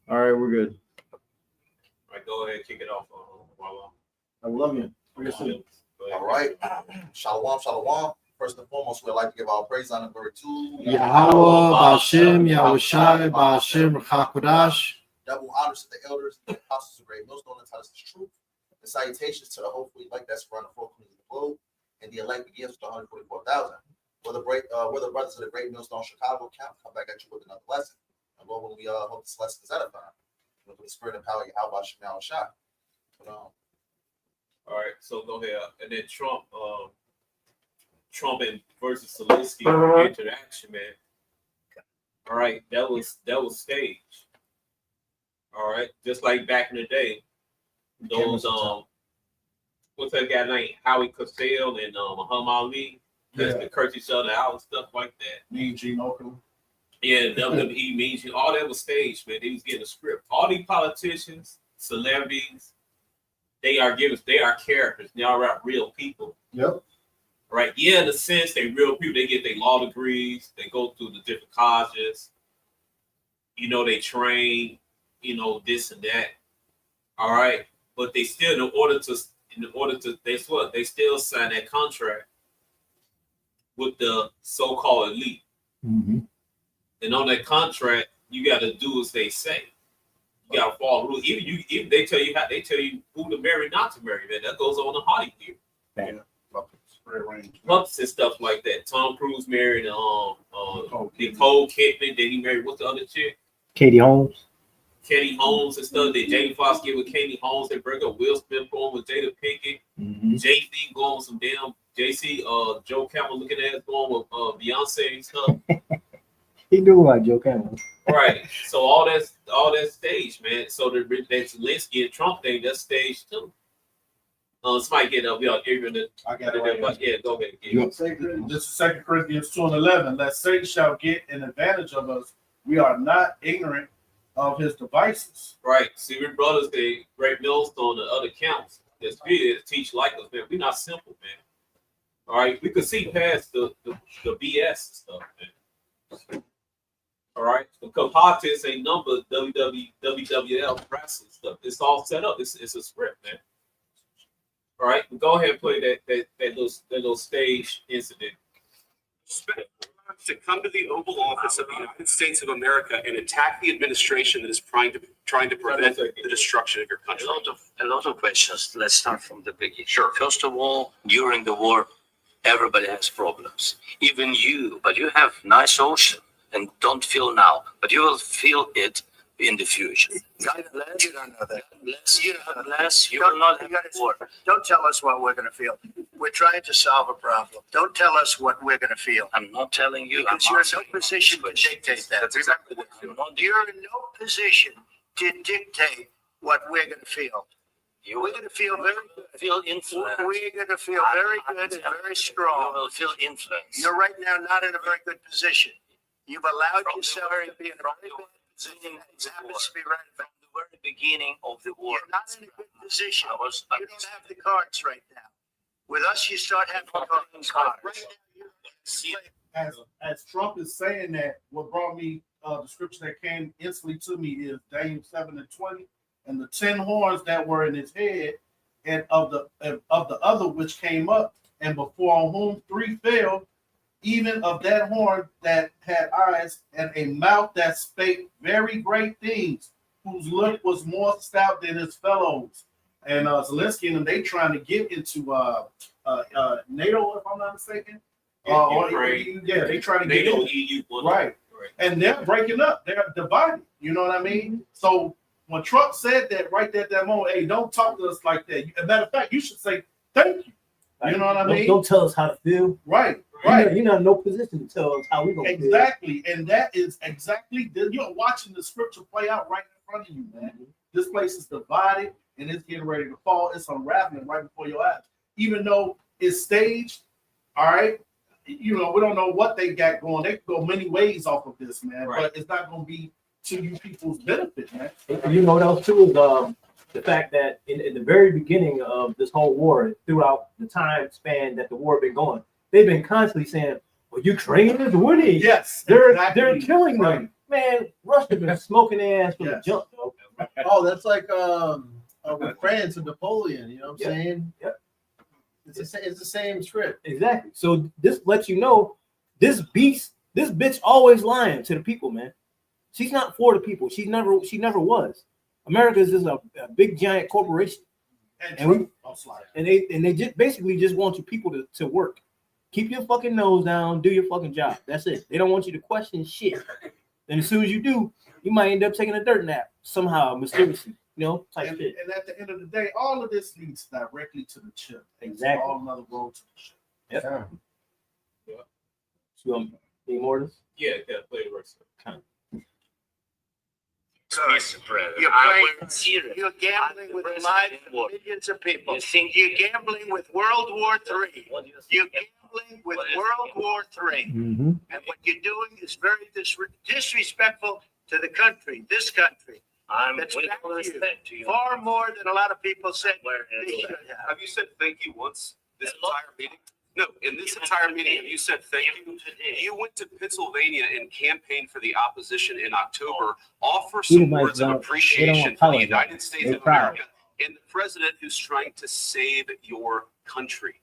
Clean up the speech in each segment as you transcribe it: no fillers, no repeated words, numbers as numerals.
All right, we're good. All right, go ahead, kick it off. I love you. All right. Shalom, shalom. First and foremost, we'd like to give our praise honor and glory to Yahweh, Ba'ashem, Yahushai, Ba'ashem, Hakodash. double honors to the elders, the apostles of great millstone that tell us the truth. And salutations to the hopefully elect that's around the four corners of the globe. And the elect begins with 144,000. We're the brothers of the great millstone Chicago camp come back at you with another lesson. And Lord, when we hope this lesson is edifying. With the spirit and power of Yahweh Shem Yahushai. All right, so go ahead. And then Trump and versus Zelensky interaction, man. All right, that was staged. All right, just like back in the day, those what's that guy named Howie Cosell and Muhammad Ali, that curse each other out and stuff like that. Mean Gene Okerlund. Yeah, WWE means you. All that was staged, man. They was getting a script. All these politicians, celebrities, they are characters. They are real people. Yep. Right? Yeah, in a sense, they real people. They get their law degrees. They go through the different colleges. You know, they train. You know, this and that. All right, but they still, in order to, they still sign that contract with the so-called elite. Mm-hmm. And on that contract, you got to do as they say. You got to follow rules. Even they tell you who to marry, not to marry. Man, that goes on in Hollywood. Pups and stuff like that. Tom Cruise married Nicole Kidman. Then he married what's the other chick? Katie Holmes. Katie Holmes and stuff. Then Jamie Foxx get with Katie Holmes. They break up. Will Smith going with Jada Pinkett. Mm-hmm. Jay-Z going with some damn Joe Camel looking at going with Beyonce and stuff. He knew about Joe Camel. Right. So all that stage, man. So the Zelensky and Trump thing, that's stage too. Somebody get up. Y'all give you I got it right now. yeah, go ahead. This is 2 Corinthians 2:11. Lest Satan shall get an advantage of us. We are not ignorant of his devices. Right. See, we brothers, they great millstone and other counts. That's good to teach like us, man. We're not simple, man. All right. We could see past the BS and stuff, man. All right. Because politics ain't number WWL wrestling stuff. It's all set up. It's a script, man. All right. Go ahead and play that little stage incident. To come to the Oval Office of the United States of America and attack the administration that is trying to prevent the destruction of your country. A lot of questions. Let's start from the beginning. Sure. First of all, during the war, everybody has problems. Even you, but you have nice ocean and don't feel now, but you will feel it in the future. God bless. You don't know that. God bless. You will not have war. Don't tell us what we're going to feel. We're trying to solve a problem. Don't tell us what we're going to feel. I'm not telling you. Because you're in no position to dictate that. Remember that. You're in no position to dictate what we're going to feel. We're going to feel very good. Feel influence. We're going to feel very good and very strong. You will feel influence. You're right now not in a very good position. You've allowed yourself to be in a very bad position. It happens to be right from the very beginning of the war. You're not in a good position. You don't have the cards right now. With us, you start having cards. Right now, as Trump is saying that, what brought me the scripture that came instantly to me is Daniel 7:20, and the 10 horns that were in his head, and of the other which came up, and before whom 3 fell, even of that horn that had eyes and a mouth that spake very great things, whose look was more stout than his fellows. And Zelensky and them, they trying to get into NATO, if I'm not mistaken. They trying to get into EU, right. And they're breaking up. They're divided. You know what I mean? So when Trump said that right there at that moment, hey, don't talk to us like that. As a matter of fact, you should say thank you. You know what I mean? Don't tell us how to feel. Right. You're not in no position to tell us how we're going to feel. Exactly. And that is exactly, you're watching the scripture play out right in front of you, man. This place is divided and it's getting ready to fall. It's unraveling right before your eyes. Even though it's staged, all right, you know, we don't know what they got going. They can go many ways off of this, man. Right. But it's not going to be to you people's benefit, man. You know what else, too, is the fact that in the very beginning of this whole war, throughout the time span that the war been going, they've been constantly saying, well, Ukraine is winning. Yes. They're killing them. Right. Man, Russia been smoking their ass from the Yes. jump, though. Oh, that's like with France and Napoleon. You know what I'm Yep. saying? Yep. It's the same script. Exactly. So this lets you know this bitch always lying to the people, man. She's not for the people. She never was. America is just a big giant corporation. And they just basically just want you people to work. Keep your fucking nose down, do your fucking job. That's it. They don't want you to question shit. And as soon as you do, you might end up taking a dirt nap somehow, mysteriously, type And, shit. and at the end of the day, all of this leads directly to the chip. Exactly. All another road to the chip. Yep. So, any more of this? Yeah, play the rest. Mr. President, You're I'm playing- very serious. You're gambling I'm the with the president lives in of war. millions of people. You think You're gambling with World War III. What do you You're think? gambling with What is World it? War III. Mm-hmm. And what you're doing is very disrespectful to the country, this country, I'm That's with back all to you. respect to you. far more than a lot of people said Where they is should it? have. Have you said thank you once this A lot. entire meeting? No, in this entire meeting, have you said thank you? Even today. You went to Pennsylvania and campaigned for the opposition in October. Offer These some mics words of don't- appreciation they don't for the apologize. United States They're of proud. America and the president who's trying to save your country.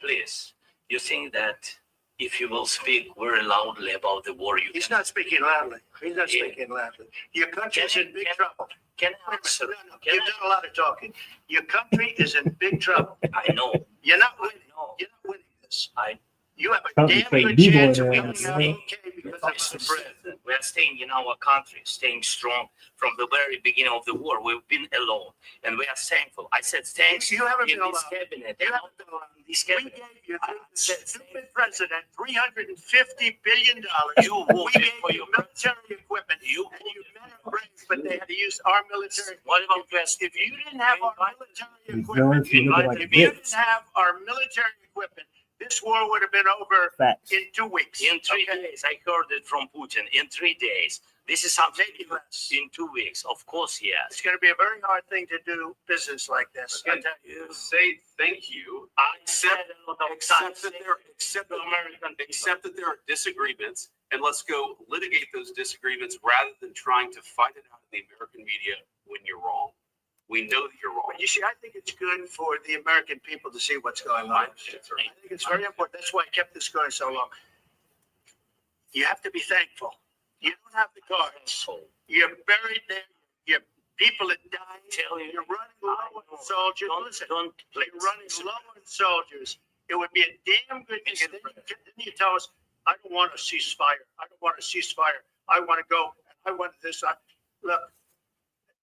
Please, you think that if you will speak very loudly about the war, you He's can, not speaking loudly. He's not Yeah. speaking loudly. Your country's in big trouble. can Wait a answer. minute. No, Can you've done a lot of talking. Your country is in big trouble. I know. You're not winning. No, You're not winning this. I You have a Something damn straight good B-boy chance of there, winning out man. okay because Mr. of the President, we are staying in our country, staying strong from the very beginning of the war. We've been alone, and we are thankful. I said thanks You haven't in been this alone. cabinet. You and haven't not been alone. in this We cabinet. gave you I said stupid president $350 billion. You We voted gave for you your military equipment. You And you men are brave, but they had to use our military. What about West? If you didn't have our military These equipment, villains, you look like if you dicks. didn't have our military equipment, this war would have been over Facts. in 2 weeks. In 3 Okay? days, I heard it from Putin. In 3 days, this is something Maybe less. in 2 weeks. Of course, yes. It's going to be a very hard thing to do business like this. I tell you. Say thank you. I said a lot of times. Accept that there are disagreements, and let's go litigate those disagreements rather than trying to fight it out in the American media when you're wrong. We know that you're wrong. But you see, I think it's good for the American people to see what's going on. I think it's very important. That's why I kept this going so long. You have to be thankful. You don't have the cards. You're buried there. Your people are dying. You're running low on soldiers. Listen, Don't please. you're running low on soldiers. It would be a damn good thing. And then you tell us, I don't want a ceasefire. I don't want a ceasefire. I want to go. I want this. Look,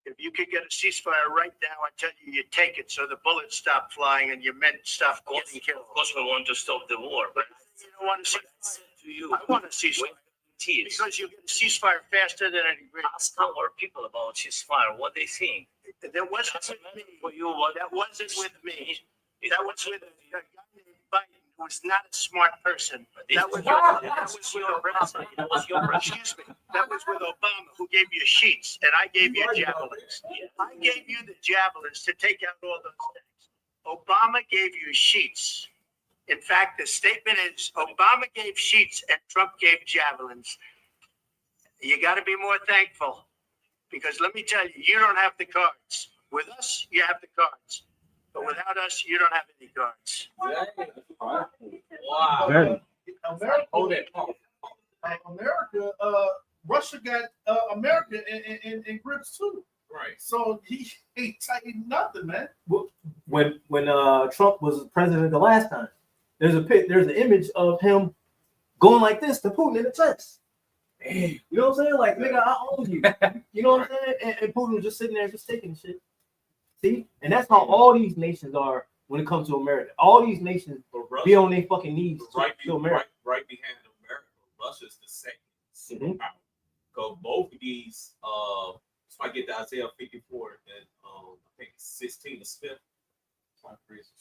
if you could get a ceasefire right now, I tell you, you take it so the bullets stop flying and your men stop getting killed. Of course, we want to stop the war, but You don't want to see. I said to you, I want a ceasefire tears. because you get a ceasefire faster than any great. Ask our people about ceasefire, what they think. That wasn't Doesn't with me. matter for you what That wasn't with me. It That was with a guy named Biden, who was not a smart person. This That was your president. That was your president. Excuse me. That was with Obama, who gave you sheets, and I gave you javelins. I gave you the javelins to take out all those things. Obama gave you sheets. In fact, the statement is Obama gave sheets and Trump gave javelins. You got to be more thankful because let me tell you, you don't have the cards. With us, you have the cards. But without us, you don't have any cards. Wow. Very. America, America, Russia got America in grips too. Right. So he ain't tightened nothing, man. When Trump was president the last time, there's an image of him going like this to Putin in the chest. You know what I'm saying? Like, nigga, I own you. You know what I'm saying? And Putin was just sitting there just taking shit. See? And that's how all these nations are when it comes to America. All these nations be on their fucking knees to America. Right behind America, Russia's the second Mhm. superpower. Because both of these, so I get the Isaiah 54 and I think it's 16 is fifth.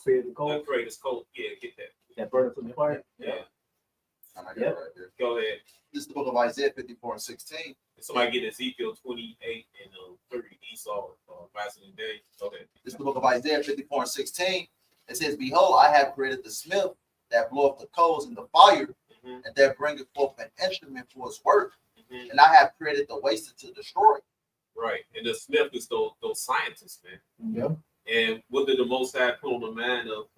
Create the cold, The greatest cold. Yeah, get that. that burn from the fire. Yeah. I got Yep. it right there. Go ahead. This is the book of Isaiah 54:16. And somebody get Ezekiel 28 and 30 Esau last in the day. Go ahead. This is the book of Isaiah 54:16. It says, Behold, I have created the smith that bloweth the coals in the fire, Mhm. and that bringeth forth an instrument for his work. Mhm. and I have created the waste to destroy. Right. And the Smith is those scientists, man. Yep. And what did the Most High put on the man of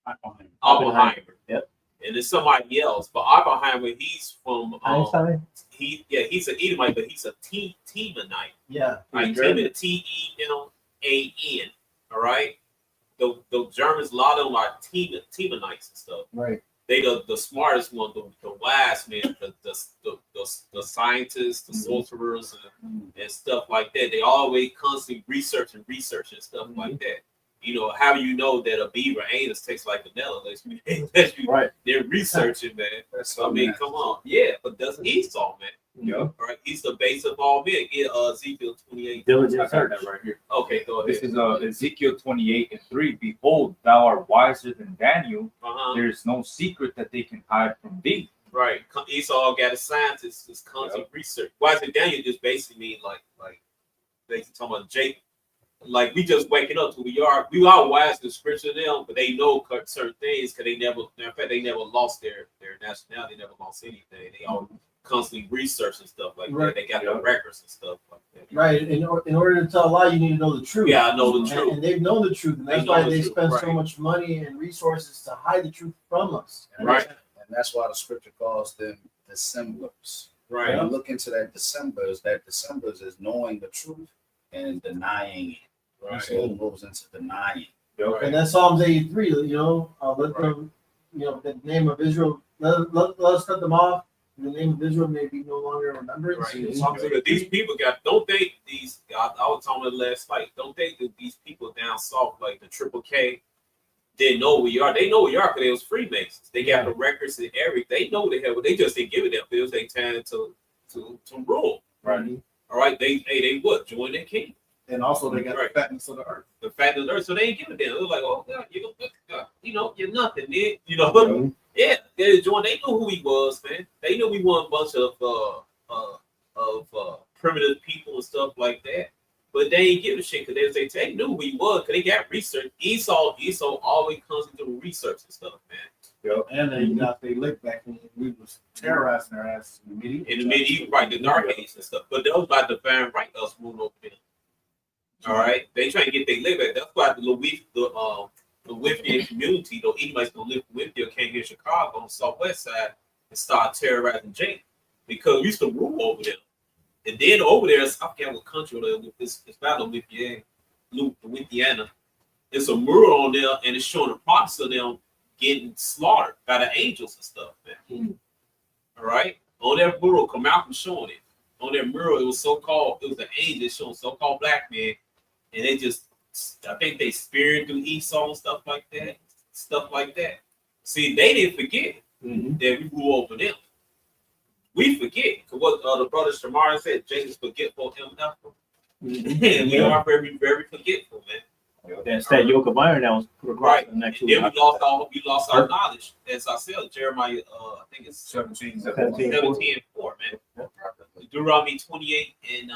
Oppenheimer. Oppenheimer? Yep. And it's somebody else, but Oppenheimer, he's from Einstein. he's an Edomite, but he's a Temanite. Yeah. Like Teman, Teman. All right. The Germans, a lot of them are Temanites and stuff. Right. They the smartest one, the wise men, the scientists, the sorcerers, and stuff like that. They always constantly research and stuff like that. You know, how do you know that a beaver anus tastes like vanilla? Unless you Right. they're researching, man. I mean, come on. Yeah, but that's Esau, man. Yeah. Right? He's the base of all men. Get Ezekiel 28. Diligent I got search. that right here. Okay, go ahead. This is Ezekiel 28:3. Behold, thou art wiser than Daniel. There is no secret that they can hide from thee. Right. Esau got a scientist. It's constant research. Why is it Daniel just basically mean like basically talking about Jacob? Like we just waking up to we are wise to scripture them, but they know certain things because they never, in fact, they never lost their nationality, they never lost anything. They all constantly research and stuff like that. They got their records and stuff like that. Right. In order to tell a lie, you need to know the truth. Yeah, I know the truth. And they've known the truth, and that's They know why the they truth, spend so right. much money and resources to hide the truth from us. Right. And that's why the scripture calls them dissemblers. Right. When you look into that dissemblers is knowing the truth and denying it. Right. So it moves into denying. And that's Psalms 83, let them, the name of Israel, let us cut them off. The name of Israel may be no longer in remembrance. Right. Psalms But 83. these people don't they these I was talking about last night, don't they that these people down south like the Triple K didn't know who we are. They know who we are because they was Freemasons. They got the records and everything. They know the hell, but they just didn't give it them because they time to rule. Right. All right, they what? Join their king. And also they got the fatness of the earth. The fact of the earth, so they ain't give it them. It was like, oh God, you're nothing, man. You know, yeah, they joined. They knew who he was, man. They knew we were a bunch of primitive people and stuff like that. But they ain't give a shit because they knew who he was because they got research. Esau always comes into research and stuff, man. And they got their lick back when we was terrorizing their asses in the medieval. In the medieval, right, the dark ages and stuff. But that was by divine right us moving over there. All right, they trying to get their lick back. That's why the Withian community, though Edomites don't live in Withia, came here in Chicago on the southwest side and started terrorizing Jake because we used to rule over there. And then over there, I forget what country it's not Louisiana. There's a mural on there, and it's showing the prophets of them getting slaughtered by the angels and stuff, man. All right, on that mural, Malcolm showing it. On that mural, it was the angel showing so-called black men, and they just, I think they spearing through Esau and stuff like that. See, they didn't forget that we rule over them. We forget because what the brother Shamar said, James forgetful him nothing. And we are very, very forgetful, man. That's that yoke of iron that was put across the next and then we lost our knowledge. As I said, Jeremiah, I think it's 17:4, man. Deuteronomy 28 and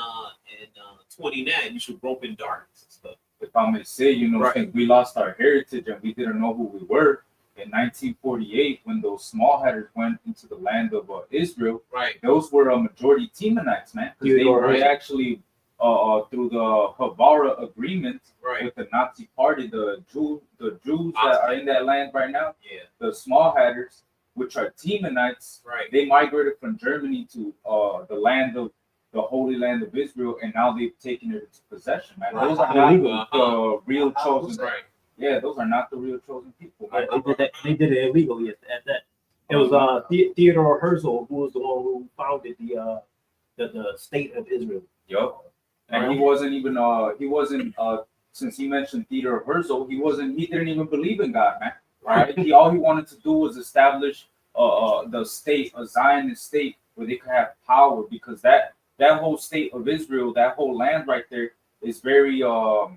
29, you should grope in darkness and stuff. If I may say, since we lost our heritage and we didn't know who we were, in 1948, when those small hatters went into the land of Israel, those were a majority Temanites, man. Because they were actually through the Havara agreement with the Nazi party, the Jews that are in that land right now, the small hatters, which are Temanites, they migrated from Germany to the land of the Holy Land of Israel, and now they've taken it into possession, man. Those are not the real chosen. Yeah, those are not the real chosen people. They did it illegally at that. It was Theodore Herzl who was the one who founded the state of Israel. Yup. And he wasn't even since he mentioned Theodore Herzl, he didn't even believe in God, man. Right? All he wanted to do was establish the state, a Zionist state where they could have power, because that whole state of Israel, that whole land right there is very a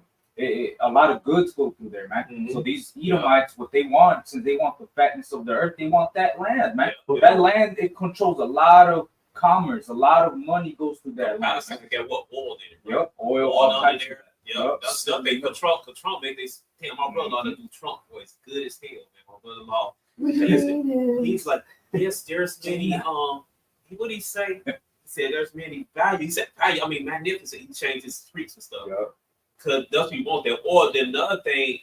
lot of goods go through there, man. So these Edomites, what they want, since they want the fatness of the earth, they want that land, man. That land, it controls a lot of commerce, a lot of money goes through that land. Get what oil in it? Yep, oil under there. Yep, that's stuff they control. Make they tell my brother-in-law to do Trump voice good as hell, man. My brother-in-law, he's like, yes, there's many what did he say? He said there's many value. He said value. I mean magnificent. He changed his streets and stuff. Because that's what you want there. Or then another thing,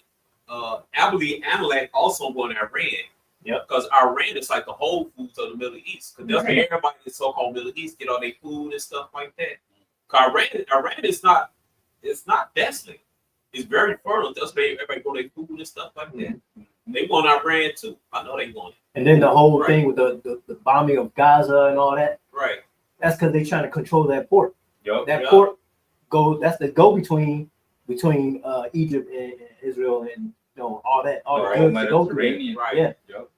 I believe Amalek also going to Iran. Yep. Because Iran is like the Whole Foods of the Middle East. Because that's where everybody in the so-called Middle East get all their food and stuff like that. Because Iran is not, it's not desolate. It's very fertile. That's where everybody go their food and stuff like that. They want Iran too. I know they want it. And then the whole thing with the bombing of Gaza and all that. Right. That's because they're trying to control that port. Yep. That port that's the go between Egypt and Israel and all that the Mediterranean. Right. Yeah. Yep.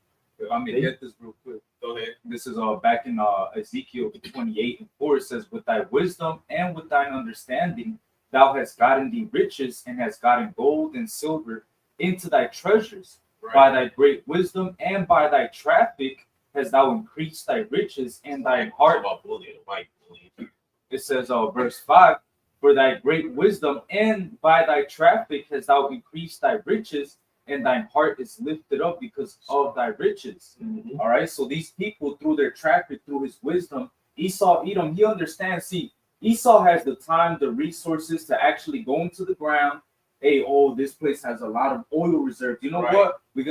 I mean, get this real quick. Go ahead. This is back in Ezekiel 28:4. It says, "With thy wisdom and with thine understanding, thou hast gotten thee riches and hast gotten gold and silver into thy treasures. Right. By thy great wisdom and by thy traffic hast thou increased thy riches and thine heart." It says, verse 5, "For thy great wisdom and by thy traffic hast thou increased thy riches, and thine heart is lifted up because of thy riches." All right. So these people, through their traffic, through his wisdom, Esau, Edom, he understands. See, Esau has the time, the resources to actually go into the ground. Hey, this place has a lot of oil reserves. You know what? What we're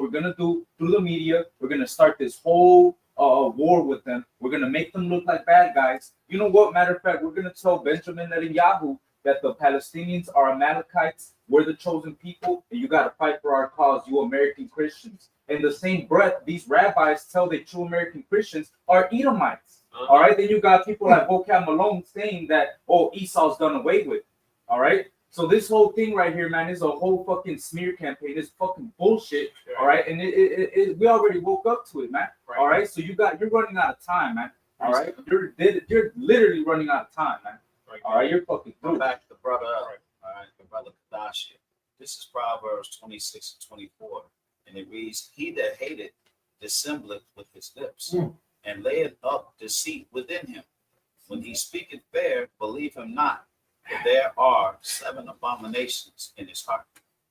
gonna do through the media, we're gonna start this whole war with them. We're gonna make them look like bad guys. You know what? Matter of fact, we're gonna tell Benjamin Netanyahu that the Palestinians are Amalekites. We're the chosen people, and you gotta fight for our cause, you American Christians. In the same breath, these rabbis tell the true American Christians are Edomites. All right. Then you got people like Vocab Malone saying that Esau's done away with. All right. So this whole thing right here, man, is a whole fucking smear campaign. It's fucking bullshit. All right, and we already woke up to it, man. All right, so you're running out of time, man. All right, you're literally running out of time, man. All right, you're fucking through. Back to the brother. All right, the brother Kadashi. This is Proverbs 26 and 24, and it reads, "He that hateth dissembleth with his lips, and layeth up deceit within him. When he speaketh fair, believe him not. For there are 7 abominations in his heart."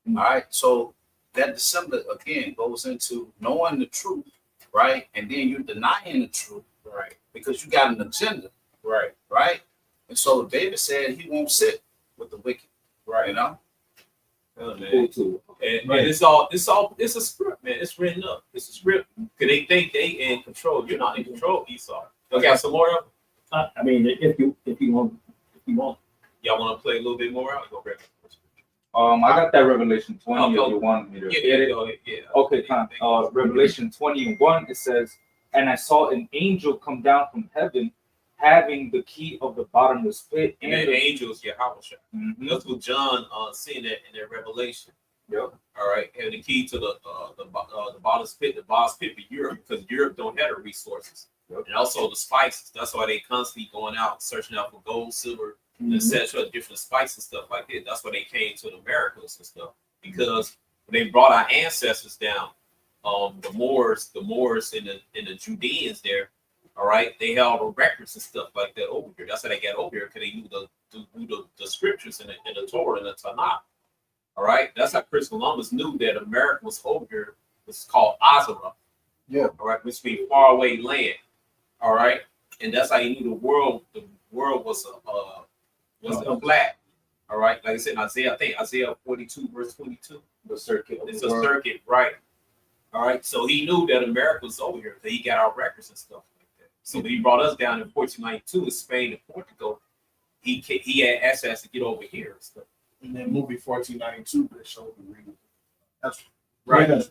All right. So that dissembler again goes into knowing the truth, right? And then you're denying the truth, right? Because you got an agenda, right? Right. And so David said he won't sit with the wicked, right? You know. And it's a script, man. It's written up. It's a script. Because they think they in control. You're not in control, Esau. You got some more of them? I mean, if you want. Y'all want to play a little bit more out? Go grab it. I got that Revelation 20 if you want me to get it. Go ahead. Yeah. Okay, fine. Revelation 20:1, it says, "And I saw an angel come down from heaven, having the key of the bottomless pit." And the angels, Yahweh. That's what John seen that in their Revelation. Yep. All right, and the key to the bottomless pit for Europe, because Europe don't have the resources. Yep. And also the spices. That's why they constantly going out searching out for gold, silver, etc., different spices and stuff like that. That's why they came to the Americas and stuff, because when they brought our ancestors down, the Moors and the Judeans there, all right, they held the records and stuff like that over here. That's how they got over here, because they knew the scriptures in the Torah and the Tanakh. All right, that's how Chris Columbus knew that America was over here. It's called Azara. Yeah. All right, which means faraway land. All right, and that's how he knew the world was a flat. All right, like I said, I think Isaiah 42 verse 22. The circuit. It's a circuit, right? All right, so he knew that America was over here. So he got our records and stuff like that. So when he brought us down in 1492 in Spain and Portugal, he had access to get over here and stuff. And then movie 1492, they showed the real. That's right. Yeah.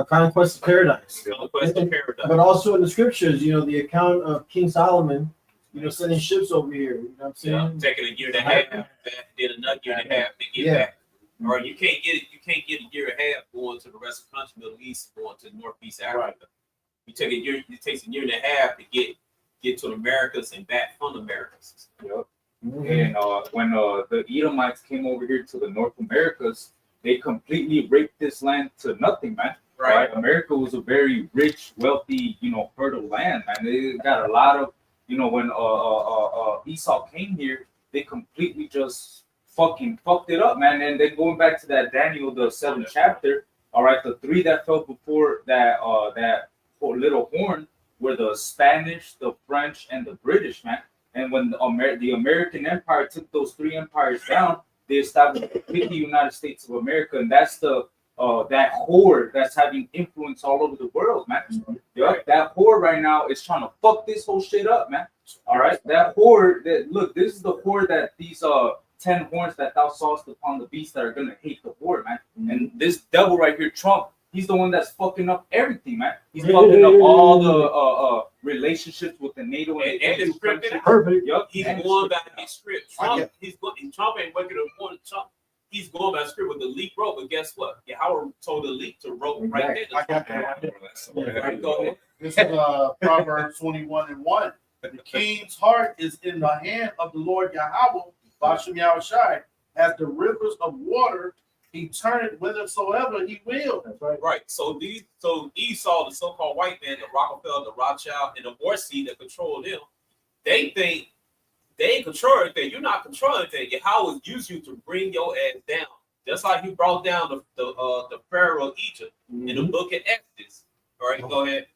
Conquest of Paradise. Conquest of Paradise. But also in the scriptures, the account of King Solomon, sending ships over here. You know what I'm saying? Yeah, taking a year and a half, then another year and a half to get back. All right, you can't get a year and a half going to the rest of the country, Middle East, going to Northeast Africa. Right. You take a year. It takes a year and a half to get to the Americas and back from the Americas. Yep. And when the Edomites came over here to the North Americas, they completely raped this land to nothing, man. Right. America was a very rich, wealthy, fertile land, man. They got a lot of, when Esau came here, they completely just fucking fucked it up, man. And then going back to that Daniel, the 7th chapter, all right, the 3 that fell before that little horn, were the Spanish, the French, and the British, man. And when the American Empire took those three empires down, they established the United States of America, and that's the that horde that's having influence all over the world, man. Yep, that horde right now is trying to fuck this whole shit up, man. All right, that horde. Look, this is the horde that these 10 horns that thou sawest upon the beast that are gonna hate the horde, man. And this devil right here, Trump, he's the one that's fucking up everything, man. He's fucking up all the relationships with the NATO And the script, Perfect. Yep. he's going back his script. Trump ain't working on more than Trump. He's going by script with the leak rope, but guess what? Howard told the leak to rope right there. I got that. Right, go ahead. This is Proverbs 21:1. The king's heart is in the hand of the Lord Yahweh, Bashem Yahushai. As the rivers of water, he turneth whithersoever he will. That's right. Right. So Esau, the so-called white man, the Rockefeller, the Rothschild, and the Orsi that control them, they think they ain't control anything. You're not controlling anything. Yahweh used you to bring your ass down. Just like he brought down the Pharaoh of Egypt in the book of Exodus. All right, go ahead.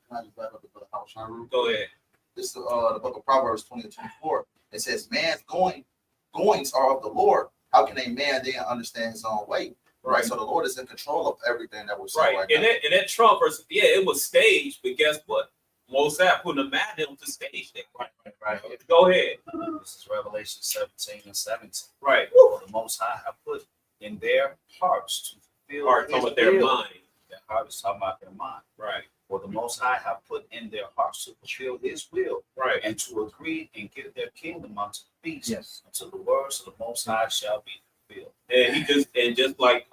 Go ahead. This is the book of Proverbs 20:24. It says, man's goings are of the Lord. How can a man then understand his own way? Right. So the Lord is in control of everything that we're saying right now. And that Trump versus, it was staged, but guess what? Mosai put a man on to stage that. Right. Go ahead. This is Revelation 17:17. Right. For the Most High have put in their hearts to fulfill Talking about their mind. Their heart is talking about their mind. Right. For the Most High have put in their hearts to fulfill His will, Right. and to agree and give their kingdom unto the beast, Yes. until the words of the Most High shall be fulfilled. And just like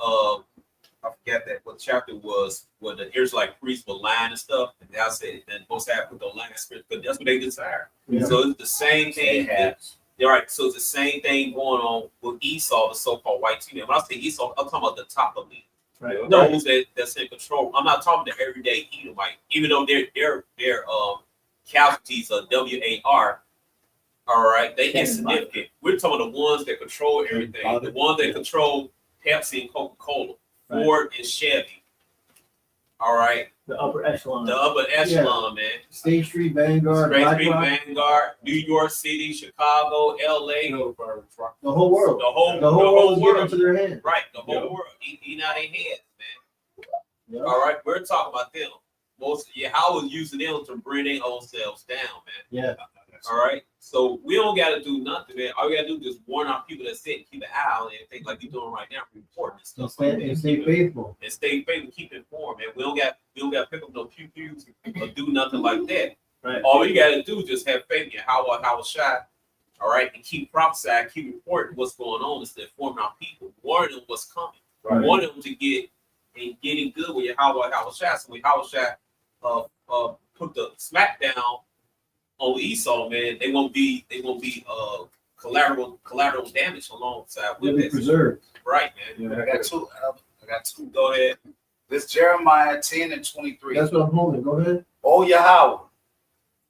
I forgot that what chapter was where the Israelite priests were lying and stuff, and I said that Mosai put the lying spirit, but that's what they desire. Yeah. So it's the same thing. Right. So it's the same thing going on with Esau, the so-called white team. When I say Esau, I'm talking about the top elite. Right. Those that's in control. I'm not talking the everyday Edomite, even though their casualties are WAR. All right, they insignificant. We're talking about the ones that control everything, the ones that control Pepsi and Coca-Cola, Ford and Chevy. All right, The upper echelon. Man. State Street, Vanguard, State Street, BlackRock, Vanguard, New York City, Chicago, LA, the whole world. the whole world is given world. to their hands. Right, the whole world. Eating out their heads, man. Yeah. All right, we're talking about them. How is using them to bring their own selves down, man. Yeah. All right. So we don't got to do nothing, man. All we got to do is warn our people that sit and keep an eye on everything like you're doing right now, reporting and stuff. And stay faithful. And stay faithful, keep informed, man. We don't got to pick up no pew-pews or do nothing like that. Right. All we got to do is just have faith in how shot. All right, and keep prophesying, keep reporting what's going on instead of informing our people, warning them what's coming, warning them to getting good with your how shot. So how shot put the smackdown on Esau, man. They won't be collateral damage alongside They'll with be this. preserved. Right, man. I got two. Go ahead. This Jeremiah 10:23. That's what I'm holding. Go ahead. O Yahweh,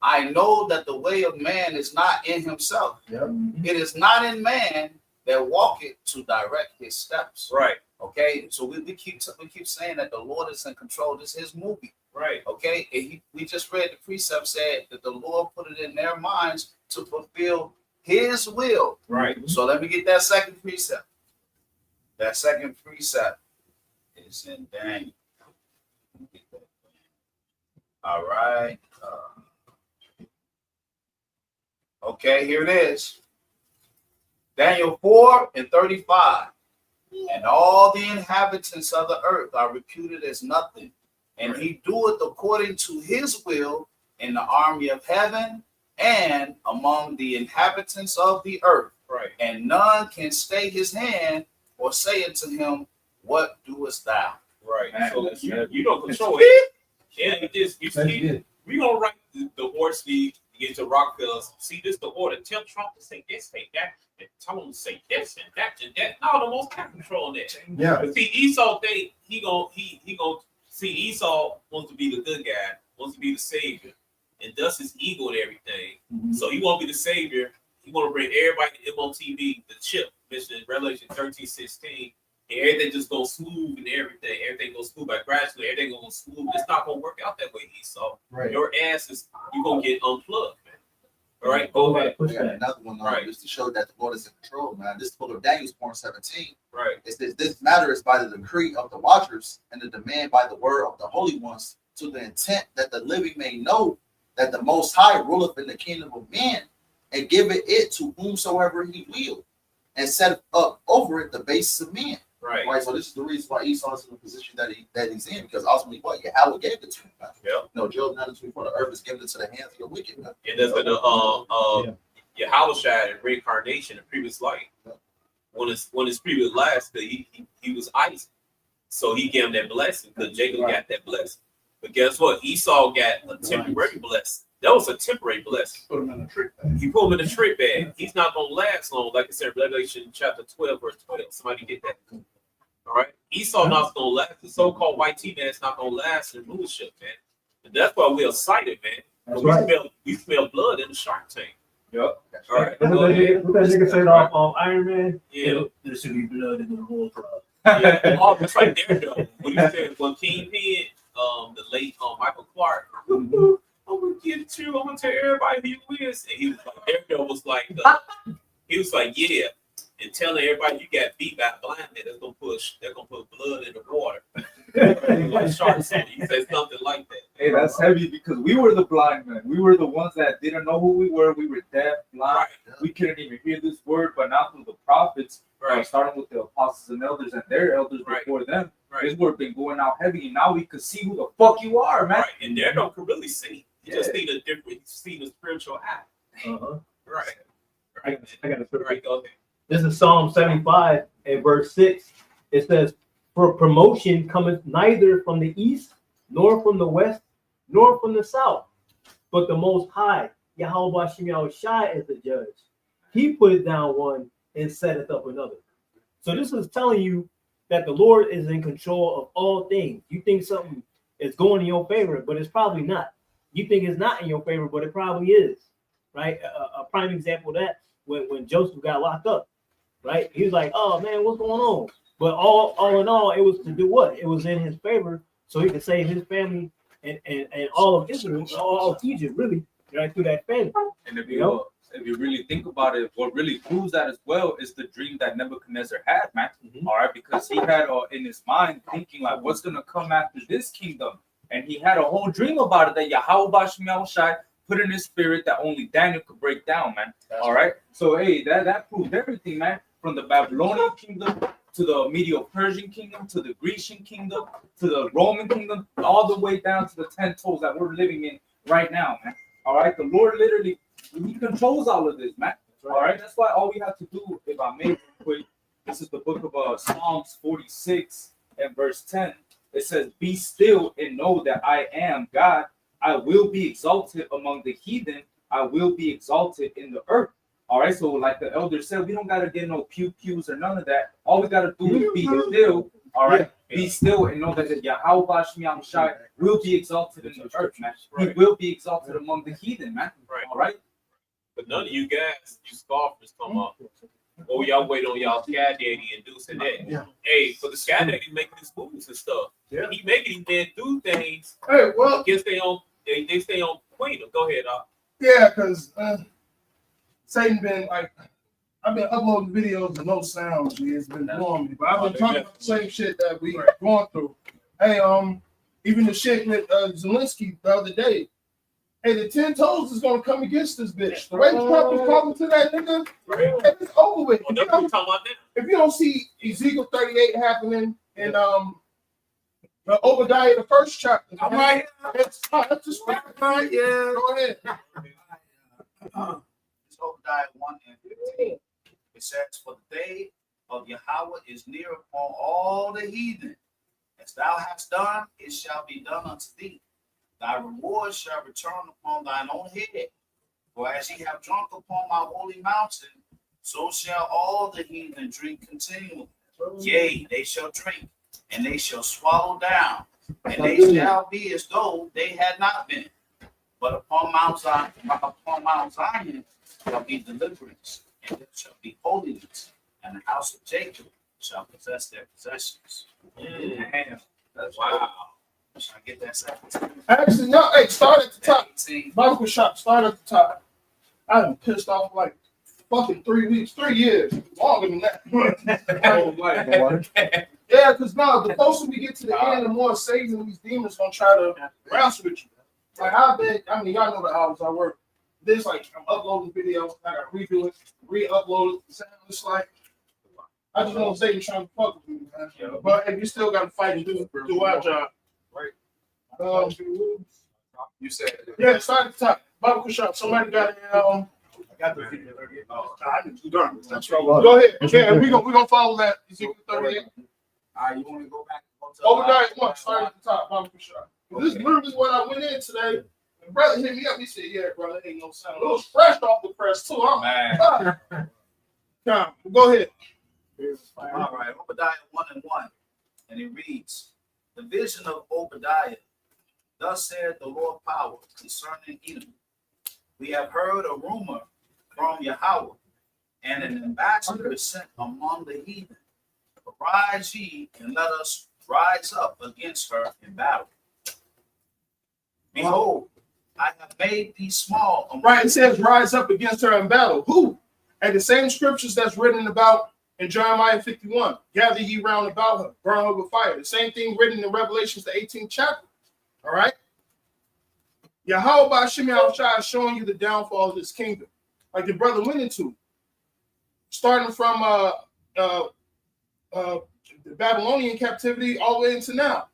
I know that the way of man is not in himself. Yep. It is not in man that walketh to direct his steps. Right. Okay. So we keep saying that the Lord is in control. This is his movie. Right. Okay. And we just read the precept said that the Lord put it in their minds to fulfill his will. Right. So let me get that second precept. That second precept is in Daniel. All right. Okay, here it is. Daniel 4:35. And all the inhabitants of the earth are reputed as nothing. And he doeth according to his will in the army of heaven and among the inhabitants of the earth. Right. And none can stay his hand or say unto him, what doest thou? Right. Man, So that's you don't control it. Yeah, you see, good. we gonna write the horse league get to Rockefeller. See, this the order. Tell Trump to say this, say that, and tell him to say this and that and that. No, the most can't control that. Yeah. But see, Esau think he gonna see Esau wants to be the good guy, wants to be the savior, and thus his ego and everything. Mm-hmm. So he won't be the savior. He want to bring everybody to MOTV, the chip, mentioned in Revelation 13:16, and everything just goes smooth and everything goes smooth, but gradually everything goes smooth. It's not gonna work out that way, Esau. Right. Your ass is you gonna get unplugged, man. All right, go ahead. I got another one just to show that the Lord is in control, man. This book of Daniel, 4:17. Right. It says, "This matter is by the decree of the watchers and the demand by the word of the holy ones, to the intent that the living may know that the Most High ruleth in the kingdom of men, and giveth it to whomsoever he will, and set up over it the basis of men." Right. Right. So this is the reason why Esau is in the position that he's in, because ultimately, what Yahweh gave it to him. Yeah. No, Job 9:24, the earth is given into the hands of your wicked. Man. And there's Yahushua in reincarnation in previous life. When his previous life, he was Isaac, so he gave him that blessing because Jacob got that blessing. But guess what? Esau got a temporary blessing. That was a temporary blessing. Put him in a trick bag. He put him in a trick bag. He's not gonna last long. Like I said, Revelation chapter 12, verse 12. Somebody get that. All right. Esau not gonna last. The so-called white T-man's not gonna last in rulership, man. And that's why we're excited, man. We smell blood in the Shark Tank. Yep. All right. What that nigga said off Iron Man? Yeah. There should be blood in the whole club. Yeah. Oh, it's right there though. When you said Kingpin, the late Michael Clark, I'm gonna get you. I'm gonna tell everybody who you is. And he was like, Daredevil was like, he was like, yeah, and telling everybody you got beat by a blind man. They're gonna put blood in the water. Like sharks. He said something like that. Hey, that's heavy because we were the blind men. We were the ones that didn't know who we were. We were deaf, blind. Right. We couldn't even hear this word, but now through the prophets, starting with the apostles and elders and their elders before them, this word been going out heavy. And now we could see who the fuck you are, man. Right. And they don't really see. You just need a different, see the spiritual eye. Right. I got a scripture. Right. Go ahead. This is Psalm 75 and verse 6. It says, "For promotion cometh neither from the east, nor from the west, nor from the south, but the Most High, Yahweh Shai, is the judge. He putteth down one and setteth up another." So this is telling you that the Lord is in control of all things. You think something is going in your favor, but it's probably not. You think it's not in your favor, but it probably is. Right? A prime example of that, when Joseph got locked up. Right? He was like, "Oh man, what's going on?" But all in all, it was to do what? It was in his favor, so he could save his family and all of Israel, all of Egypt, really, right, through that family. And if you really think about it, what really proves that as well is the dream that Nebuchadnezzar had, man. All right, because he had in his mind thinking like, what's gonna come after this kingdom? And he had a whole dream about it that Yahweh Shai put in his spirit that only Daniel could break down, man. All right, so hey, that proved everything, man. From the Babylonian kingdom to the Medo-Persian kingdom to the Grecian kingdom to the Roman kingdom, all the way down to the 10 toes that we're living in right now, man. All right, the Lord literally, he controls all of this, man. All right, that's why all we have to do, if I may, real quick, this is the book of Psalms 46 and verse 10. It says, "Be still and know that I am God. I will be exalted among the heathen. I will be exalted in the earth." All right, so like the elder said, we don't got to get no pews or none of that. All we got to do is be still, all right? Be still and know that the Yahweh Shai will be exalted in the earth, man. He will be exalted among the heathen, man. Right. All right? But none of you guys, you scoffers, come up. Oh, y'all wait on y'all Sky Daddy and do that. Yeah. Hey, for the Sky Daddy making his moves and stuff. Yeah. He making these men do things Hey, well, against they stay on Queen. Go ahead, yeah, because Satan been like, I've been uploading videos with no sound. It's been blowing me, but I've been talking about the same shit that we going through. Hey, even the shit with Zelensky the other day. Hey, the 10 toes is gonna come against this bitch. The way Trump is talking to that nigga, it's over with. If you don't see Ezekiel 38 happening in Obadiah the first chapter, I'm right here. That's just right. Yeah, go ahead. It's Obadiah 1 and 15. It says, "For the day of Yahweh is near upon all the heathen. As thou hast done, it shall be done unto thee. Thy reward shall return upon thine own head. For as ye have drunk upon my holy mountain, so shall all the heathen drink continually. Yea, they shall drink, and they shall swallow down, and they shall be as though they had not been. But upon Mount Zion shall be deliverance, and there shall be holiness, and the house of Jacob shall possess their possessions. Damn. That's Wow. Should I get that second? Actually, no. Hey, start at the top. 18. Bible shop. Start at the top. I am pissed off like fucking 3 weeks, 3 years, longer than that. Yeah, because now the closer we get to the end, the more Satan and these demons gonna try to wrestle with you. Like I bet, I mean, y'all know the hours I work. This like I'm uploading videos, I gotta redo it, re-upload it. It's like I just know Satan trying to fuck with me, man. But if you still gotta fight and do our job. Right. You said Yeah, start at the top. Bible shop. Somebody got I got the video. I didn't do done. Go ahead. Okay, we gonna follow that. Ezekiel 38. all right, you want to go back? Overnight one, start at the top, Bible shop. This is literally what I went in today. And brother hit me up. He said, "Yeah, brother, ain't no sound." It was fresh off the press too. I'm Come, go ahead. All right, Obadiah 1:1, and it reads, "The vision of Obadiah. Thus said the Lord power concerning Edom. We have heard a rumor from Yahweh, and an ambassador is sent among the heathen. Arise ye, and let us rise up against her in battle. Behold, I have made thee small." Right, it says, "Rise up against her in battle." Who? And the same scriptures that's written about in Jeremiah 51. "Gather ye round about her, burn her with fire." The same thing written in Revelations, the 18th chapter. All right. Yahweh by Shimei Shai is showing you the downfall of this kingdom, like the brother went into, starting from the Babylonian captivity all the way into now.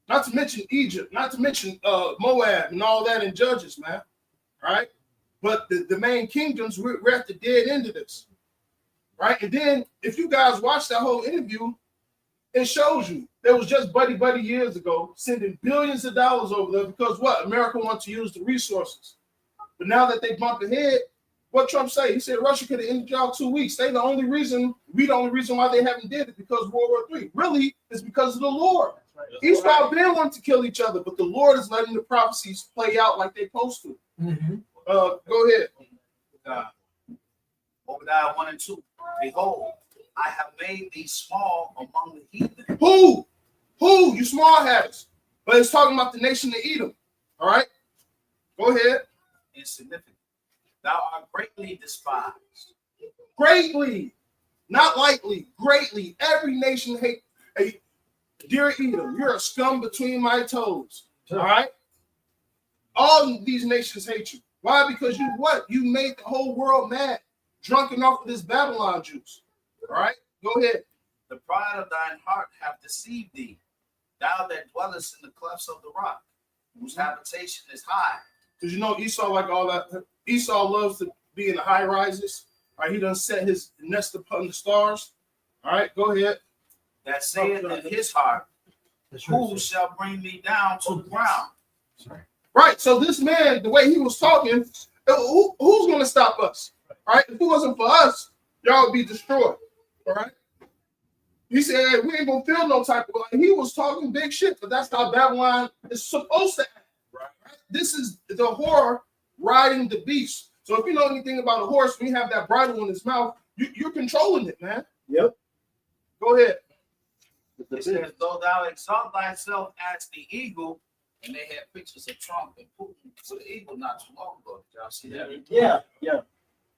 Not to mention Egypt, not to mention Moab and all that in Judges, man. All right. But the main kingdoms, we're at the dead end of this. Right. And then if you guys watch that whole interview, it shows you there was just buddy years ago sending billions of dollars over there because what? America wants to use the resources. But now that they bump ahead, what Trump say? He said Russia could have ended y'all 2 weeks. They the only reason why they haven't did it because World War III. Really, it's because of the Lord. Esau been wanting to kill each other, but the Lord is letting the prophecies play out like they're supposed to. Go ahead. Obadiah 1 and 2. Behold, I have made thee small among the heathen. Who? You small hatters. But it's talking about the nation of Edom. All right? Go ahead. Insignificant. Thou art greatly despised. Greatly. Not lightly. Greatly. Every nation hate. Hey, dear Edom, you're a scum between my toes. All right? All of these nations hate you. Why? Because you what? You made the whole world mad. Drunken off of this Babylon juice. All right? Go ahead. The pride of thine heart hath deceived thee. Thou that dwellest in the clefts of the rock, whose habitation is high. Because you know Esau like all that. Esau loves to be in the high rises. All right, he done set his nest upon the stars. All right, go ahead. That saith in his heart, who shall bring me down to the ground? Right, so this man, the way he was talking, who's going to stop us? All right, if it wasn't for us, y'all would be destroyed. All right. He said, hey, we ain't going to feel no type of way. He was talking big shit, but that's how Babylon is supposed to act. Right? This is the whore riding the beast. So if you know anything about a horse, when you have that bridle in his mouth, you're controlling it, man. Yep. Go ahead. It says, though thou exalt thyself as the eagle, and they had pictures of Trump and Putin with the eagle not too long ago. Did y'all see that? Yeah.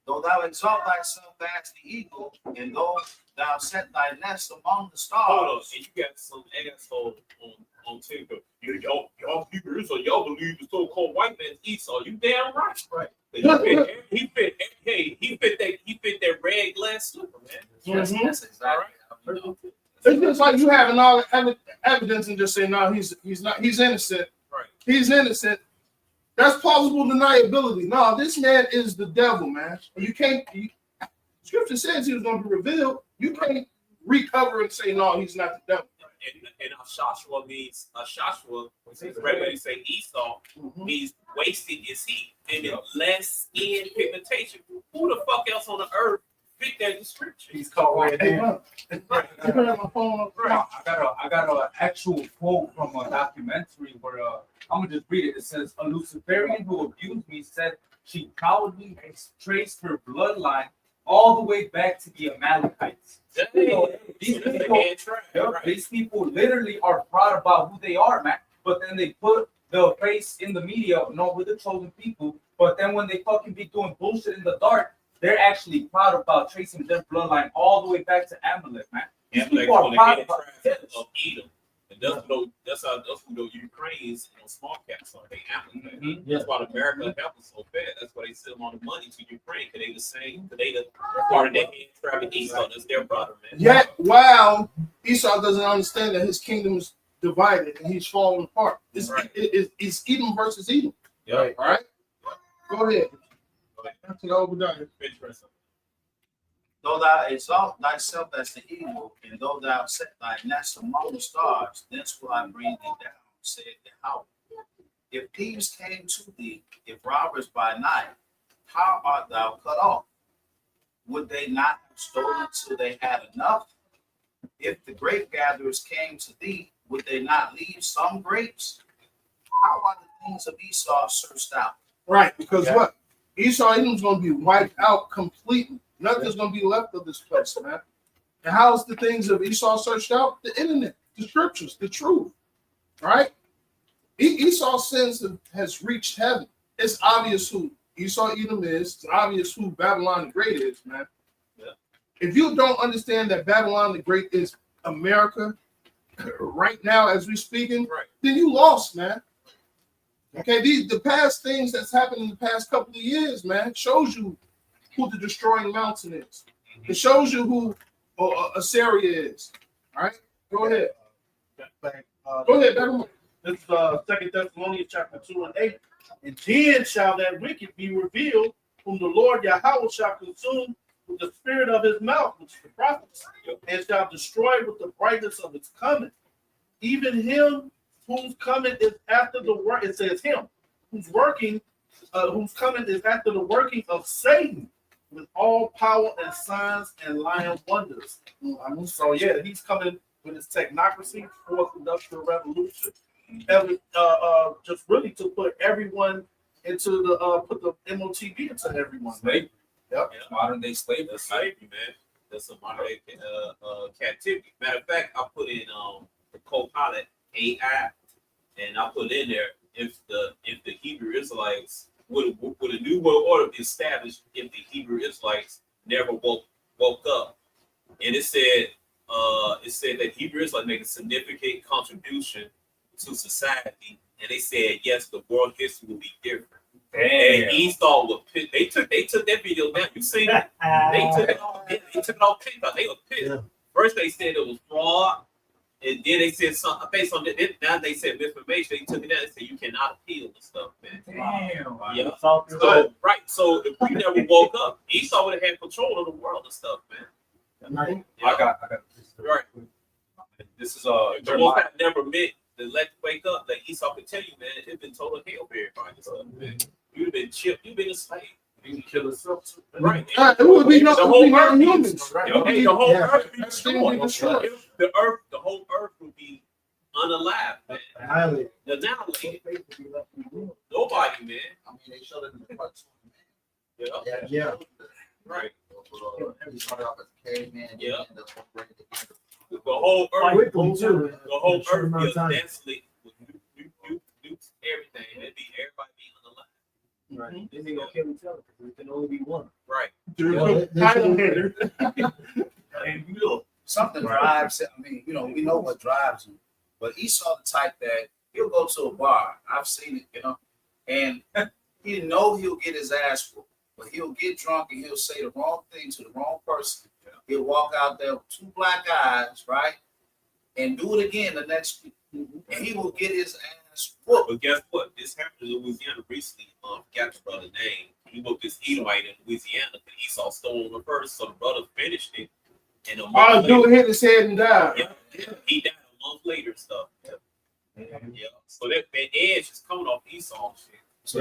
Though thou exalt thyself as the eagle, and though thou set thy nest among the stars. Hold on, and you got some asshole on TikTok. Y'all Hebrews, so y'all believe the so-called white man's Esau. You damn right. Right. He fit that red glass slipper, man. That's exactly how we know. It's just like you having all the evidence and just saying, no, he's innocent. Right. He's innocent. That's plausible deniability. No, this man is the devil, man. You can't. Scripture says he was going to be revealed. You can't recover and say, no, he's not the devil. And Ashashua means when you say Esau, means wasted is he, and less skin pigmentation. Who the fuck else on the earth fit that description? He's called red hand. I got an actual quote from a documentary where I'm gonna just read it. It says, "A Luciferian who abused me said she proudly traced her bloodline all the way back to the Amalekites. These people literally are proud about who they are, man. But then they put the face in the media, no, we're the chosen people. But then when they fucking be doing bullshit in the dark, they're actually proud about tracing their bloodline all the way back to Amalek, man. These people are proud about of Edom. And that's how Ukrainians, small caps are. They Amalek. That's why America helped us so bad. That's why they send all the money to Ukraine, because they the same. They the part of their hand traveling Esau. That's their brother, man. Yet, wow, Esau doesn't understand that his kingdom is divided and he's falling apart. It's Edom versus Edom. Yeah. All right. Go ahead. That's it over there. Though thou exalt thyself as the eagle, and though thou set thy nest among the stars, thence will I bring thee down, said Yahweh. If thieves came to thee, if robbers by night, how art thou cut off? Would they not have stolen till they had enough? If the grape gatherers came to thee, would they not leave some grapes? How are the things of Esau searched out? Right, because what? Esau Edom's going to be wiped out completely. Nothing's going to be left of this place, man. And how's the things of Esau searched out? The internet, the scriptures, the truth, right? Esau's sins has reached heaven. It's obvious who Esau Edom is. It's obvious who Babylon the Great is, man. Yeah. If you don't understand that Babylon the Great is America right now as we speaking, then you lost, man. Okay, the past things that's happened in the past couple of years, man, shows you who the destroying mountain is. It shows you who Assyria is. All right, go ahead. Go ahead, Beckham. This is 2 Thessalonians chapter 2 and 8. And then shall that wicked be revealed, whom the Lord Yahweh shall consume with the spirit of his mouth, which is the prophets, and shall destroy with the brightness of its coming. Even him whose coming is after the work, it says him, whose coming is after the working of Satan with all power and signs and lying wonders. So yeah, he's coming with his technocracy, fourth industrial revolution, just really to put everyone into the put the MOTB into everyone. Slavery. Yep. Modern day slavery. That's slavery, man. That's a modern day captivity. Matter of fact, I put in the co-pilot AI, and I put in there if the Hebrew Israelites would a new world order be established if the Hebrew Israelites never woke up, and it said that Hebrew Israelites make a significant contribution to society, and they said yes, the world history will be different. And Esau was pissed. They took that video down. You see, they took it off. They took it off TikTok. They were pissed. Yeah. First they said it was fraud, and then they said something based on that. Now they said misinformation. They took it down. They said you cannot appeal and stuff, man. Damn. Yeah. So right. So if we never woke up, Esau would have had control of the world and stuff, man. Right. Yeah. I got this. Right. This is the most I never meant to let wake up. Like Esau could tell you, man, it's been total hell for everybody and stuff, man. You'd have been chipped. You've been a slave. You can kill yourself too. Right. It would be no, the whole earth humans. Right. Okay, the whole earth would be destroyed. The whole earth would be unalive, man. Annihilated. Annihilated. Nobody, man. I mean, they showed it in the cartoon, man. Yeah. Right. He started off as a caveman. Yeah. The whole earth. The whole earth is desolate with nukes, everything. It'd be everybody being unalive. Right. Then they gonna kill each other because there can only be one. Right. And something drives. I mean, we know what drives him. But Esau the type that he'll go to a bar. I've seen it, and he know he'll get his ass whooped, but he'll get drunk and he'll say the wrong thing to the wrong person. He'll walk out there with two black eyes, right, and do it again the next week, and he will get his ass whooped. But guess what? This happened in Louisiana recently. Got the brother's name. He whooped this Edomite in Louisiana, but Esau stole him first, so the brother finished it. And dude hit his head and died. Yeah, he died a month later and stuff. Yeah. So that edge is coming off Esau shit. So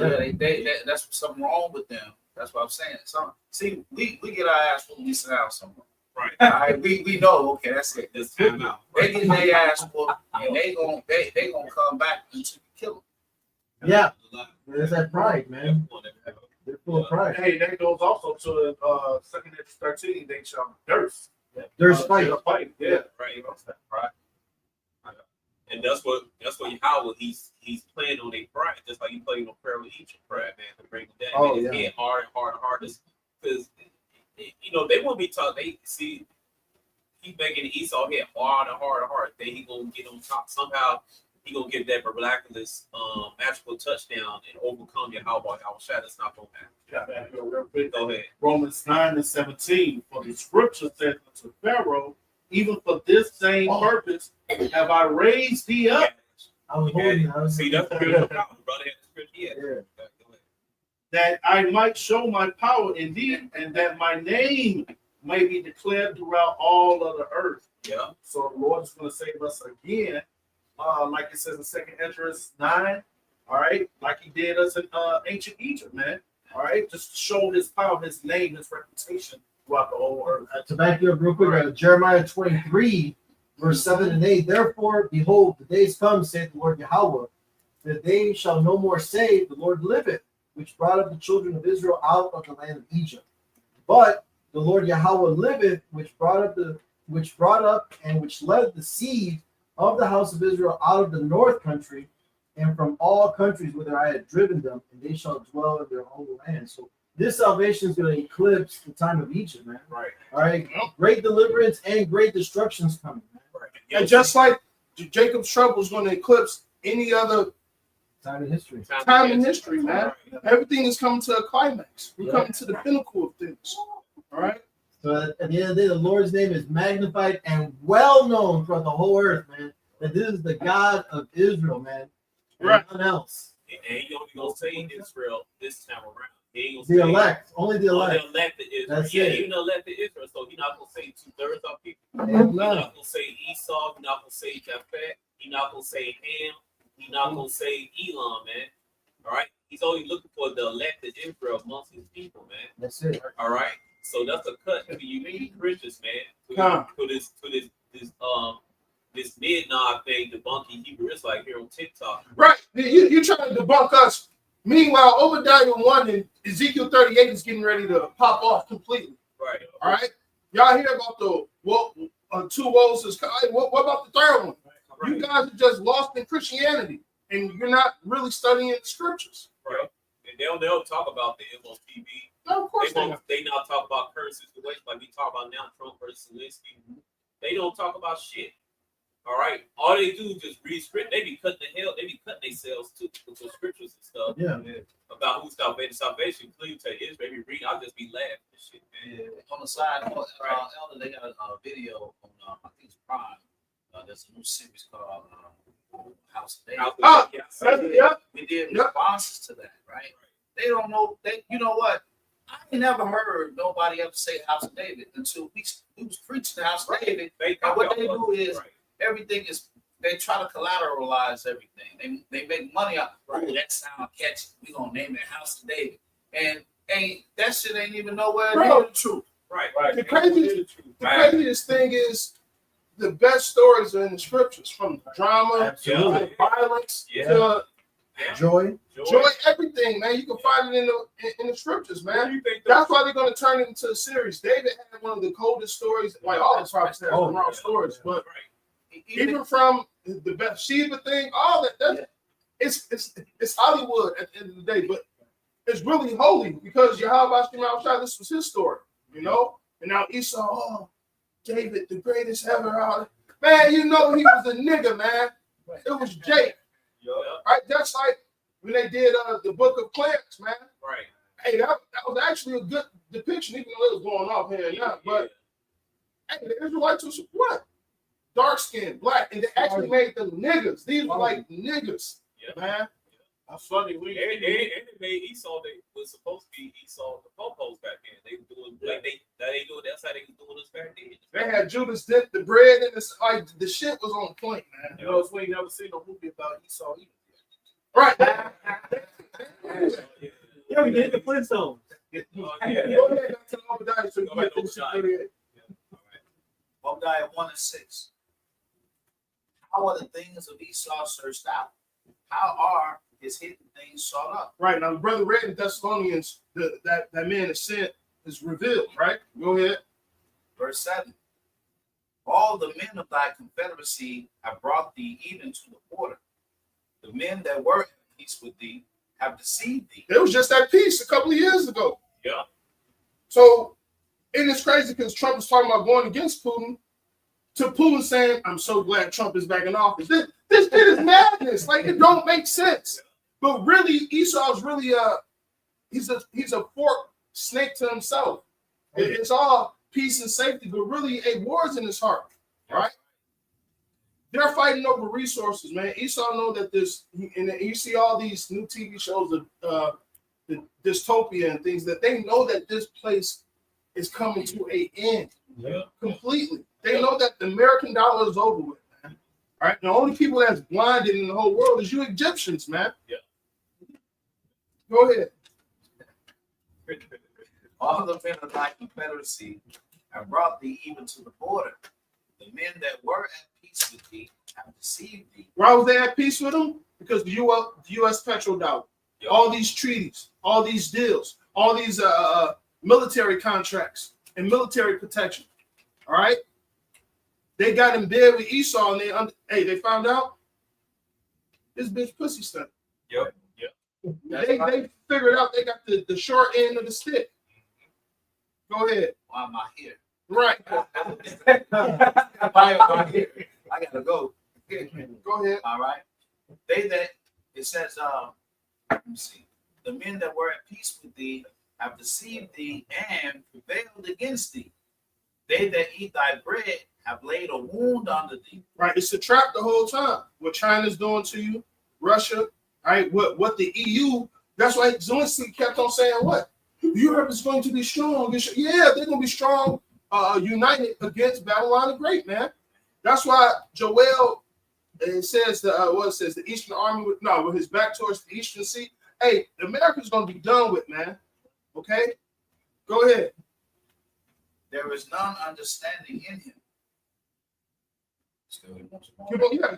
that's something wrong with them. That's what I'm saying. See, we get our ass whooped when we sit down somewhere. Right. All right. We know. Okay, that's it. This time out. They get their ass whooped, and they gonna come back until you kill them. Yeah. There's that pride, man. They're full of pride. Hey, that goes also to 2nd Ezra 13. They shall durst. There's fight. Fight. Yeah. Right. Right. And that's what Yahweh he's playing on their pride, just like he played on Pharaoh Egypt pride, man, to bring that Oh, his yeah. head hard, because they won't be taught. They see he's making Esau head harder. Then he gonna get on top somehow. He gonna get that miraculous magical touchdown and overcome Yahweh. That's not gonna happen. Go ahead. Romans 9:17. For the scripture says unto Pharaoh, even for this same purpose have I raised thee up, I was holding. See, that's the beautiful power, brother. Yeah. Go ahead. that I might show my power in thee, and that my name may be declared throughout all of the earth. Yeah. So the Lord is going to save us again, like it says in 2nd Ezra 9. All right, like He did us in ancient Egypt, man. All right, just to show His power, His name, His reputation throughout the whole earth. To back you up real quick, Jeremiah 23, verse 7 and 8. Therefore, behold, the days come, saith the Lord Yahweh, that they shall no more say, the Lord liveth, which brought up the children of Israel out of the land of Egypt. But the Lord Yahweh liveth, which brought up and which led the seed of the house of Israel out of the north country, and from all countries whither I had driven them, and they shall dwell in their own land. So this salvation is going to eclipse the time of Egypt, man. Right. All right. Great deliverance and great destruction's coming, man. Right. And just like Jacob's trouble is going to eclipse any other Time in history. time in history, man. Everything is coming to a climax. We're coming to the pinnacle of things. All right. So at the end of the day, the Lord's name is magnified and well known throughout the whole earth, man. That this is the God of Israel, man. And Right. none else. And he only gonna say Israel this time around. He ain't The gonna say elect, only the elect. the elected Israel. That's Yeah, it. even the elected Israel. So he's not gonna say 2/3 of people. He's Amen. not gonna say Esau. He's not gonna say Japhet. He's not gonna say Ham. He's not gonna say Elam, man. All right. He's only looking for the elected Israel amongst his people, man. That's it. All right. So that's a cut to you Christians, man. To this midnight thing debunking Hebrew Israelite here on TikTok. Right. You trying to debunk us. Meanwhile, Obadiah 1 and Ezekiel 38 is getting ready to pop off completely. Right. All right. Y'all hear about the two woes is coming. What about the third one? Right. You guys are just lost in Christianity, and you're not really studying the scriptures. Right. And they'll talk about the MOTV. No, of course They not talk about current situations like we talk about now, Trump versus Zelensky. They don't talk about shit. All right. All they do is just read script. They be cutting themselves too with the scriptures and stuff. Yeah. About who's salvation. Clearly to Israel. Maybe read. I'll just be laughing and shit, man. On the side, Elder, they got a video on I think it's Prime. There's a new series called House of David. They did responses to that, right? They don't know. You know what? I ain't never heard nobody ever say House of David until we was preaching the House of David. And what they do is everything is they try to collateralize everything. They make money out. Oh, that sound catchy. We gonna name it House of David. And that shit ain't even nowhere near the truth. Right. The craziest thing is the best stories are in the scriptures, from drama to violence to Joy. everything, man. You can find it in the scriptures, man. That's why they're going to turn it into a series. David had one of the coldest stories, like all the prophets have wrong stories, but even from the Bathsheba thing, all that it's Hollywood at the end of the day, but it's really holy because Yahweh this was his story, you know. And now Esau, David, the greatest ever. Man, you know he was a nigga, man. It was Jake. Right? That's like when they did the Book of Clarence, man. Right. Hey, that was actually a good depiction, even though it was going off here and now. But hey, the Israelites was what? Dark skin, black, and they actually made them niggas. These were like niggas, man. That's funny. And they made Esau. They was supposed to be Esau the popos back then. They were doing that's how they was doing us back then. They had Judas dip the bread in this. Like the shit was on point, man. You know, it's when you never seen no movie about Esau either. Right. Yeah, we did the Flintstones. Go ahead, to Obadiah, so you get this shit. Obadiah 1 and 6. How are the things of Esau searched out? how are his hidden things sought up? Right. Now, the brother read in Thessalonians, that man is sent is revealed, right? Go ahead. Verse 7. All the men of thy confederacy have brought thee even to the border. The men that were at peace with thee have deceived thee. It was just that peace a couple of years ago. Yeah. So, and it's crazy because Trump is talking about going against Putin, to Putin saying, I'm so glad Trump is back in office. This shit is madness. Like, it don't make sense. But really, Esau's really he's a forked snake to himself. It's all peace and safety, but really a war's in his heart, right? They're fighting over resources, man. Esau know that this, and you see all these new TV shows of the dystopia and things, that they know that this place is coming to an end completely. They know that the American dollar is over with, man. All right, the only people that's blinded in the whole world is you Egyptians, man. Yeah. Go ahead. All the men of thy confederacy have brought thee even to the border. The men that were at peace with thee have deceived thee. Why was they at peace with them? Because the U.S. petrodollar, all these treaties, all these deals, all these military contracts and military protection. All right, they got in bed with Esau, and they found out this bitch pussy stuff. Yep. They figured out they got the short end of the stick. Go ahead. Why am I here? Right. Why am I here? I gotta go. Go ahead. All right. They that it says, let me see. The men that were at peace with thee have deceived thee and prevailed against thee. They that eat thy bread have laid a wound under thee. Right. It's a trap the whole time. What China's doing to you, Russia, right? What the EU, that's why Zelensky kept on saying what? Europe is going to be strong. Yeah, they're going to be strong, united against Babylon the Great, man. That's why Joel, it says the Eastern Army with his back towards the Eastern Sea. Hey, America's going to be done with, man. Okay, go ahead. There is none understanding in him.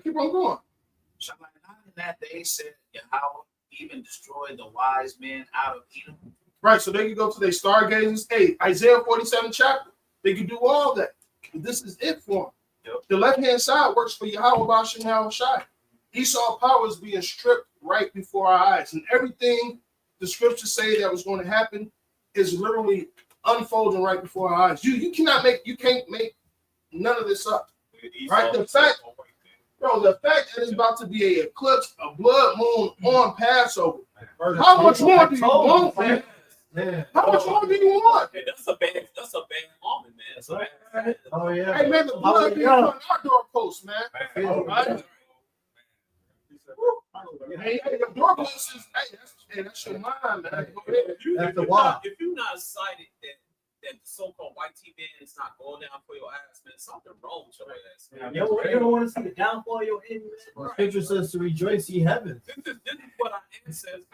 Keep on going. Shall I not in that day said Yahweh even destroy the wise men out of Edom? Right, so they can go to their stargazers. Hey, Isaiah 47 chapter. They can do all that. But this is it for them. Yep. The left-hand side works for Yahweh Bashem Yahushai. Esau power is being stripped right before our eyes. And everything the scriptures say that was going to happen is literally unfolding right before our eyes. You can't make none of this up. Right? The fact that it's about to be an eclipse, a blood moon on Passover. How much more do you want, man? How much more do you want? Hey, that's a bad moment, man. That's a bad. Oh yeah. Hey man, the blood be on our doorpost, man. Right? Hey, the doorpost is that's your mind, man. If you're not excited that the so-called white T man is not going down for your ass, man, something wrong with your ass. You don't want to see the downfall of your enemy. The scripture says to rejoice ye heavens. This is what our ancestors.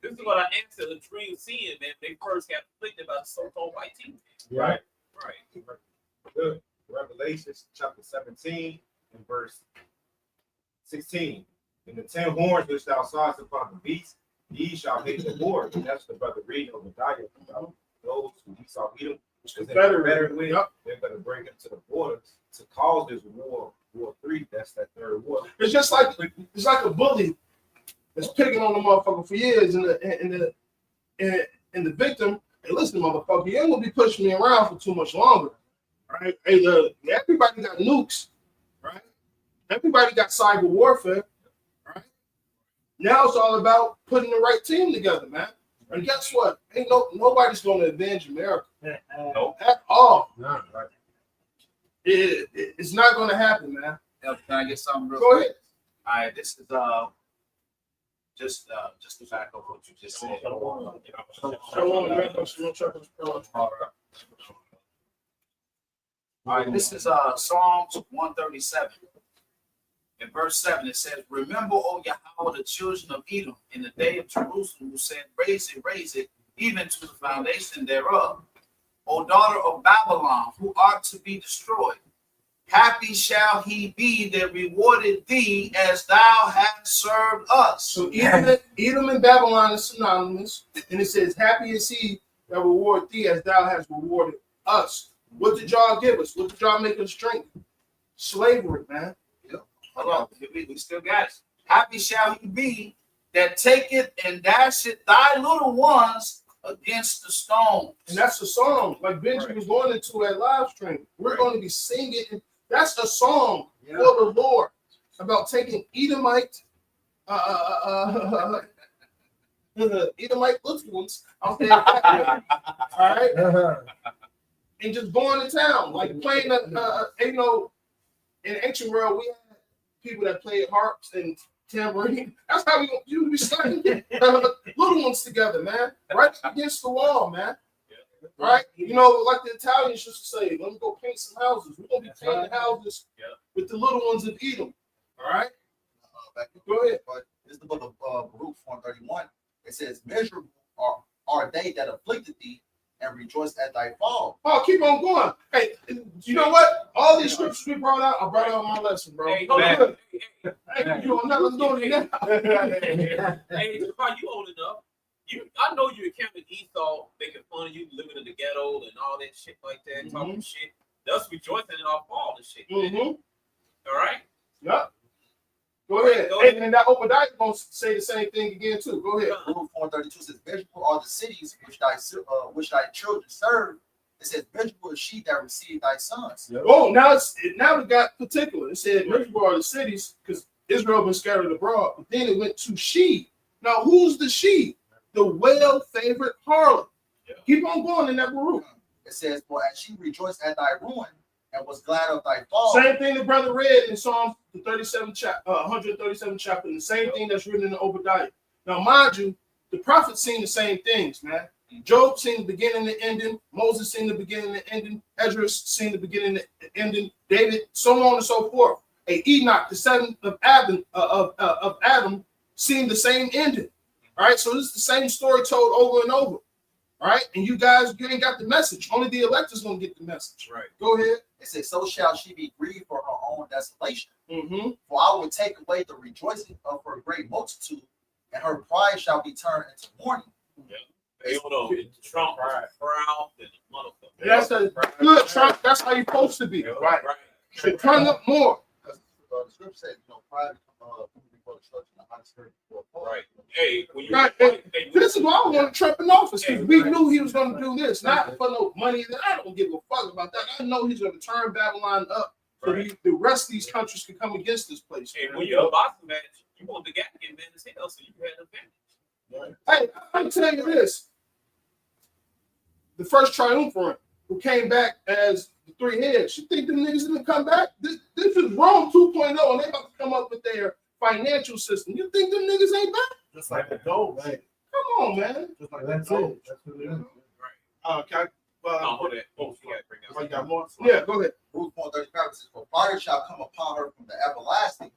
This is what our ancestors dreamed seeing, man. They first got afflicted by the so-called white T man. Right. Right. Good. Revelation chapter 17 and verse 16. And the 10 horns which thou sawest upon the beast, these shall make the war. And that's the brother reading Obadiah about those who he saw Edom, which is better with. They're going to bring him to the border to cause this war 3. That's that third war. It's just like a bully that's picking on the motherfucker for years, and the victim. Hey, listen, motherfucker, you ain't gonna be pushing me around for too much longer, right? Hey, look, everybody got nukes, right? Everybody got cyber warfare, right? Now it's all about putting the right team together, man. And guess what? Ain't nobody's gonna avenge America, Nope. at all. No, right. It's not gonna happen, man. Can I get something real Go quick? ahead. All right, this is just to back up what you just said. All right, this is Psalms 137. In verse 7, it says, Remember, O Yahweh, the children of Edom, in the day of Jerusalem, who said, raise it, even to the foundation thereof. O daughter of Babylon, who art to be destroyed. happy shall he be that rewarded thee as thou hast served us. So Edom and Babylon is synonymous, and it says, happy is he that reward thee as thou hast rewarded us. What did y'all give us? What did y'all make us drink? Slavery, man. Hold on, we still got it. Happy shall he be that taketh and dasheth thy little ones against the stones. And that's a song, like Benji was going into that live stream. We're going to be singing. And that's a song for the Lord about taking Edomite, Edomite little ones. I'll say it that way. All right, and just going to town, like playing. You know, in the ancient world, we had people that played harps and tambourine. That's how you be starting little ones together, man. Right against the wall, man. Right? You know, like the Italians used to say, let me go paint some houses. We're gonna be painting houses with the little ones of Edom. All right. Go ahead. But this is the book of Baruch 431. It says, "Miserable are they that afflicted thee, and rejoice at thy fall." Oh, keep on going. Hey, you know what? All these scriptures we brought out, I brought out my lesson, bro. Hey, hold on. Hey, you don't never know it now. Hey, Javon, you old enough. I know you encountered Esau making fun of you living in the ghetto and all that shit like that, talking shit. That's rejoicing in our fall and shit. All right? Yep. Go ahead. And that Obadiah gonna say the same thing again too. Go ahead. Baruch 432 says, "Miserable are the cities which thy children serve." It says, "Miserable is she that received thy sons." Oh, now it got particular. It said, "Miserable are the cities," because Israel been scattered abroad. But then it went to she. Now, who's the she? The well-favored harlot. Keep on going in that Baruch. It says, "For as she rejoiced at thy ruin and was glad of thy fall." Same thing the brother read in Psalm 137 chapter, and the same thing that's written in the Obadiah. Now, mind you, the prophets seen the same things, man. Job seen the beginning and ending. Moses seen the beginning and ending. Ezra seen the beginning and ending. David, so on and so forth. Enoch, the seventh of Adam, seen the same ending. All right, so this is the same story told over and over. All right, and you ain't got the message. Only the elect is gonna get the message. Right. Go ahead. It says, "So shall she be grieved for her own desolation. Mm-hmm. For I will take away the rejoicing of her great multitude, and her pride shall be turned into mourning." Hey, hold on. Trump was proud and a motherfucker. That's a good Trump. That's how you're supposed to be. Right. Should turn up more. The scripture says, pride before destruction, the honest spirit before fall. Right. Hey, when you this is why I wanted Trump in office, because we knew he was going to do this, not for no money. I don't give a fuck about that. I know he's going to turn Babylon up so the rest of these countries can come against this place. Hey, when you're a boxing match, you want the guy to get man as hell, so you had an advantage. Hey, I'm telling you this. The first triumvirate who came back as the three heads, you think them niggas didn't come back? This is Rome 2.0, and they about to come up with their financial system. You think them niggas ain't back? Just like the gold, man. Come on, man. Just like that's it. That's what it is. Right. Hold that. Oh, you gotta bring that. You got more? Yeah, go ahead. Baruch 435 says, "For fire shall come upon her from the everlasting."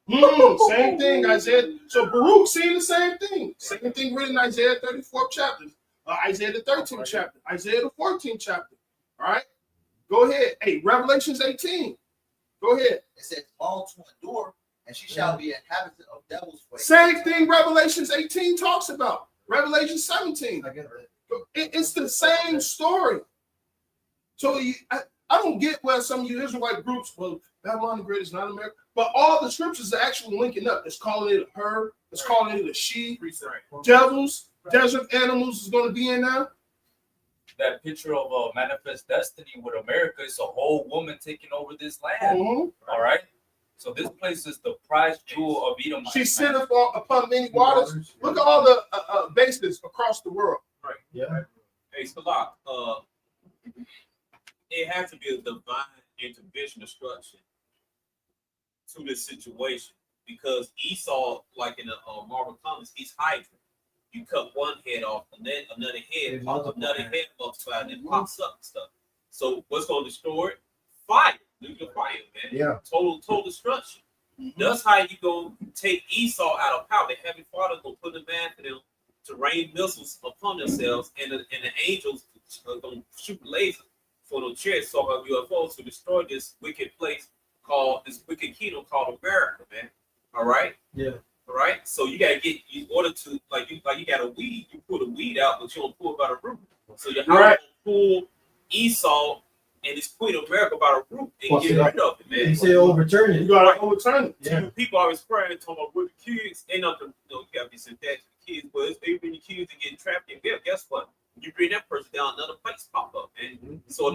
Same thing, Isaiah. So Baruch seen the same thing. Same thing written in Isaiah 34th chapter, Isaiah the 13th chapter, Isaiah the 14th chapter. All right, go ahead. Hey, Revelations 18. Go ahead. It says, "Long to endure, and she shall be inhabitant of devil's ways." Same thing Revelations 18 talks about. Revelation 17. It's the same story. So I don't get where some of you Israelite groups, well, Babylon the Great is not America, but all the scriptures are actually linking up. It's calling it a her, it's calling it a she. Devils, desert animals is going to be in there. That picture of a manifest destiny with America is a whole woman taking over this land. All right. So this place is the prize jewel of Edom. She sitteth upon many waters. Look at all the bases across the world. Right. Yeah. Hey, Salak, it has to be a divine intervention destruction to this situation, because Esau, like in the Marvel comics, he's hydra. You cut one head off, and then another head multiplied, and it pops up and stuff. So what's going to destroy it? Fire, nuclear fire, man. Yeah. Total destruction. That's how you go take Esau out of power. The Heavenly Father will put a man for them to rain missiles upon themselves, and the angels are going to shoot lasers for the chariots, so UFOs to destroy this wicked place called this wicked kingdom called America, man. All right. Yeah. All right. So you gotta get in order to like you got a weed. You pull the weed out, but you don't pull it by the root. So your house pull Esau and his Queen of America by the root and get rid of it, man. You say overturn it. You gotta overturn it. Yeah. People always crying, talking about with the kids. Ain't nothing. You gotta be sympathetic to the kids, but it's they bring the kids and getting trapped in jail. Guess what? You bring that person down, another place pop up, man. So or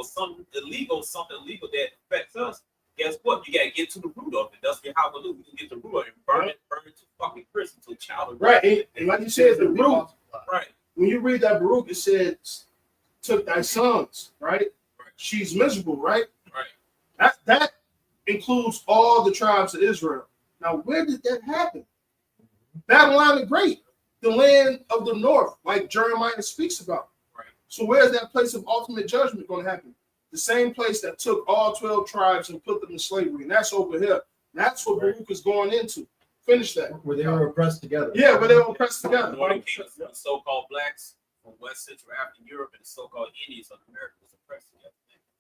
something illegal that affects us. Guess what? You gotta get to the root of it. That's how we do. You can get the root of it, burn it to fucking prison to a child. Right, and like you said, the root. Right. When you read that Baruch, it said, "Took thy sons." Right. She's miserable. Right. Right. That includes all the tribes of Israel. Now, where did that happen? Babylon the Great, the land of the north, like Jeremiah speaks about. Right. So where's that place of ultimate judgment going to happen? The same place that took all 12 tribes and put them in slavery, and that's over here. That's what Baruch is going into. Finish that. Where they were oppressed together. Yeah, where they were oppressed together. The Northern Kingdom, the so-called blacks from West Central African Europe and the so-called Indians of America was oppressed together.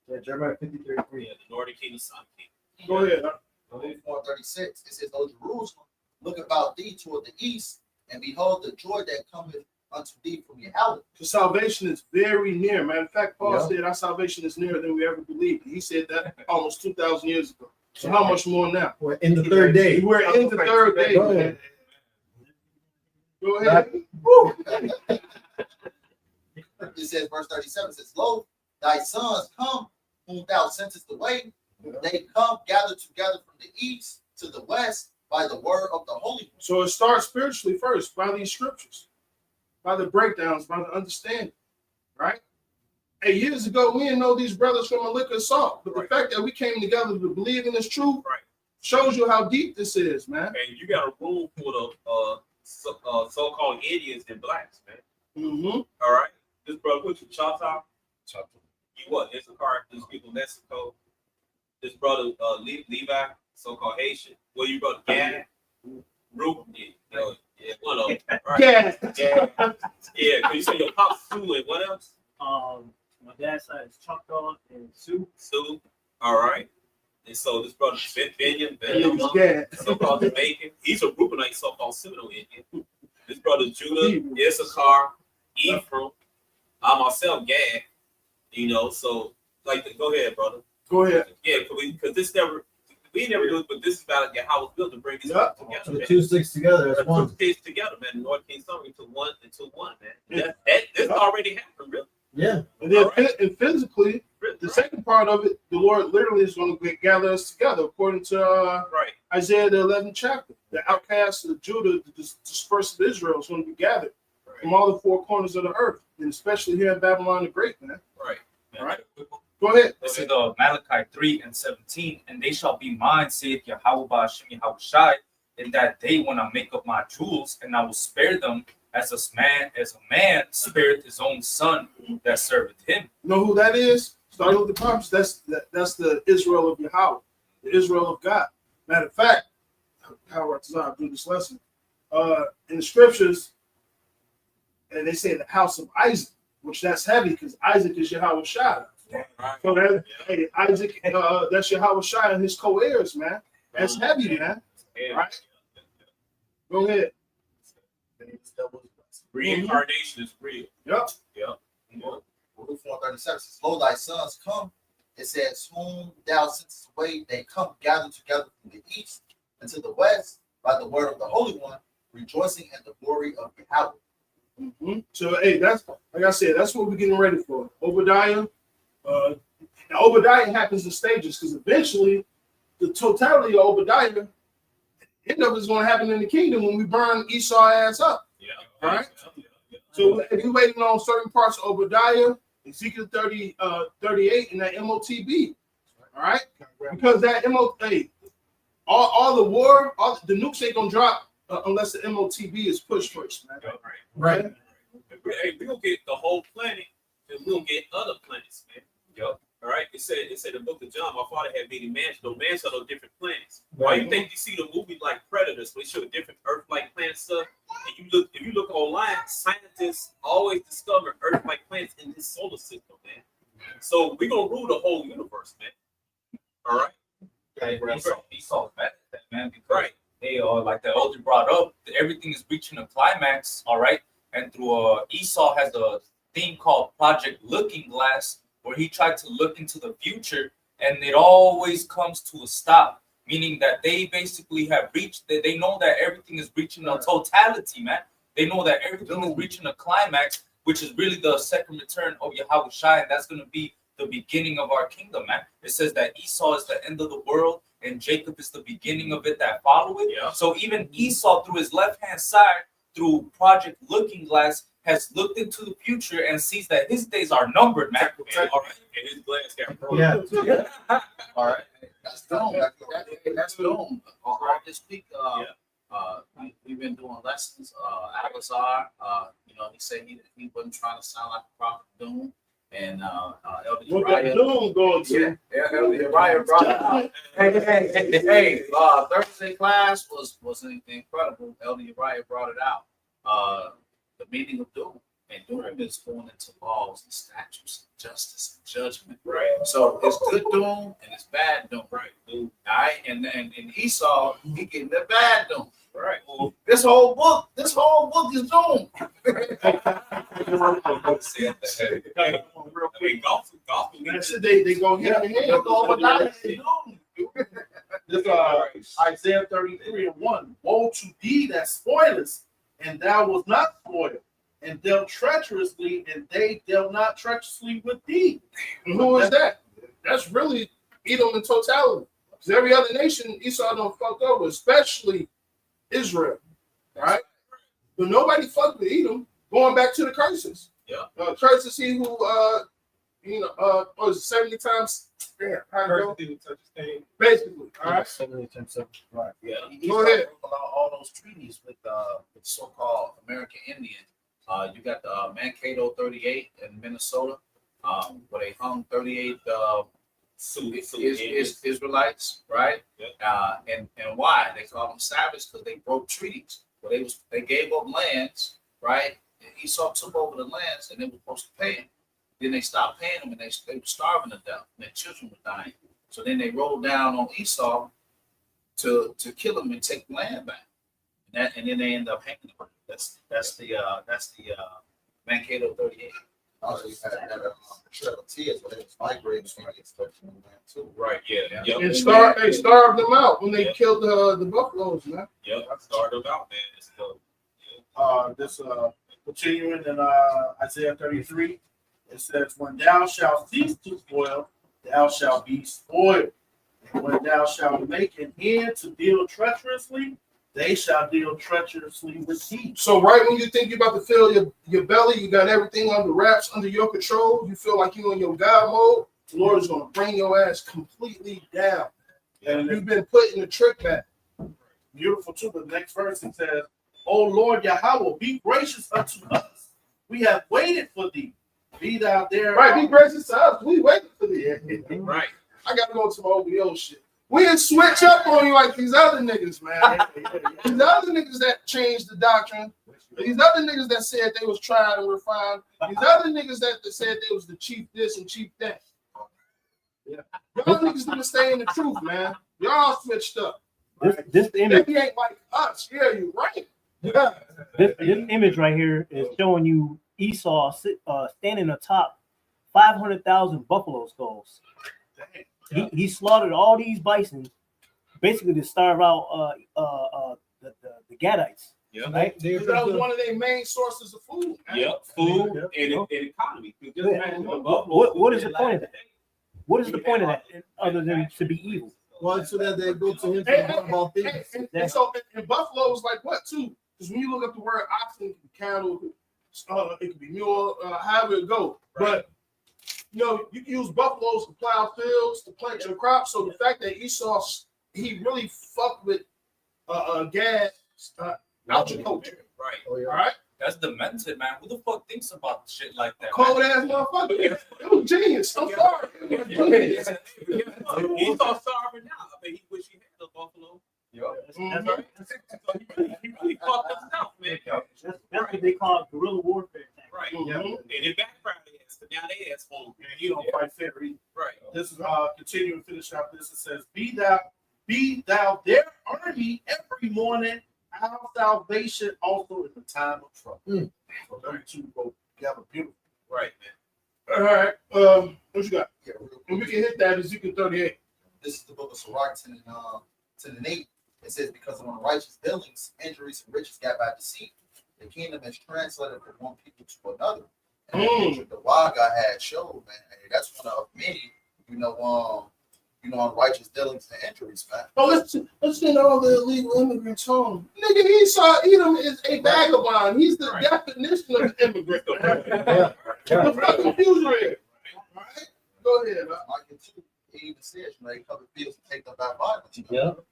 Yeah, Jeremiah 53:3. Yeah, the Northern Kingdom, Southern Kingdom. Go ahead. Luke 4:36, it says, O Jerusalem, look about thee toward the east, and behold the joy that cometh unto thee from Yahweh. The salvation is very near. Matter of fact, Paul Yeah. said our salvation is nearer than we ever believed. He said that almost 2,000 years ago. So how much more now? We're in the third day. We're in the third day. Go Man. ahead. Go ahead. It says, verse 37 says, Lo, thy sons come, whom thou sentest away. They come gathered together from the east to the west by the word of the Holy One. So it starts spiritually first by these scriptures, by the breakdowns, by the understanding, right? Hey, years ago, we didn't know these brothers from a liquor salt, but the fact that we came together to believe in this truth shows you how deep this is, man. And you got a room full of so-called Indians and blacks, man. Mm-hmm. All right, this brother, what you Choctaw? You what? Issachar, these people Mexico. This brother Levi, so-called Haitian. Well, you brother Gad, Ruben, yeah, one of them. Right? Yeah. Can you say your pop Sue and what else? My dad's side is Choctaw and Sioux. Sioux. All right. And so this brother Benjamin, so-called Jamaican. He's a Reubenite, so-called Seminole Indian. This brother Judah, Issachar, Ephraim. I myself, Gad. You know, so like, go ahead, brother. Go ahead. Yeah, because we never do it, but this is about how it's built to bring this together. So Man. the two sticks together as one. Two sticks together, man. North King Summer into one, man. This already happened, really. Yeah. And then and physically, the second part of it, the Lord literally is going to gather us together, according to Isaiah the 11th chapter. The outcasts of Judah, the dispersed of Israel, is going to be gathered from all the four corners of the earth, and especially here in Babylon the Great, man. Right. All right. Go ahead. This is Malachi 3:17, and they shall be mine, saith Yahweh Ba'ashem Yahushai, in that day when I make up my jewels, and I will spare them as a man spared his own son that serveth him. You know who that is? Starting with the prophets, that's the Israel of Yahweh, the Israel of God. Matter of fact, how I do this lesson in the scriptures, and they say the house of Isaac, which that's heavy because Isaac is Yahweh Shai. So that, hey, Isaac, that's Yahweh Shai and his co-heirs, man. That's heavy, man. Right? Go ahead. Reincarnation is real. Yep. Luke 4:37 says, Lo, thy sons come. It says, whom thou sentest away, they come gathered together from the east and to the west by the word of the Holy One, rejoicing in the glory of Yahweh. Mm-hmm. So, hey, that's like I said, that's what we're getting ready for. Obadiah. Now Obadiah happens in stages because eventually the totality of Obadiah end up is going to happen in the kingdom when we burn Esau ass up. Yeah. All right. So if you're waiting on certain parts of Obadiah, Ezekiel 38, and that MOTB. All right. Because that all the war, all the nukes ain't gonna drop unless the MOTB is pushed first, man. Right. Hey, we're gonna get the whole planet, and we're gonna get other planets, man. Yep. All right. It said in the book of John, my father had many mansions. Those mansions are those different planets. Why you think you see the movie like Predators, where they show different Earth-like planet stuff? And if you look online, scientists always discover Earth-like planets in this solar system, man. So we're gonna rule the whole universe, man. All right. And Esau's bad at that, man, because they are like the elder brought up, everything is reaching a climax, all right. And through Esau has a thing called Project Looking Glass, where he tried to look into the future, and it always comes to a stop. Meaning that they basically have reached, they know that everything is reaching a totality, man. They know that everything is reaching a climax, which is really the second return of Yahweh Shai, and that's going to be the beginning of our kingdom, man. It says that Esau is the end of the world, and Jacob is the beginning of it that follow it. Yeah. So even Esau, through his left-hand side, through Project Looking Glass, has looked into the future and sees that his days are numbered, man. All right. And his glass got broken. Yeah. All right. That's dome. That's dome. All this week, we've been doing lessons. Alazar, he said he wasn't trying to sound like a prophet Doom. And Elder Uriah. Doom going to? Yeah, Elder Uriah brought it out. Hey, Thursday class was incredible. Elder Uriah brought it out. The meaning of doom. And doom is going into laws and statutes, justice and judgment. Right. So it's good doom and it's bad doom. Right. All right. And Esau, he getting the bad doom. Right. This whole book is doom. They go hand in hand. This Isaiah 33:1. Woe to thee that spoilest, and thou was not spoiled, and dealt treacherously, and they dealt not treacherously with thee. And who is that? That's really Edom in totality. Because every other nation Esau don't fuck over, especially Israel. Right? But nobody fucked with Edom. Going back to the curses. Yeah. Curses he who was 70 times. Yeah, basically. All right. 70 times 7. Right. Yeah. Go ahead. All those treaties with so-called American Indians. You got the Mankato 38 in Minnesota, where they hung 38 Israelites, right? Yeah. And why? They call them savage because they broke treaties. Well, they gave up lands, right? And Esau took over the lands, and they were supposed to pay them. Then they stopped paying them, and they were starving to death. And their children were dying. So then they rolled down on Esau to kill him and take the land back. And then they end up hanging him. That's the Mankato 38. Also, you had that Trail of Tears where they was migrating from the land too. Right, yeah. Yep. And they starved them out when they killed the buffaloes, man. Yep, starved them out, man. It's Continuing in Isaiah 33, it says, when thou shalt cease to spoil, thou shalt be spoiled. And when thou shalt make an end to deal treacherously, they shall deal treacherously with thee. So right when you think you're about to fill your belly, you got everything under wraps, under your control, you feel like you're in your God mode, the Lord is going to bring your ass completely down. And you've been put in the trick bag. Beautiful too. The next verse it says, O Lord Yahweh, be gracious unto us. We have waited for thee. Be thou there. Right, be gracious to us. We waited for thee. right. I got to go to my OBO shit. We didn't switch up on you like these other niggas, man. These other niggas that changed the doctrine. These other niggas that said they was tried and refined. These other niggas that said they was the chief this and chief that. Yeah. Y'all niggas need to stay in the truth, man. Y'all switched up. This image, They ain't like us. Yeah, you right. this image right here is showing you Esau standing atop 500,000 buffalo skulls. He slaughtered all these bison, basically to starve out the Gadites. Yeah, right. That was one of their main sources of food. Yep, food and economy. What is the point of that? What is the point of that other than to be evil? Well, so that they go to him to talk about things. And so, and buffalo is like what too? Because when you look up the word oxen, cattle, it could be mule, however it go. But you can use buffaloes to plow fields, to plant your crops. So the fact that Esau, he really fucked with gas agriculture. Right. Oh, yeah. All right. That's demented, man. Who the fuck thinks about shit like that? Cold ass motherfucker. It was genius. I'm sorry. He's all starving now. I bet he wish he had a buffalo. He really fucked us out, man. That's what they call guerrilla warfare. Right. And it backfired. So now they ass home. And he don't fight fair. read. Right. This is continuing to finish out this. It says, be thou their army every morning, our salvation also in the time of trouble. So them two go together beautiful. Right, man. All right. What you got? Yeah, And we can hit that Ezekiel 38. this is the book of Sirach 10 and 8. It says, because of unrighteous dealings, injuries, and riches got by deceit, the kingdom is translated from one people to another. And the picture the wild guy had showed, man. Hey, that's one of many, unrighteous dealings and injuries, man. Oh, let's send all the illegal immigrants home. Nigga, he saw Edom as a vagabond. He's the definition of an immigrant. The fucking fugitive. All right? Go ahead. Like it too. He even says, they cover fields and take them by violence.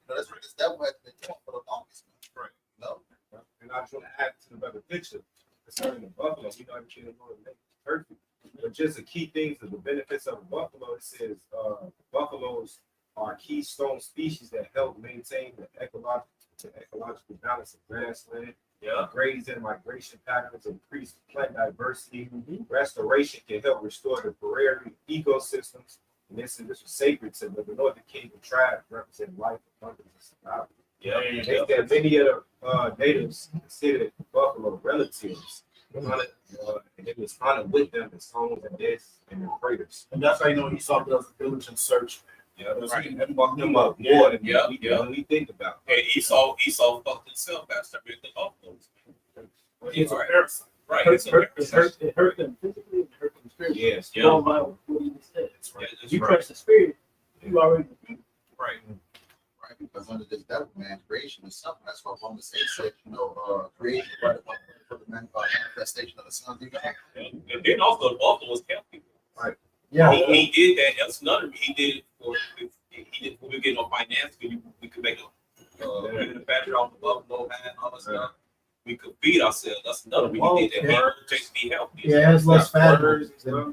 That's what this devil has been doing for the longest, man. Right. And I just want to add to the better picture concerning the buffalo. We know everything is going to make it perfect. But just the key things of the benefits of a buffalo, it says buffaloes are keystone species that help maintain the ecological balance of grassland. Grazing, migration patterns, increase plant diversity. Restoration can help restore the prairie ecosystems. And this was sacred to the Northern Kingdom tribe, representing life, abundance, and survival. They said many of the natives considered buffalo relatives. And it was hunted with them in songs and deaths and in craters. And that's how you know Esau does the diligent search. Right. And fucked them up more than we think about. And Esau fucked himself after the buffaloes. It's a parasite. Right. It hurt them physically, it hurt them spiritually. Yes. Going by what he said. Right. You crush the spirit, you already defeated. Right. Right, because under this devil, man, creation is something. That's why Romans 8 said, creation right above for the manifestation of the sons of God. And then also the buffaloes kept people. Right. Yeah. He did that. That's another. He did it for. He did when we get no finance. We could make a manufacture off the buffalo hide and all that stuff. We could feed ourselves. That's another reason he did that. Birds just be healthy. Yeah, it has less fat. Right.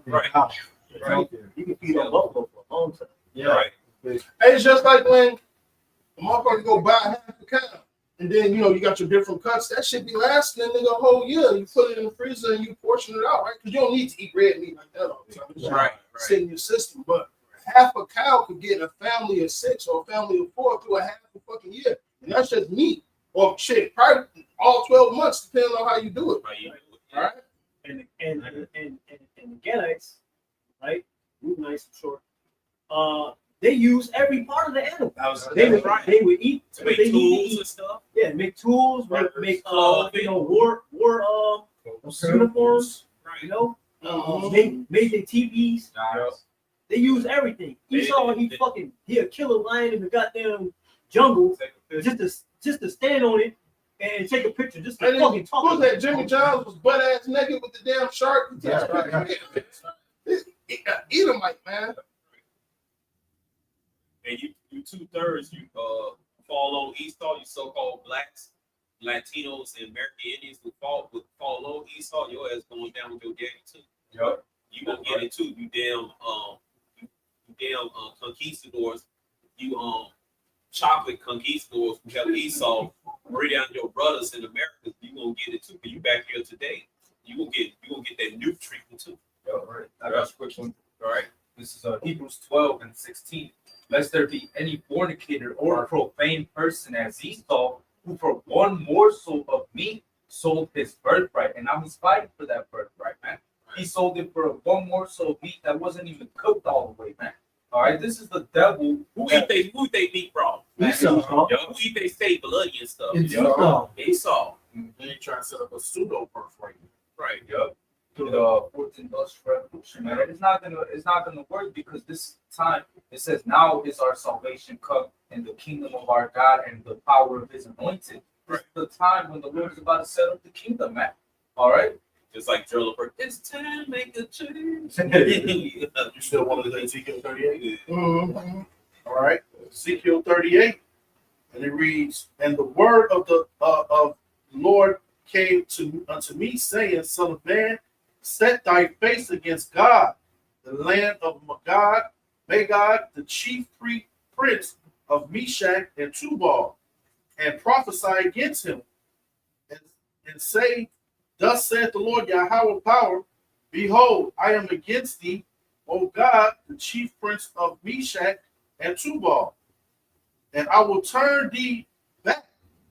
Right. You can feed on buffalo for a long time. Yeah. Right. It's just like when a motherfucker go buy half a cow, and then you got your different cuts. That shit be lasting a nigga a whole year. You put it in the freezer and you portion it out, right? Because you don't need to eat red meat like that all the time. It's just sit in your system. But half a cow could get a family of 6 or a family of 4 through a half a fucking year, and that's just meat. Or shit, probably all 12 months, depending on how you do it. All right. And the Gadites, right? Nice and short. They use every part of the animal. They would eat. To make tools and stuff. Yeah, make tools, make war uniforms. Right. Made their TVs. They use everything. Esau, he'll kill a lion in the goddamn jungle just to stand on it and take a picture, just to fucking talk. Who's that? Jimmy Jones was butt ass naked with the damn shark. Edomite, man. And you 2/3 you follow Esau, you so-called blacks, Latinos, and American Indians who follow Esau, your ass going down with your daddy too. Yep. You gonna get it too. You damn conquistadors. You chocolate conquistadors who help Esau bring down your brothers in America. You gonna get it too. But you back here today. You gonna get that new treatment too. Yep, right. I got a quick one. All right. This is Hebrews 12:16. Lest there be any fornicator or profane person as Esau, who for one morsel of meat sold his birthright. And now he's fighting for that birthright, man. He sold it for one morsel of meat that wasn't even cooked all the way, man. All right, this is the devil. Who eat they meat from? Esau. Who eat they steak bloody and stuff? Esau. Then you try to set up a pseudo birthright. Right. Yep. To the 14th Industrial Revolution, man. It's not gonna work because this time it says now is our salvation come in the kingdom of our God and the power of His anointed. This is the time when the Lord is about to set up the kingdom, man. All right. Just like Driller, it's time to make a change. You still want to do Ezekiel 38? Mm-hmm. All right, Ezekiel 38, and it reads, "And the word of the Lord came unto me, saying, Son of man, set thy face against God, the land of Magog, the chief prince of Meshach and Tubal, and prophesy against him, and say, Thus saith the Lord Yahweh power, behold, I am against thee, O God, the chief prince of Meshach and Tubal, and I will turn thee back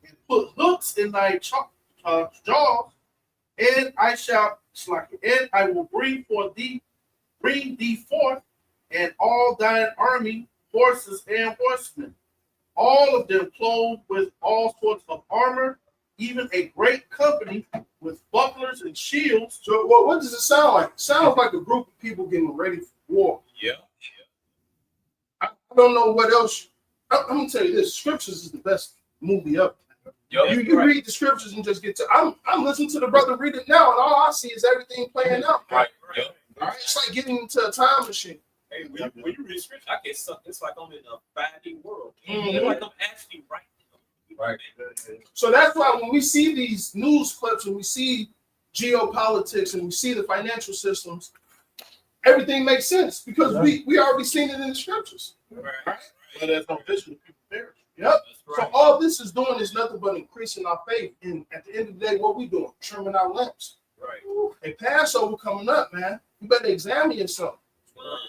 and put hooks in thy jaws, and I shall slack it, and I will bring thee forth, and all thine army, horses and horsemen, all of them clothed with all sorts of armor, even a great company with bucklers and shields. So what does it sound like? It sounds like a group of people getting ready for war. Yeah. I don't know what else. I'm gonna tell you this: Scriptures is the best movie ever. You read the Scriptures and just get to. I'm listening to the brother read it now, and all I see is everything playing out. Right. All right, it's like getting into a time machine. Hey, when you read scripture, I get something. It's like I'm in a 5D world. Mhm. It's like I'm actually right. Right. So that's why when we see these news clips and we see geopolitics and we see the financial systems, everything makes sense because we already seen it in the Scriptures. Right. But there's no vision, people perish. Yep. That's So all this is doing is nothing but increasing our faith. And at the end of the day, what we doing? Trimming our lamps. Right. A Passover coming up, man. You better examine yourself.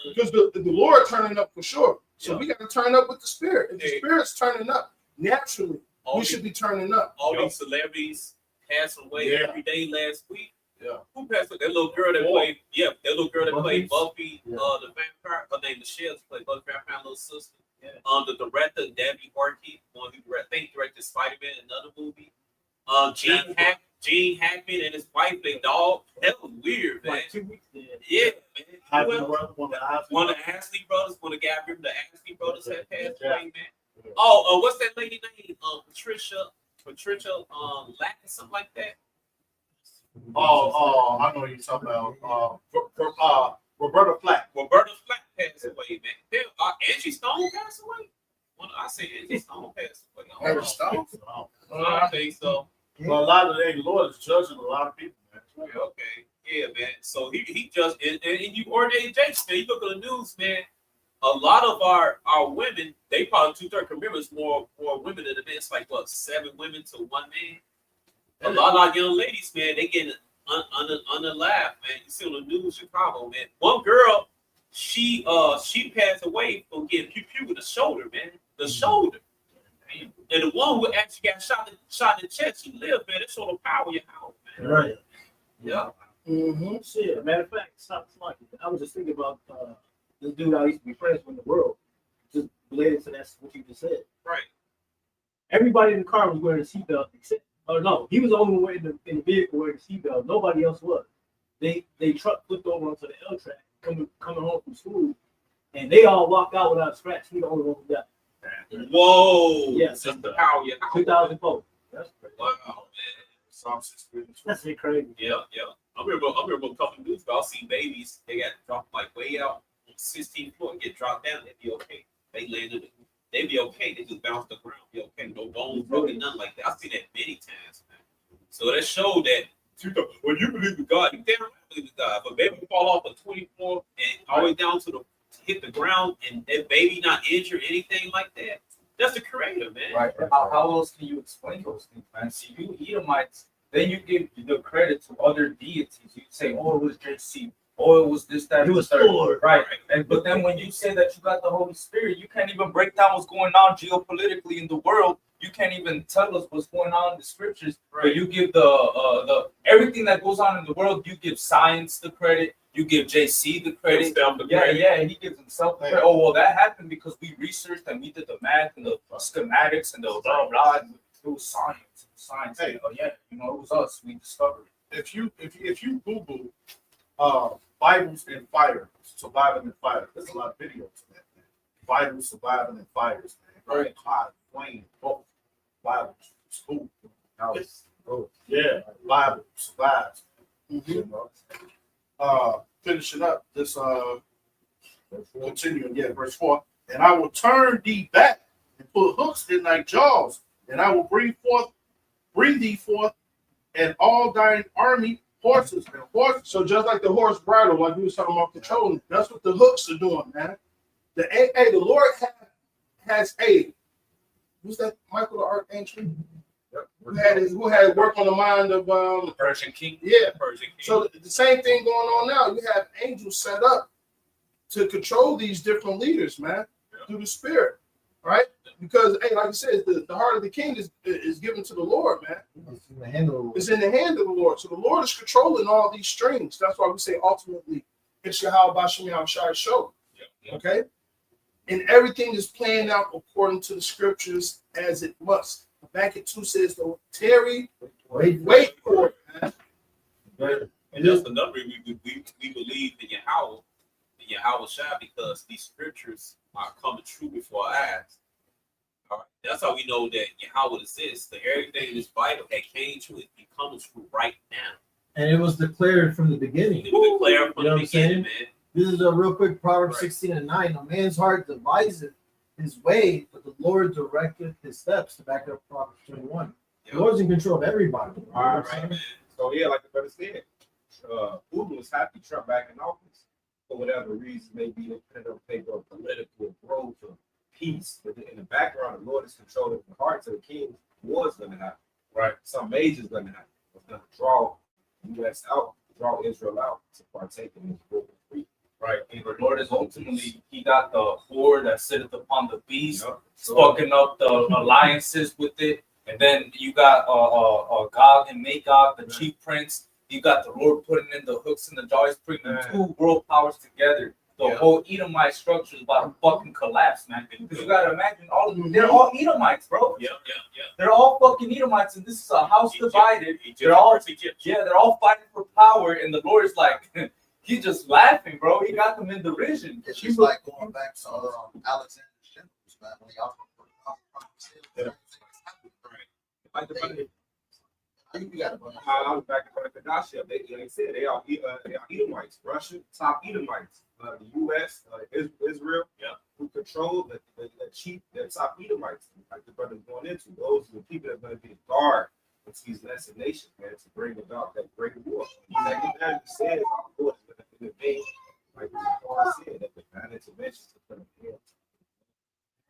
Because the Lord turning up for sure. So we got to turn up with the Spirit. If the Spirit's turning up, naturally, we should be turning up. All these celebrities passing away every day last week. Yeah. Who passed away? That little girl that played, that little girl that played Buffy, the vampire, her name Michelle, played Buffy vampire, little sister. Yeah. The director, Debbie Harkey, one who directed Spider-Man, another movie. Gene Hackman and his wife, their dog. That was weird, man. Like 2 weeks there. Yeah, man. One One of the Ashley brothers, one of the guy from the Ashley brothers had passed away, man. Oh, what's that lady name? Patricia, Lack or something like that. Oh, I know what you're talking about. Roberta Flack. Roberta Flack passed away, man. Angie Stone passed away. I say Angie Stone passed away. Angie Stone? I think so. Well, a lot of the Lord is judging a lot of people, man. Okay. Yeah, man. So he just and you ordained James, man. You look at the news, man. A lot of our women, they probably 2/3. Remember, it's more women than the men. It's like what, 7 women to 1 man. A lot of our young ladies, man, they getting unalive, man. You see on the news, Chicago, man. One girl, she passed away from getting pew with the shoulder, man. The shoulder. And the one who actually got shot in the chest, she lived, man. That's sort of power you have, man. Right. Yeah. Mm-hmm. Shit. Matter of fact, stop talking. I was just thinking about this dude I used to be friends with in the world. Just related to that, what you just said. Right. Everybody in the car was wearing a seatbelt except, no, he was the only one in the vehicle wearing a seatbelt. Nobody else was. They truck flipped over onto the L track coming home from school, and they all walked out without a scratch. He the only one who got. Whoa. Yes. That's the power you have. 2004. That's crazy. Wow, man. That's crazy. Yeah. I remember a couple of years ago, I see babies, they got dropped like way out on 16th floor and get dropped down, they'd be okay. They landed, they'd be okay. They just bounced the ground, be okay. No bones broken, nothing like that. I've seen that many times, man. So that showed that when you believe in God, you damn right believe in God. But baby fall off a 24 and all the way down to hit the ground and that baby not injured, anything like that. That's the creator, man. Right. How else can you explain those things, man? See, you Edomites, then you give the credit to other deities. You say, oh, it was JC. Oh, it was this, that, it was third. Right. But then when you say that you got the Holy Spirit, you can't even break down what's going on geopolitically in the world. You can't even tell us what's going on in the scriptures. Right. But you give the everything that goes on in the world, you give science the credit. You give JC the credit. And he gives himself the credit. Oh, well, that happened because we researched and we did the math and the schematics and the blah, blah. It was science. Hey, it was us. We discovered it. If you Google Bibles and fire, surviving in fire, there's a lot of videos of that, man. Bibles surviving in fires, man. Very hot, flame, both. Bibles, school, house. Yeah, Bible survives. Finishing up this continuing, verse 4. And I will turn thee back and put hooks in thy jaws, and I will bring thee forth, and all thine army, horses and horses. So just like the horse bridle, like we was talking about controlling, that's what the hooks are doing, man. The Lord has a, who's that? Michael the Archangel? Yep. Who had work on the mind of the Persian king. Yeah. Persian king. So the same thing going on now. You have angels set up to control these different leaders, man, through the Spirit, right? Because, hey, like you said, the heart of the king is given to the Lord, man. It's in the hand of the Lord. It's in the hand of the Lord. So the Lord is controlling all these strings. That's why we say ultimately, it's Yahweh Bashim Yahushai show. Okay? And everything is playing out according to the scriptures as it must. Back at 2 says, though, Terry, wait for it, man. Right. And that's another reason we believe in Yahweh Shai, because these scriptures are coming true before our eyes. All right. That's how we know that Yahweh exists. That everything in this Bible that came true is coming true right now. And it was declared from the beginning. It was declared from you know the beginning, man. This is a real quick Proverbs 16:9. A man's heart deviseth his way, but the Lord directeth his steps. To back up Proverbs 21. Yep. The Lord's in control of everybody. All right. So yeah, like the brother said, Putin was happy Trump back in office for whatever reason. Maybe they put it on paper of political growth or peace. But in the background, the Lord is controlling the hearts of the king. War's going to happen. Right. Some major is going to happen. It's going to draw U.S. out, draw Israel out to partake in this global free. Right. And the Lord is ultimately, he got the whore that sitteth upon the beast, fucking up the alliances with it. And then you got Gog and Magog, the chief prince. You got the Lord putting in the hooks and the jaws, bringing two world powers together. The whole Edomite structure is about to fucking collapse, man. Because you gotta imagine all of them, they're all Edomites, bro. Yeah. They're all fucking Edomites, and this is a house divided. They're all they're all fighting for power, and the Lord is like, he's just laughing, bro. He got them in derision. It's just like going back to Alexander's generals, man. When y'all Like the brother, you got it, I was back in front of Gaddafi. They said they are Edomites, Russia, top Edomites, the U.S., Israel, who control the top Edomites. Like the brother's going into, those are the people that are going to be the guard with these lesser nations, man, to bring about that great war. Like that says, our Lord is going to intervene, like Paul said, that the man interventions to put him in.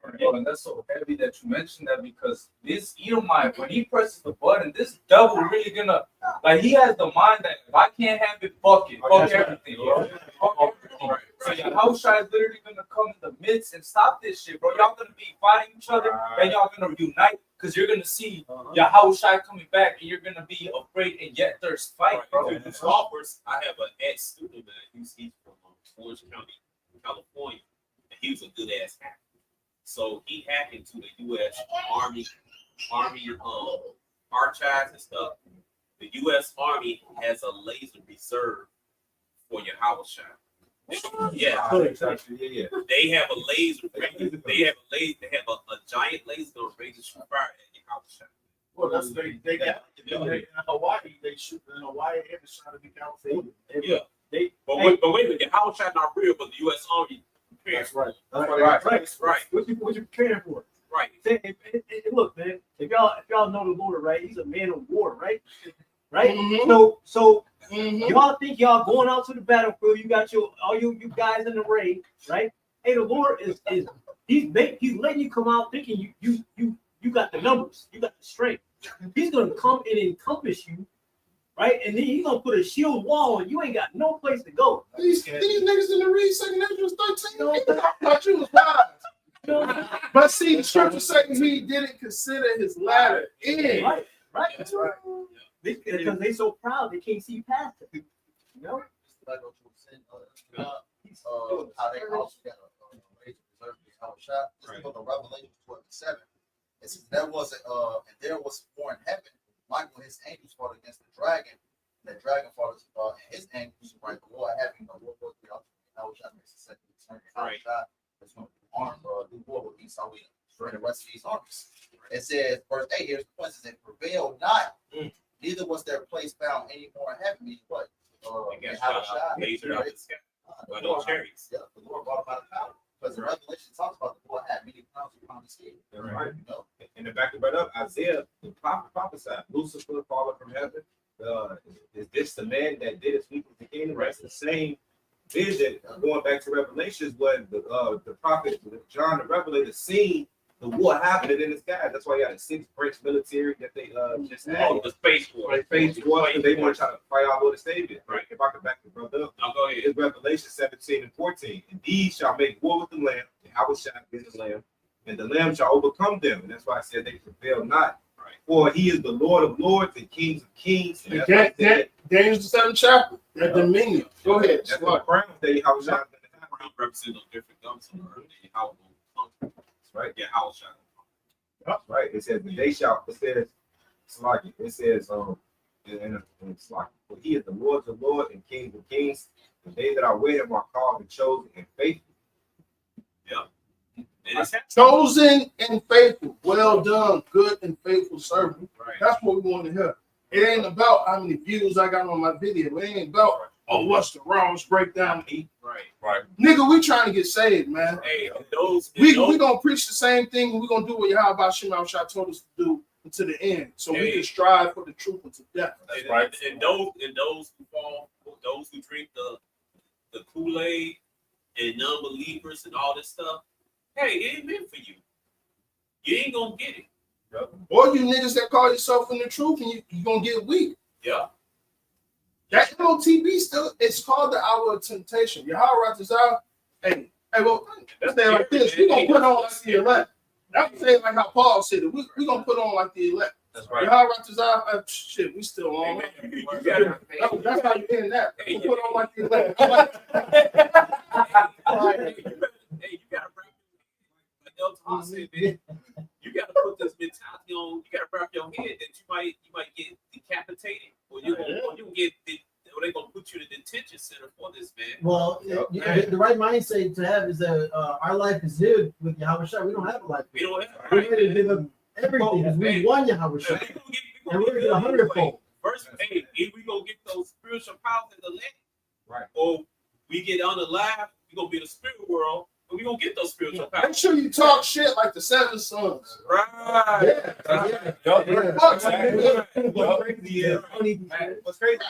And that's so heavy that you mentioned that, because this Edomite, when he presses the button, this devil really gonna, like, he has the mind that if I can't have it, fuck everything, bro. Fuck everything. So Yahushua is literally gonna come in the midst and stop this shit, bro. Y'all gonna be fighting each other, and y'all gonna unite, because you're gonna see Yahushua coming back, and you're gonna be afraid, and yet there's fight, bro. I have an ex-student, man. He's from Orange County, California, and he was a good ass hacker. So he hacked into the U.S. Army archives and stuff. The U.S. Army has a laser reserve for your house shot. Yeah. They have a laser. They have a giant laser ready to shoot fire at your house shot. Well, that's they got in Hawaii. They shoot in Hawaii and they shot in California. Yeah. But wait a minute, your house shot not real, but the U.S. Army. That's right. Right. What you preparing for? Right. Look, man. If y'all know the Lord, right? He's a man of war, right? Right. Mm-hmm. So y'all think y'all going out to the battlefield? You got all you guys in the ring, right? Hey, the Lord is he's letting you come out thinking you got the numbers, you got the strength. He's gonna come and encompass you. Right, and then he's gonna put a shield wall, and you ain't got no place to go. These niggas in the read second Ezra 13. I thought you was wise. But see, the scripture says he didn't consider his ladder in. Right. That's right. Because they so proud they can't see past it. You know. How they also got a razor reserve shot. This is the Revelation 12:7. It says there was and there was war in heaven. Michael and his angels fought against the dragon. The dragon fought his angels, right? The Lord having the war with the Yahushua makes the second return. Yahushua is going to arm do war with Esau and the rest of these armies. It says, verse 8, here's the point: it prevailed not, neither was their place found any more in heaven. Meaning what? Yahushua laser out the sky. By no chariots. Yeah, the Lord brought about the power. Because the Revelation talks about the Lord had many crowns upon his head. Right. You know? And to back it right up, Isaiah the prophet prophesied, Lucifer fallen from heaven. Is this the man that did his people the kingdom? That's the same vision going back to Revelations when the prophet John the Revelator seen the war happening in the sky. That's why you got a 6 French military that they just had. The Space Force. Right, Space Force, because they want to try to fight our Lord and Savior. Right. If I can back the brother up, Now go ahead. it's Revelation 17 and 14. And these shall make war with the Lamb, and I will shine against the Lamb, and the Lamb shall overcome them. And that's why I said they prevail not. Right. For he is the Lord of lords and Kings of kings. And Daniel the 7th chapter. That dominion. Go ahead. That's what crown day. How shall represent those different governments on earth. How right? Yeah, how shall That's right. It says, they shall, it says, Slaki. It says, in Slaki. For he is the Lord of lords and Kings of kings. And they that are with him are called and chosen and faithful. Yeah. Chosen and faithful. Well done, good and faithful servant. Right. That's what we want to hear. It ain't about how many views I got on my video. It ain't about, oh, what's the wrongs breakdown. Right. Nigga, we trying to get saved, man. Hey, we gonna preach the same thing. We're gonna do what Yahweh Shema Shah told us to do until the end. So we can strive for the truth until death. That's right. And those who fall, those who drink the Kool-Aid and non-believers and all this stuff, hey, it ain't meant for you. You ain't gonna get it. Yep. Or you niggas that call yourself in the truth and you gonna get weak. Yeah. That MOTB still, it's called the hour of temptation. Yahweh Ratazah, hey, well, let's say like this. We're gonna put on like the elect. That's saying like how Paul said it. We're gonna put on like the elect. That's right. Yahweh Ratazah, shit, we still on. That's how you end that. We put on like the elect. Hey, you gotta bring, like El Tom said, man, you gotta put this mentality on. You gotta wrap your head that you might get decapitated, or you gonna get, or they gonna put you in the detention center for this, man. Well, the right mindset to have is that our life is hid with Yahweh Shai. We don't have a life. We don't have. We're ready to give up everything because we won Yahweh Shai, and we're gonna get 100-fold. First, hey, if we gonna get those spiritual powers in the land, right? Or we get unalive, we gonna be in the spirit world. We gonna get those spiritual powers. Make sure you talk shit like the 7 sons. Right. What's crazy?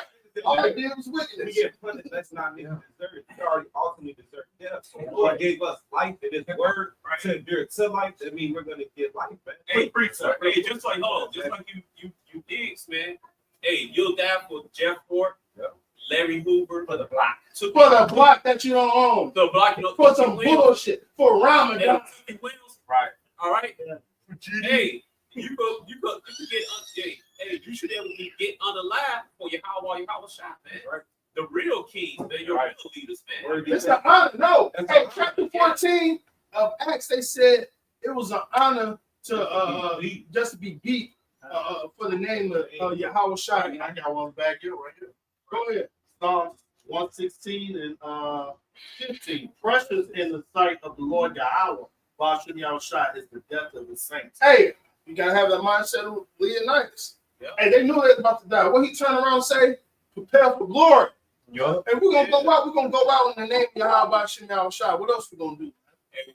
All I did was witness. We get punished. That's not me deserve. We already ultimately deserve death. So Lord gave us life in His word to endure to life. That means we're gonna get life back. Hey, just like you digs, man. Hey, you'll die for Jeff Fort, Larry Hoover, for the block. For the block that you don't own. The block you don't for some bullshit. For Ramadan. Right. All right. Hey, you should be able to get unalive for your Yahweh Shai, man. Right. The real kings, man. Your real leaders, man. It's an honor. No. Hey, chapter 14 of Acts, they said it was an honor to just to be beat for the name of Yahweh Shai. I got one back here right here. Go ahead. Psalms 116 and 15. Precious in the sight of the Lord Yahweh, Hashem Yahushua, is the death of the saints. Hey, you gotta have that mindset of Leonidas. Yeah. Hey, they knew they was about to die. What he turned around and say? Prepare for glory. Yeah. And we're gonna go out. We're gonna go out in the name of Yahweh Hashem Yahushua. What else we gonna do?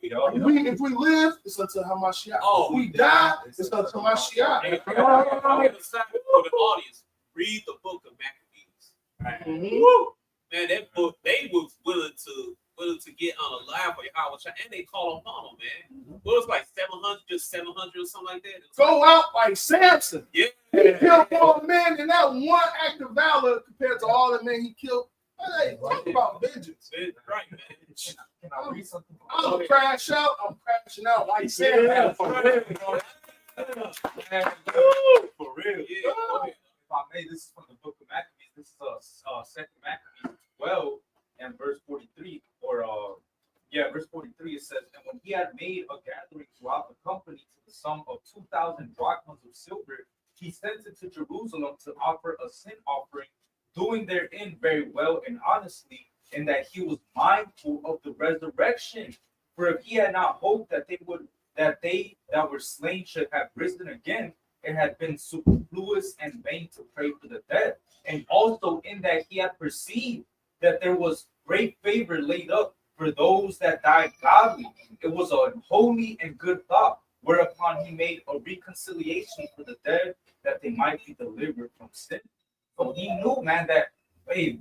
If we live, it's until Hamashiach. If we die, it's until Hamashiach. For the audience, read the book of Maccabees. Man, that book, they was willing to get unalive for Yahweh, and they call upon him, man. What was like 700 or something like that? Go out like Samson. Yeah. He killed all the men in that one act of valor compared to all the men he killed. Hey, talk about vengeance. Right, man. Can I read something? I'm crashing out like Samson. For real. Yeah. If I may, this is from the book of Maccabees. This is second Maccabees 12 and verse 43, verse 43. It says, and when he had made a gathering throughout the company to the sum of 2,000 drachmas of silver, he sent it to Jerusalem to offer a sin offering, doing therein very well and honestly, in that he was mindful of the resurrection. For if he had not hoped that they that were slain should have risen again, it had been superfluous and vain to pray for the dead. And also in that he had perceived that there was great favor laid up for those that died godly. It was a holy and good thought, whereupon he made a reconciliation for the dead, that they might be delivered from sin. So he knew, man, that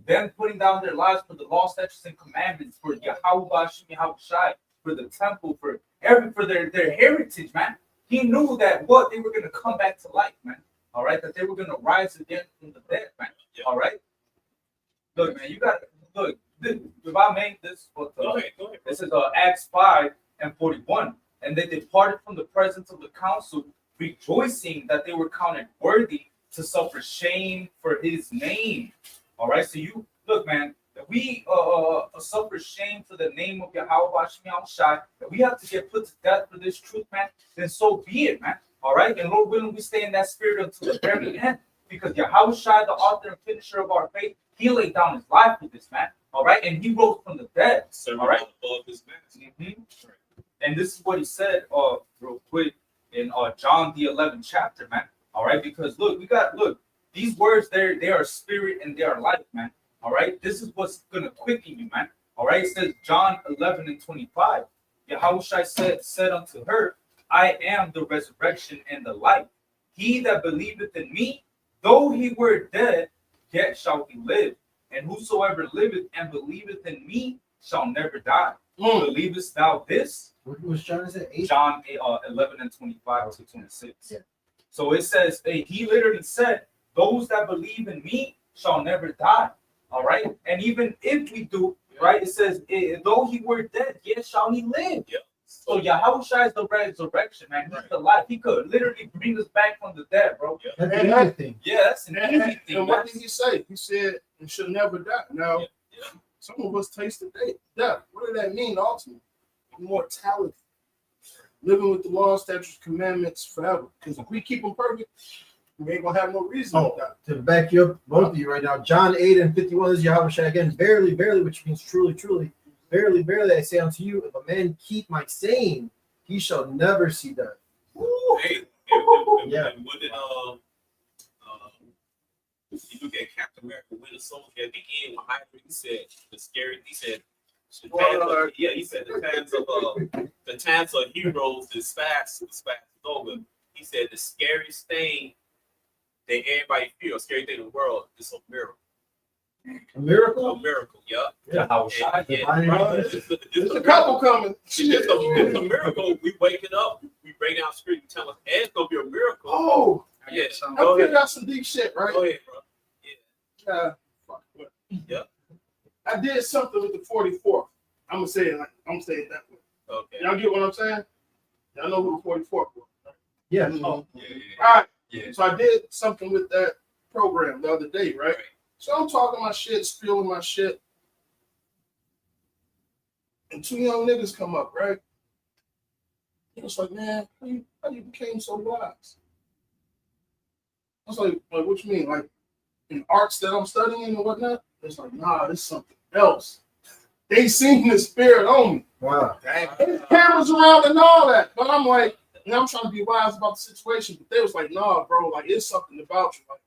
them putting down their lives for the law, statutes, and commandments, for Yahweh Shai, for the temple, for their heritage, man. He knew that what they were gonna come back to life, man. All right, that they were gonna rise again from the dead, man. All right. Look, man, you got look. If I make this book, Go ahead. this is Acts 5:41, and they departed from the presence of the council, rejoicing that they were counted worthy to suffer shame for his name. All right, so you look, man. If we suffer shame for the name of Yahweh Shai, that we have to get put to death for this truth, man, then so be it, man. All right, and Lord willing, we stay in that spirit until the very end, because Yahweh Shai, the author and finisher of our faith, he laid down his life for this, man. All right, and he rose from the dead. All right, above his master. And this is what he said, real quick, in John the 11th chapter, man. All right, because look, these words there, they are spirit and they are life, man. All right, this is what's gonna quicken you, man. All right, it says John 11:25. Yahushua said unto her, I am the resurrection and the life. He that believeth in me, though he were dead, yet shall he live. And whosoever liveth and believeth in me shall never die. Believest thou this? What was John say? John 11:25-26. Yeah. So it says, he literally said, those that believe in me shall never die. All right. And even if we do, right, it says, though he were dead, yet shall he live. Yeah. So Yahushua is the resurrection, man. He's the life. He could literally bring us back from the dead, bro. That's the easy thing. Yeah, that's an easy thing. And what did he say? He said it should never die. Now, some of us tasted death. What did that mean ultimately? Immortality. Living with the law, statutes, commandments forever. Because if we keep them perfect, we ain't gonna have no reason to die. To back you up, both of you right now, John 8:51 is Yahweh Shai again. Verily, verily, which means truly, truly. Verily, verily, I say unto you, if a man keep my saying, he shall never see death. Hey, Yeah. What did you look at Captain America Winter Soldier at the end when Hydra, he said the scary, he said the times of heroes is fast over. He said the scariest thing that everybody feels, scary thing in the world is a miracle. A miracle? A miracle, yeah. There's a couple coming. It's a miracle. We waking up, we break down script, you tell us, hey, it's gonna be a miracle. Oh, yeah. I figured out some deep shit, right? Go ahead, bro. Yeah. I did something with the 44th. I'm gonna say it that way. Okay. Y'all get what I'm saying? Y'all know who the 44th was, right? Yeah. Yeah. All right. Yeah. So I did something with that program the other day, right? So I'm talking my shit, spilling my shit, and two young niggas come up, right? It's like, man, how you became so wise? I was like, what you mean? Like in arts that I'm studying and whatnot? It's like, nah, it's something else. They seen the spirit on me. Wow. There's cameras around and all that. But I'm like, I'm trying to be wise about the situation. But they was like, nah, bro, like it's something about you. Like,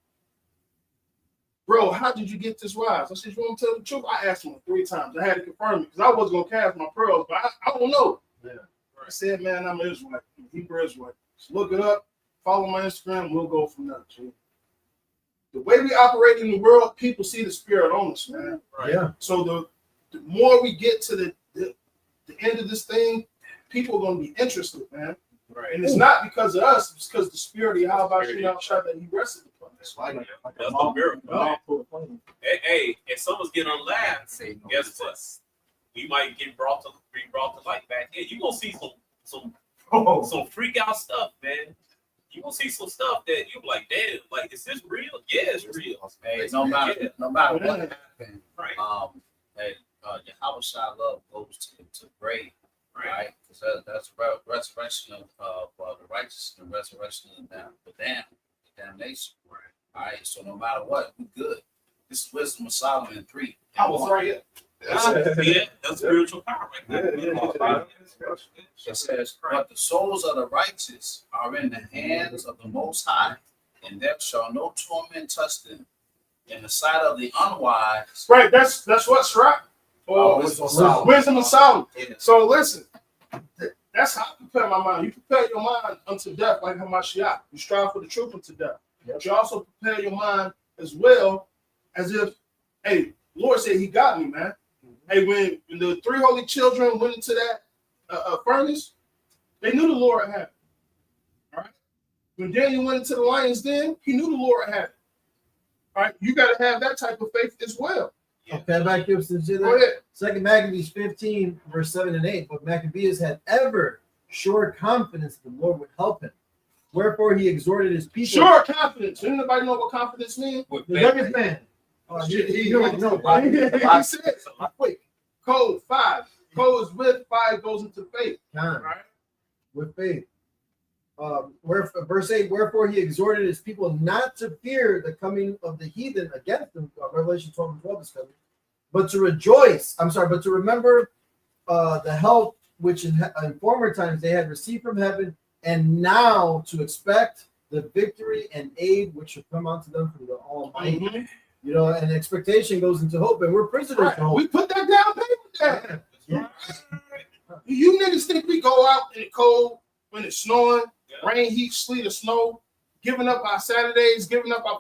bro, how did you get this wise? I said, you want to tell the truth? I asked him 3 times. I had to confirm it because I wasn't going to cast my pearls, but I don't know. Yeah. I said, man, I'm Israelite. Hebrew Israelite. So look it up. Follow my Instagram. We'll go from there. Too. The way we operate in the world, people see the spirit on us, man. Right. Yeah. So the more we get to the end of this thing, people are going to be interested, man. Right. And it's not because of us, it's because the spirit of Yahweh that he rested upon us. That's the miracle. Hey, if someone's getting on live, guess what? We might get brought to light back here. You're gonna see some freak out stuff, man. You're gonna see some stuff that you're like, damn, like, is this real? Yeah, it's real. Hey, no matter what happened, right? Yahweh Shai love goes to grave, right? Because that's the resurrection of the righteous and the resurrection of the damnation. Right. All right. So no matter what, we good. This is Wisdom of Solomon 3. I was right. That's spiritual power right there. It says, but the souls of the righteous are in the hands of the Most High, and there shall no torment touch them. In the sight of the unwise. Right, that's what's right. Wisdom of Solomon. Yeah. So listen, that's how I prepare my mind. You prepare your mind unto death like Hamashiach. You strive for the truth unto death. Yep. But you also prepare your mind as well as if, hey, Lord said he got me, man. Hey, when the 3 holy children went into that furnace, They knew the Lord had it. All right. When Daniel went into the lion's den, he knew the Lord had it. All right. You got to have that type of faith as well. Okay, back up to Go ahead. Second Maccabees 15, verse 7 and 8. But Maccabees had ever sure confidence that the Lord would help him. Wherefore he exhorted his people. Sure confidence. Anybody know what confidence means? The youngest man. You already know. He said, quick. Code 5. Code is with, 5 goes into faith. Time. Right? With faith. Verse 8, wherefore he exhorted his people not to fear the coming of the heathen against them. Revelation 12 and 12 is coming. But to rejoice, but to remember the help which in former times they had received from heaven, and now to expect the victory and aid which should come unto them from the Almighty. Mm-hmm. You know, and expectation goes into hope, and we're prisoners Right. to hope. We put that down paper down. Yeah. You niggas think we go out in the cold when it's snowing, rain, heat, sleet, or snow, giving up our Saturdays, giving up our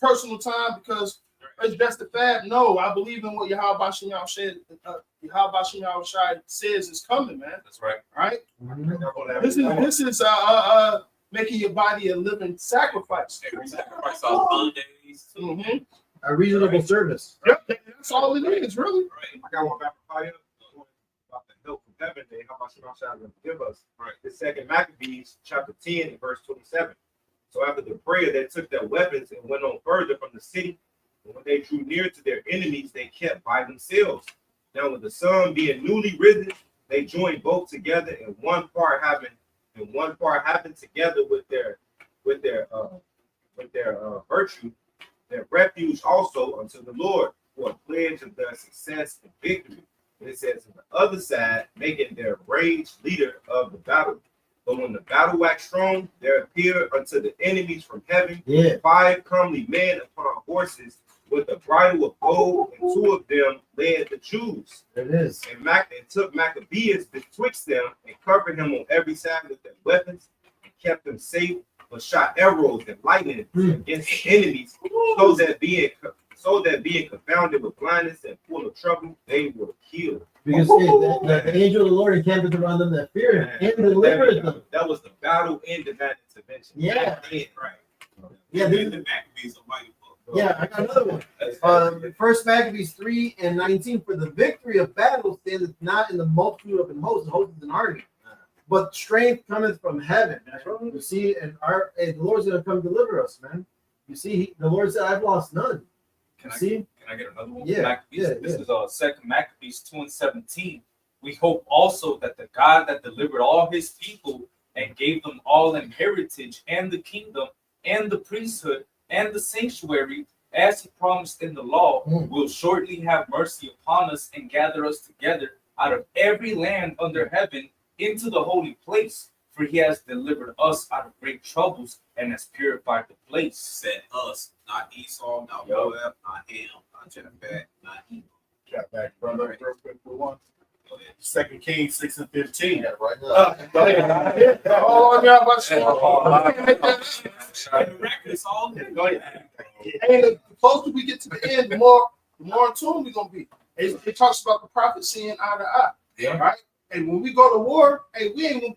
personal time because it's just a fad? No, I believe in what Yahweh Shem Shai says is coming, man. That's right. All right. Mm-hmm. This is making your body a living sacrifice. Sacrifice on Sundays. Mm-hmm. A reasonable service. Yep, that's all it is, really. Right. I got one back for fire. About the help from heaven that how much God will give us. Right. The second Maccabees, chapter 10, and verse 27. So after the prayer, they took their weapons and went on further from the city. And when they drew near to their enemies, they kept by themselves. Now, with the sun being newly risen, they joined both together, and one part happened together with their virtue, their refuge also unto the Lord, for a pledge of their success and victory. And it says, on the other side, making their rage leader of the battle. But when the battle waxed strong, there appeared unto the enemies from heaven 5 comely men upon horses, with a bridle of gold, and 2 of them led the Jews. There it is. And took Maccabees betwixt them, and covered him on every side with their weapons, and kept them safe, but shot arrows and lightning against the enemies, so that being confounded with blindness and full of trouble, they were killed. Because the angel of the Lord encampeth around them that fear him and delivered them. That was the battle and divine intervention. Yeah. Right. Yeah, The Maccabees are mighty. yeah, I got another one. First Maccabees 3 and 19. For the victory of battle standeth not in the multitude of an host. The host is an army, but strength cometh from heaven. You see, and the Lord's gonna come deliver us, man. You see, the Lord said, "I've lost none." Can See? I get another one? Yeah, Maccabees. yeah, This yeah. is second Maccabees 2 and 17. We hope also that the God that delivered all his people and gave them all in heritage and the kingdom and the priesthood and the sanctuary, as he promised in the law, will shortly have mercy upon us and gather us together out of every land under heaven into the holy place. For he has delivered us out of great troubles and has purified the place. Said us, not Esau, not Moab, not him, not Japheth, not Edom. Got back, brother. Real quick for one. Go ahead. 2 Kings 6 and 15. Right now. Go ahead. Oh, yeah, It's all good. Go ahead. And the closer we get to the end, the more in tune we're gonna be. It talks about the prophet seeing eye to eye. Yeah. Right. And when we go to war, hey, we ain't gonna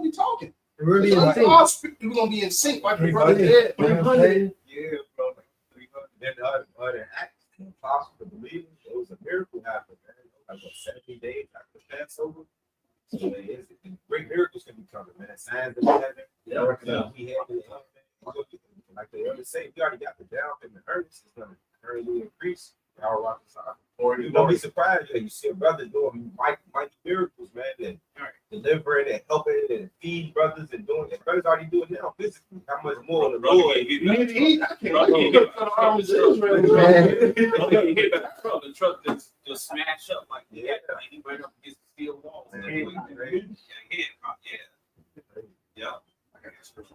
be talking. We're gonna be in sync. We're gonna be in sync, like the 300. brother said. You know what I'm saying? Yeah, bro. Like 300. Then the other acts, impossible to believe. It was a miracle happened, man. Like what, 70 days after Passover. So it's great miracles can be coming, man. Signs that we haven't. We had it. Like they always say, we already got the down payment earnest. It's gonna early increase. Our rock side. Or you don't be surprised that you see a brother doing mighty miracles, man, and delivering and helping and feed brothers and doing it. Brothers already do it now physically. How much more the Lord? You need to eat. I can't wait to put the arms in Israel. The truck just smash up like that. Like he went up against the steel walls. Yeah.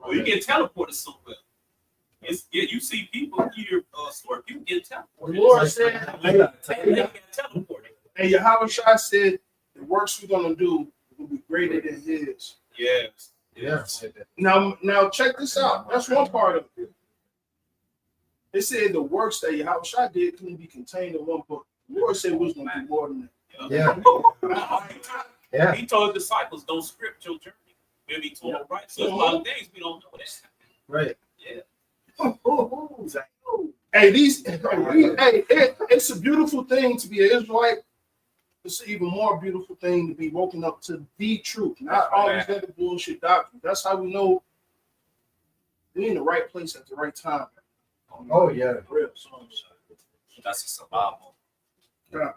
Well, you get teleported somewhere. You see people here, store people get teleported. The Lord said, They get teleported. and Yahweh Shai said, the works we're gonna do will be greater than his. Yes. Yes. Now check this out. That's one part of it. It said the works that Yahweh Shai did couldn't be contained in one book. The Lord said we was gonna do more than that. Yeah. Yeah. He told his disciples, don't script your journey. Maybe he told them, right? So there's a lot of things we don't know that. Right. Yeah. Hey, it's a beautiful thing to be an Israelite. It's an even more beautiful thing to be woken up to the truth, not all these other bullshit doctrines. That's how we know we're in the right place at the right time. Oh yeah. That's a survival. Yeah.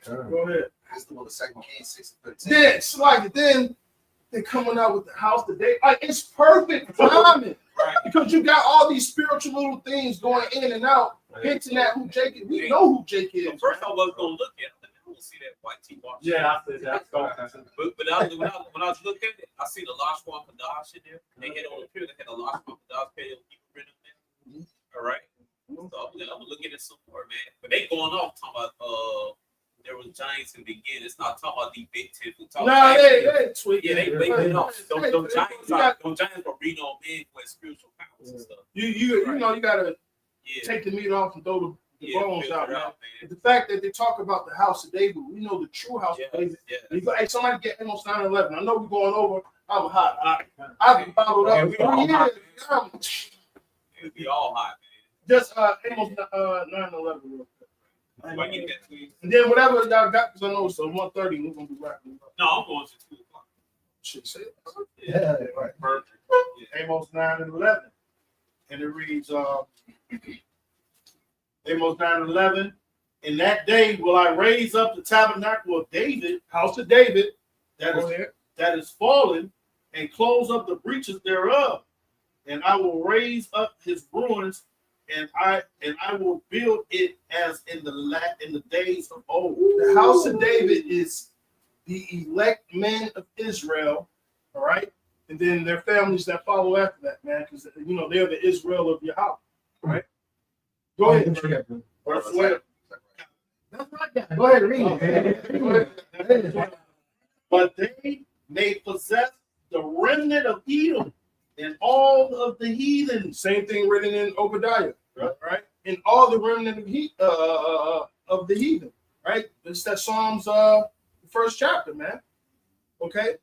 Go ahead. That's the one of 2 Kings 6:13. Yeah, it's like then they're coming out with the house today. Like it's perfect timing because you got all these spiritual little things going in and out, hinting at who Jake is. We know who Jake is. First, I was gonna look at it. I don't see that white tee box. Yeah, I said that. But when I was looking at it, I see the Lashwan Kadash in there. They had on the pier. They had a Lashwan Kadash pale people written in there. All right. So I'm looking at some more, man. But they going off talking about there was giants in the beginning. It's not talking about the big ten. Nah, they tweak. Yeah, they went off. Those giants were reading on men with spiritual powers and stuff. You know you gotta take the meat off and throw the bones out, man. The fact that they talk about the house of David, we know the true house of David. Hey, somebody get Amos 9:11. I know we're going over. I'm hot. I've been bottled up for 3 years. It'd be all hot, man. Just Amos 9:11 real quick. And then whatever y'all got, because I know it's 1:30, we're gonna be wrapping up. No, I'm going to 2 o'clock. Should say it. Yeah, right. Perfect. Amos 9:11. And it reads Amos 9:11. In that day will I raise up the tabernacle of David, house of David, that is fallen, and close up the breaches thereof. And I will raise up his ruins, and I will build it as in the days of old. The house of David is the elect men of Israel, all right? And then their families that follow after that, man, because they're the Israel of Yahweh, right? Go ahead. Verse 12. That's right. Go ahead, read it. But they may possess the remnant of Edom and all of the heathen. Same thing written in Obadiah, right? And all the remnant of the heathen, right? It's that Psalms first chapter, man. Okay?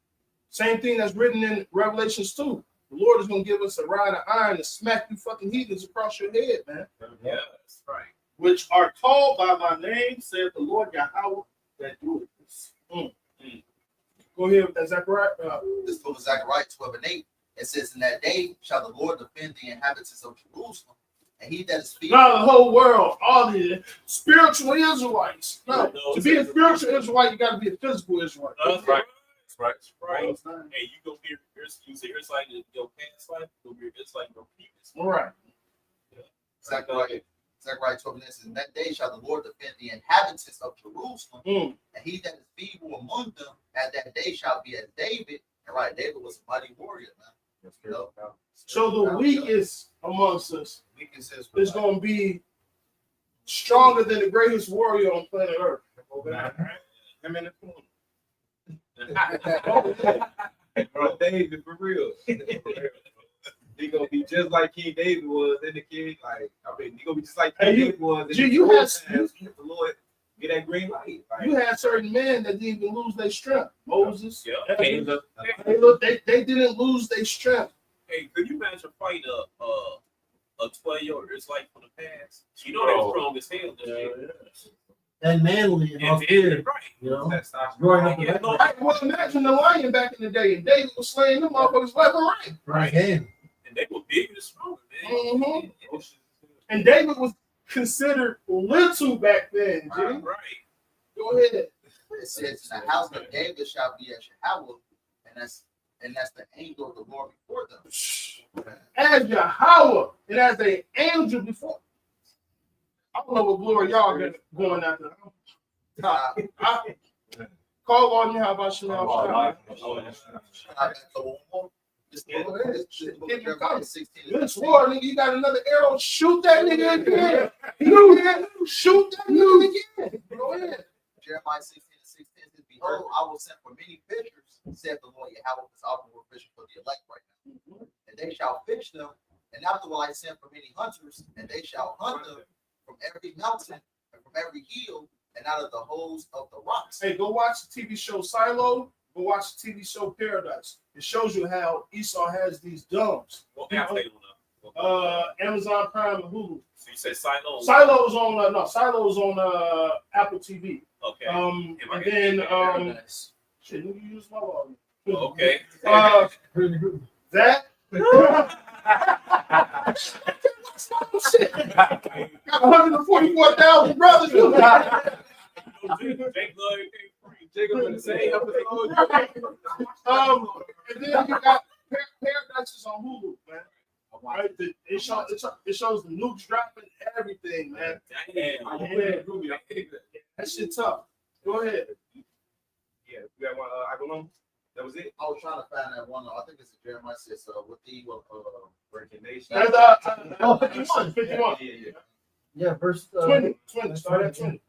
Same thing that's written in Revelations 2. The Lord is going to give us a rod of iron to smack you fucking heathens across your head, man. Yeah, that's right. Which are called by my name, said the Lord Yahweh, that doeth this. Go ahead with that, Zechariah. This book of Zechariah 12:8. It says, in that day shall the Lord defend the inhabitants of Jerusalem, and he that is feeble. Not the whole world, all the spiritual Israelites. No, to be a spiritual Israelite, you got to be a physical Israelite. That's right. That's right. Hey, you go be you say it's like your past life, it's like your previous. All right. Zechariah 12 says, in that day shall the Lord defend the inhabitants of Jerusalem, and he that is feeble among them at that day shall be as David. And right, David was a mighty warrior, man. So the weakest amongst us is going to be stronger than the greatest warrior on planet Earth. I'm in the corner. Bro, David, for real. He gonna be just like King David was in the king. Like, he gonna be just like King David was. The Lord get that green light. You had certain men that didn't even lose their strength. Moses, Hey, they didn't lose their strength. Hey, could you imagine fighting a 12-year-old Israelite from the past? You know they're strong as hell. And manly and austere, growing up. Well, imagine the lion back in the day, and David was slaying them motherfuckers left and right. Right hand. And they were big and strong, man. And David was considered little back then, G. Right. Go ahead. It says, in the house of David shall be as Yahweh, and that's the angel of the Lord before them. As Yahweh, and as an angel before. I don't know what glory y'all got going after. Call on me, how about Chanel? This war, nigga, you got another arrow. Shoot that nigga again. Shoot that nigga again. Go ahead. Jeremiah 16:16 says, behold, I will send for many fishers, said the Lord Yahweh, is offering for fishing for the elect right now. And they shall fish them, and after will I send for many hunters, and they shall hunt them from every mountain and from every hill and out of the holes of the rocks. Hey, go watch the TV show Silo. go watch the TV show Paradise. It shows you how Esau has these domes. What app they on? Amazon Prime and Hulu. So you said Silo? Silo's on Silo's on Apple TV. Okay. And then shit, you use my login. Okay. That shit. Got 144,000 brothers. And then you got Paradise is on Hulu, man. Right? It shows the nukes dropping, everything, man. That shit tough. Go ahead. Yeah, you got one. I don't know. That was it. I was trying to find that one. I think it's Jeremiah says with the Breaking Nation. That's 51. Yeah, verse 20. Start at 20.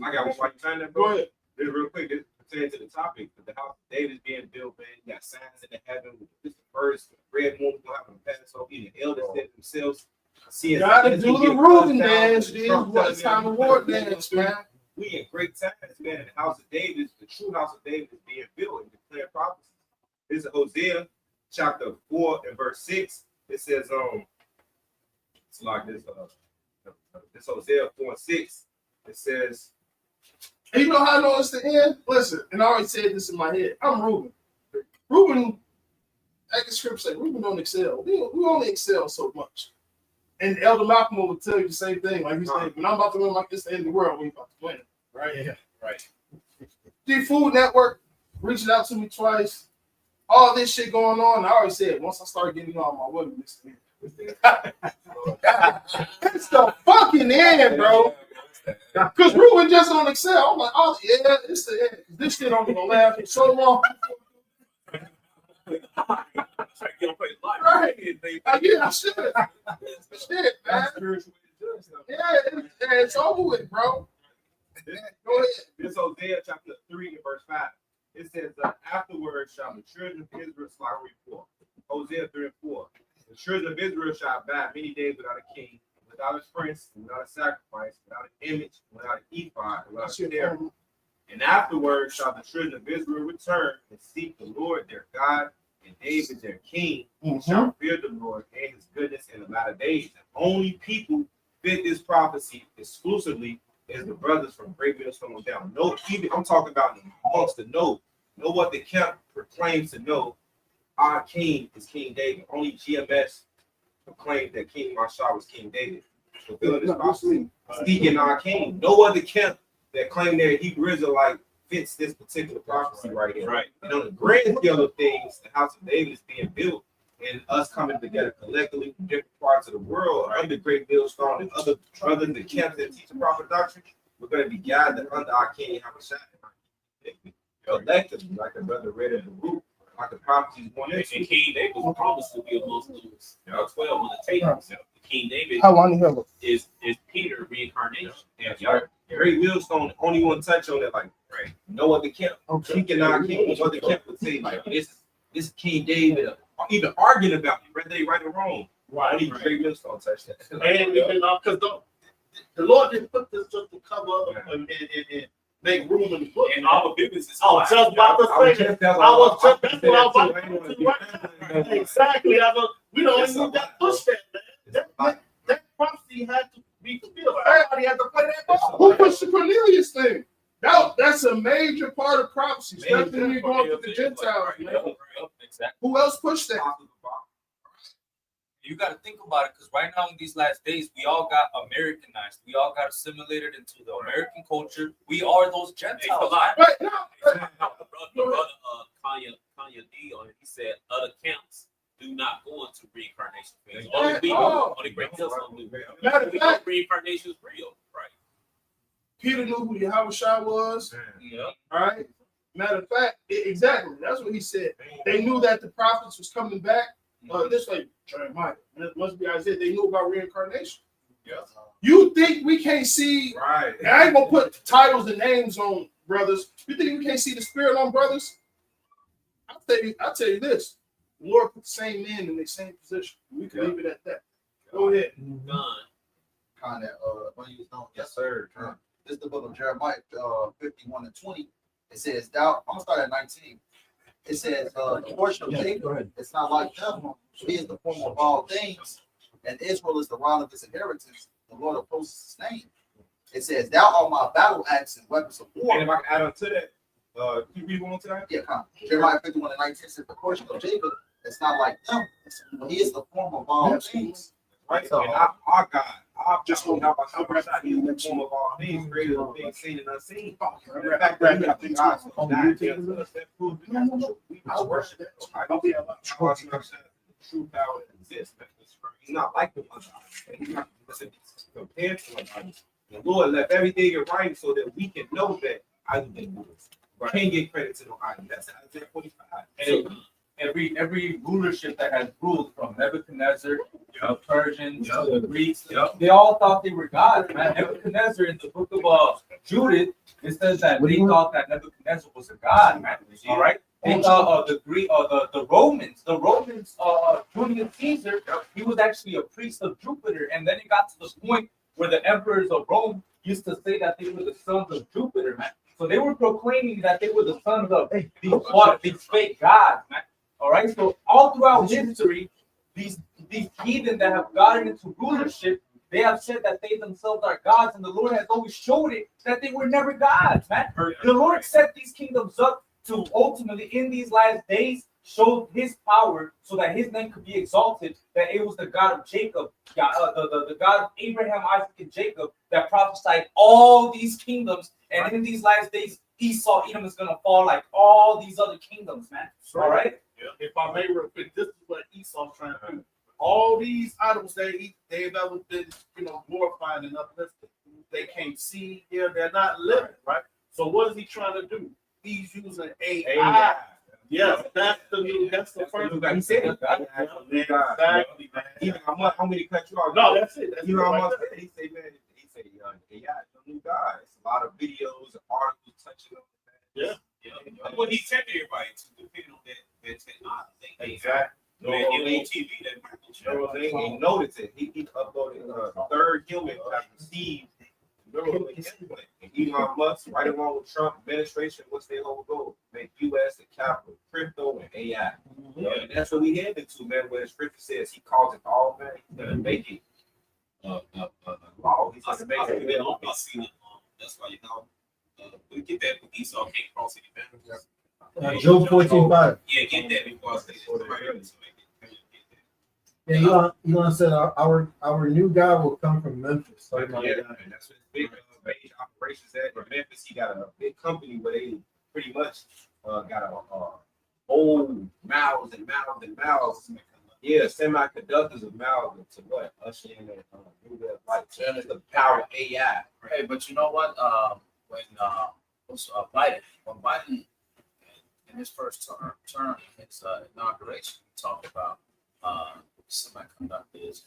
I got one. While you find that, Go bro. ahead. Just real quick, just pertaining to the topic, the house of David is being built, man. You got signs in the heaven with the first red moon having a Passover, the elders said themselves. You gotta do the Reuben dance, dude. What time of war dance, man? We in great times, man. And the house of David, the true house of David, is being built and declared prophecy. This is Hosea chapter 4 and verse 6. It says, it's like this, this Hosea 4 and 6. It says, And you know how I know it's the end? Listen, and I always said this in my head. I'm Reuben. Reuben, like the script say, Reuben don't excel. We only excel so much. And Elder Malcolm will tell you the same thing. Like he said, when I'm about to win like this, the end of the world, we about to win it. Right? Yeah. Right. The Food Network reached out to me twice. All this shit going on. I always said, once I start getting on my women, it's the end. It's the fucking end, bro. Because Reuben just don't excel. I'm like, oh, yeah, it's the end. This shit only gonna last for so long. Right. Yeah, shit. Shit, man. Yeah, it's over with, bro. Go ahead. This Hosea chapter 3 and verse 5. It says, afterwards shall the children of Israel slaughter report. Hosea 3 and 4. The children of Israel shall abide many days without a king, without a prince, without a sacrifice, without an image, without an ephod, without a cherub. And afterwards shall the children of Israel return and seek the Lord their God, and David their king, shall fear the Lord and his goodness in the latter days. And only people fit this prophecy exclusively is the brothers from Great Millstone down. No, even I'm talking about amongst the know what the camp proclaims to know. Our king is King David. Only GMS proclaimed that King Marshall was King David. Fulfilling this prophecy, seeking our king. No other camp that claim they're Hebrew Israelite fits this particular prophecy right here. Right. And on the grand scale of things, the house of David is being built, and us coming together collectively from different parts of the world under Great Millstone and other brothers and camps that teach the proper doctrine, we're going to be gathered under our King Hamashah. Collectively, like the brother read in the root, like the prophecies one. And King David was promised to be amongst those 12 on the table. King David is Peter reincarnation. Yeah, Great Millstone, the only one touch on it, like no other camp. Seeking our king, no other camp would say like this King David, or even arguing about it, whether they right or wrong. Right. Only Great Millstone touched that. And because the Lord didn't put this just to cover up and make room in the book. And our business is I was just about to say that. That's what I was about to say. Exactly. We don't even need that push that, man. That prophecy had to be fulfilled. Everybody had to play that ball. Who pushed the Cornelius thing? That's a major part of prophecy, especially when you're going to the Gentiles, man. Who else pushed that? You got to think about it, because right now in these last days, we all got Americanized. We all got assimilated into the American culture. We are those Gentiles. Right now, the brother Kanye D on it, he said other camps do not go into reincarnation. Only we only Great Millstone do. Matter of fact, Reincarnation is real, right? Peter knew who Yahushua was. Yeah. All right. Matter of fact, exactly. That's what he said. They knew that the prophets was coming back. This like Jeremiah. It must be Isaiah. They knew about reincarnation. Yeah. You think we can't see? Right. I ain't gonna put titles and names on brothers. You think we can't see the spirit on brothers? I'll tell you this. The Lord put the same men in the same position. We can leave it at that. Go ahead. Done. Kind of when you was doing, yes sir. This is the book of Jeremiah 51 and 20. It says, "Thou." I'm gonna start at 19. It says, "The portion of Jacob, it's not like them. He is the form of all things, and Israel is the rod of his inheritance. The Lord of hosts is his name." It says, "Thou art my battle axe and weapons of war." And if I can add on to that, can you read one more time? Yeah, come. Jeremiah 51 and 19 says, "The portion of Jacob, it's not like them. He is the form of all things." Right. So, and our God, our just how about he is the form of all things, greater than things seen and unseen. The fact that we have the God so not just us, that proves that we must worship it. I don't think the true power exists. He's not like the other. He's not compared to others. The Lord left everything in writing so that we can know that I can't get credit to no item. That's Isaiah 45. And every rulership that has ruled from Nebuchadnezzar, the Persians, the Greeks, they all thought they were gods, man. Nebuchadnezzar in the book of Judith, it says that they thought that Nebuchadnezzar was a god, man. All right. They thought the Greek the Romans, Julius Caesar, he was actually a priest of Jupiter, and then it got to the point where the emperors of Rome used to say that they were the sons of Jupiter, man. So they were proclaiming that they were the sons of these fake gods, man. All right. So all throughout history, these heathen that have gotten into rulership, they have said that they themselves are gods, and the Lord has always showed it that they were never gods, man. The Lord set these kingdoms up to ultimately, in these last days, show his power so that his name could be exalted, that it was the God of Jacob, the God of Abraham, Isaac, and Jacob that prophesied all these kingdoms. And in these last days, Esau, Edom is going to fall like all these other kingdoms, man. All right? If I may real quick, this is what Esau's trying to do. All these items they've never been, glorified and uplifted. They can't see, they're not living, right? So what is he trying to do? He's using AI. Yeah, that's the first thing. He said it. Exactly, man. Even how many cut you off? No, that's it. You know how much he say, man, AI is the new God. It's a lot of videos and articles touching on that. Yeah. What he sent everybody to depend on that technology. Exactly. TV, that Michael He noticed it. He uploaded a third human that received Elon Musk, right along with Trump administration, what's their whole goal? Make U.S. the capital, crypto, and AI. And that's what we headed to, man. Where the scripture says he calls it all, man. He's gonna make it law. He's gonna make it. I seen it. That's why we get that when Esau can't cross any boundaries. Job 14:5. Yeah, get that before I say that. Yeah, Elon said our new God will come from Memphis. And that's what big operations at. In Memphis, he got a big company where they pretty much got old mouths and mouths and mouths. Yeah, semiconductors of mouths to what? Usher in that like the power of AI. Hey, but you know what? When Biden in his first term, his inauguration, talked about semiconductors.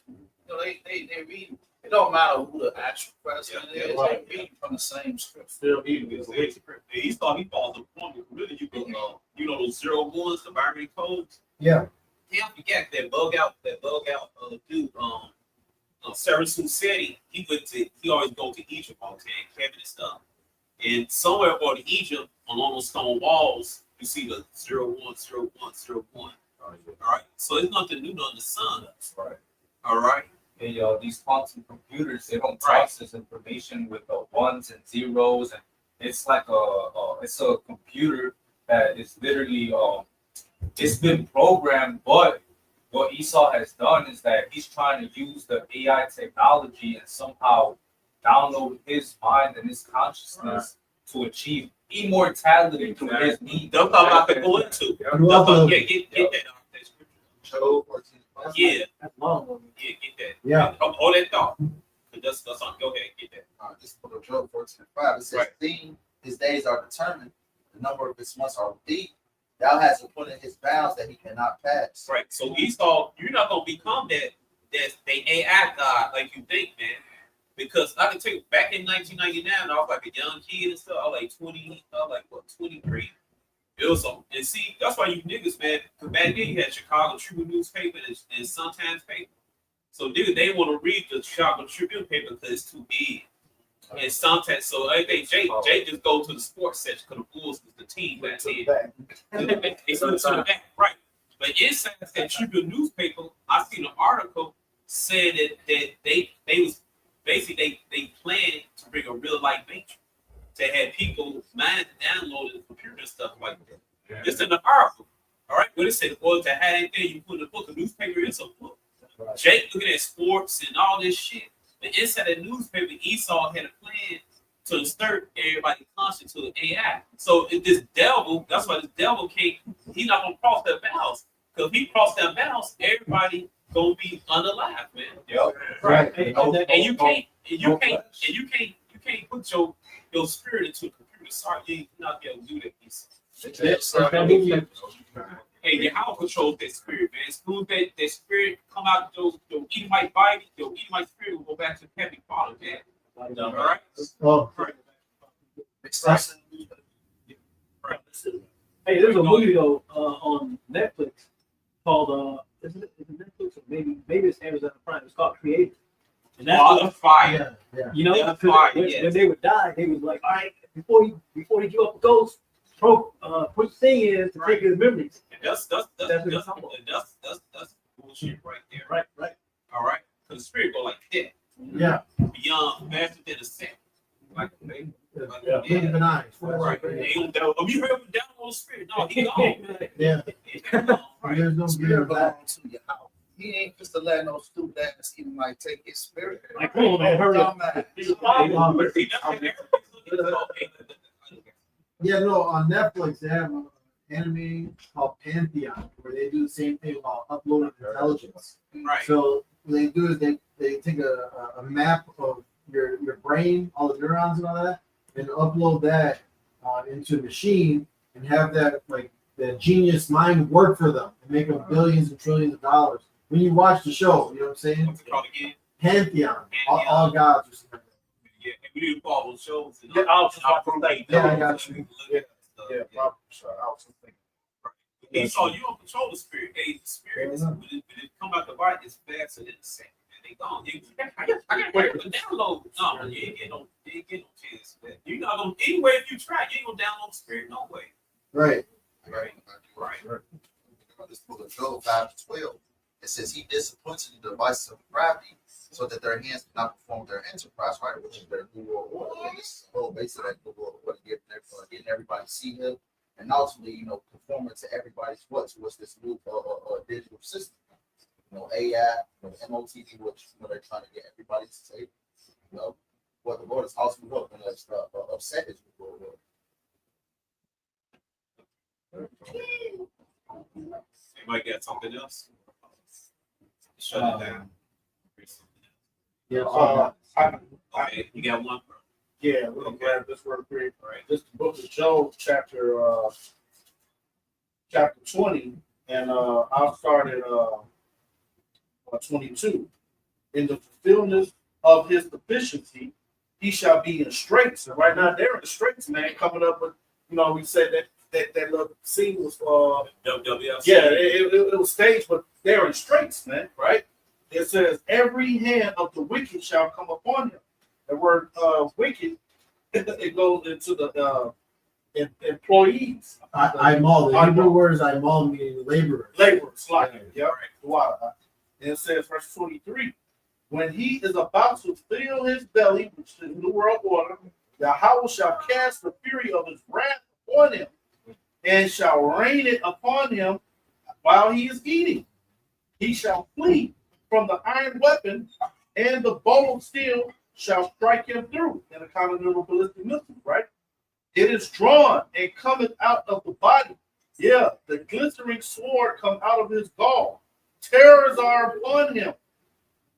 They read. It don't matter who the actual president is. They read from the same script. Still reading this. He thought he falls the point. Really, you can those 0-1s, the binary codes. Yeah. Can't forget that bug out dude. Sarasoo said he always go to Egypt all the time, Kevin and stuff. And somewhere on Egypt, along those stone walls, you see the 0-1, 0-1, 0-1. All right. So it's nothing new under the sun. Right. All right. And these quantum computers, they don't process information with ones and zeros, and it's like it's a computer that is literally it's been programmed. But what Esau has done is that he's trying to use the AI technology and somehow download his mind and his consciousness to achieve immortality through his need. That's what I could go into. Get that. Yeah. That's long. Yeah, get that. Yeah. Hold that thought. That's on. Go ahead, get that. This book of Job 14:5. It says, "Seeing his days are determined, the number of his months are deep. Thou hast appointed his bounds that he cannot pass." Right. So Esau, you're not gonna become that the AI god like you think, man. Because I can tell you, back in 1999, I was like a young kid and stuff. I was like 20. I was like 23. It was and see, that's why you niggas, man. Because back then you had Chicago Tribune newspaper and Sun-Times paper. So niggas, they want to read the Chicago Tribune paper because it's too big. And sometimes, so I think Jay just go to the sports section because the Bulls is the team back then. They sent it to the back, right? But inside that Tribune newspaper, I seen an article said that they was basically they planned to bring a real life matrix to have people download the computer and stuff like that. Just in the article. All right, what it said, well, to have anything you put in a book, a newspaper is a book. Jake looking at sports and all this shit. But inside the newspaper, Esau had a plan to insert everybody conscious to the AI. So if this devil, that's why this devil can't, he's not gonna cross that bounds. Because if he cross that bounds, everybody gonna be unalive, man. Yep. Right. And you can't put your spirit into a computer. Sorry, you're not gonna do that piece. Hey, your house controls that spirit, man. As soon as that spirit come out of your Edomite body, your Edomite spirit will go back to the heavenly Father, man. All right? Oh. Right. Hey, there's a movie though on Netflix called is it Netflix or maybe it's Amazon Prime. It's called Creative. And that's fire. Yeah. You know, That's fire, when they would die, they was like, all right, before he give up the ghost, put the thing in to take his memories. That's bullshit right there. Right. All right? Because the spirit go like that. Yeah. Beyond faster than a second. Like a baby. Yeah. Blink of an eye. Right. You heard him down on the spirit. No, he gone, man. Yeah. Right. There's no Spirit spirit back. belongs to your house. He ain't just to let no stupid ass even like take his spirit. Like, come on, man, hurry up. Yeah, no, on Netflix they have an anime called Pantheon where they do the same thing while uploading intelligence. Right. So what they do is they take a map of your brain, all the neurons and all that, and upload that into a machine and have that like the genius mind work for them and make them billions and trillions of dollars. When you watch the show, you know what I'm saying? What's it called again? Pantheon, all gods or something. Yeah, we need to follow those shows. Yeah, I'll Yeah, I got you. Yeah, probably. So I was thinking. Esau, you don't control the spirit. Hey, the spirit is when it come out the body, it's faster than the second. They gone. I got to download. No, you ain't get no chance. You're not gonna anyway. If you try, you ain't gonna download the spirit no way. Right. Right. This book of Job 5-12. It says he disappointed the devices of gravity so that their hands did not perform their enterprise, right? Which is their new world order. And this is the whole base of that new world order, getting everybody to see him and ultimately, conforming to everybody's what's this new digital system. AI, MOTD, which they're trying to get everybody to say, what the Lord is ultimately hoping us upset is the Lord. Anybody got something else? Shut it down. Yeah. Okay, you got one, bro. Yeah, we're gonna grab this real quick. Right. This is the book of Job, chapter 20, and I'll start at 22. In the fulfillment of his deficiency, he shall be in straits. And right now they're in straits, man. Coming up with, we said that little scene was WWF. yeah, it was staged, but they're in straits, man. Right? It says every hand of the wicked shall come upon him. The word wicked, it goes into the employees. Imal. The Hebrew word is Imal, meaning laborer. Laborers, like it. Yeah, right. And it says, verse 23, when he is about to fill his belly, which is the new world order, Yahweh shall cast the fury of his wrath upon him and shall rain it upon him while he is eating. He shall flee from the iron weapon, and the bow of steel shall strike him through. In a continental ballistic missile, right? It is drawn and cometh out of the body. Yeah, the glittering sword come out of his gall. Terrors are upon him.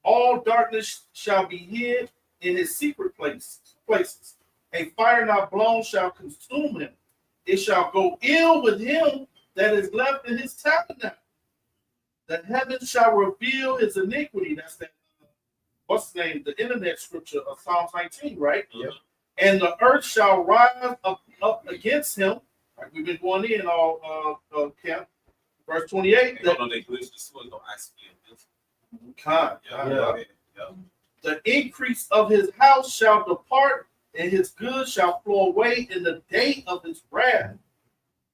All darkness shall be hid in his secret places. A fire not blown shall consume him. It shall go ill with him that is left in his tabernacle. The heavens shall reveal his iniquity. That's that. What's the name? The internet scripture of Psalm 19, right? Yep. And the earth shall rise up against him. Like we've been going in all camp. Verse 28. They glitch the sword, no ice. The increase of his house shall depart, and his goods shall flow away in the day of his wrath.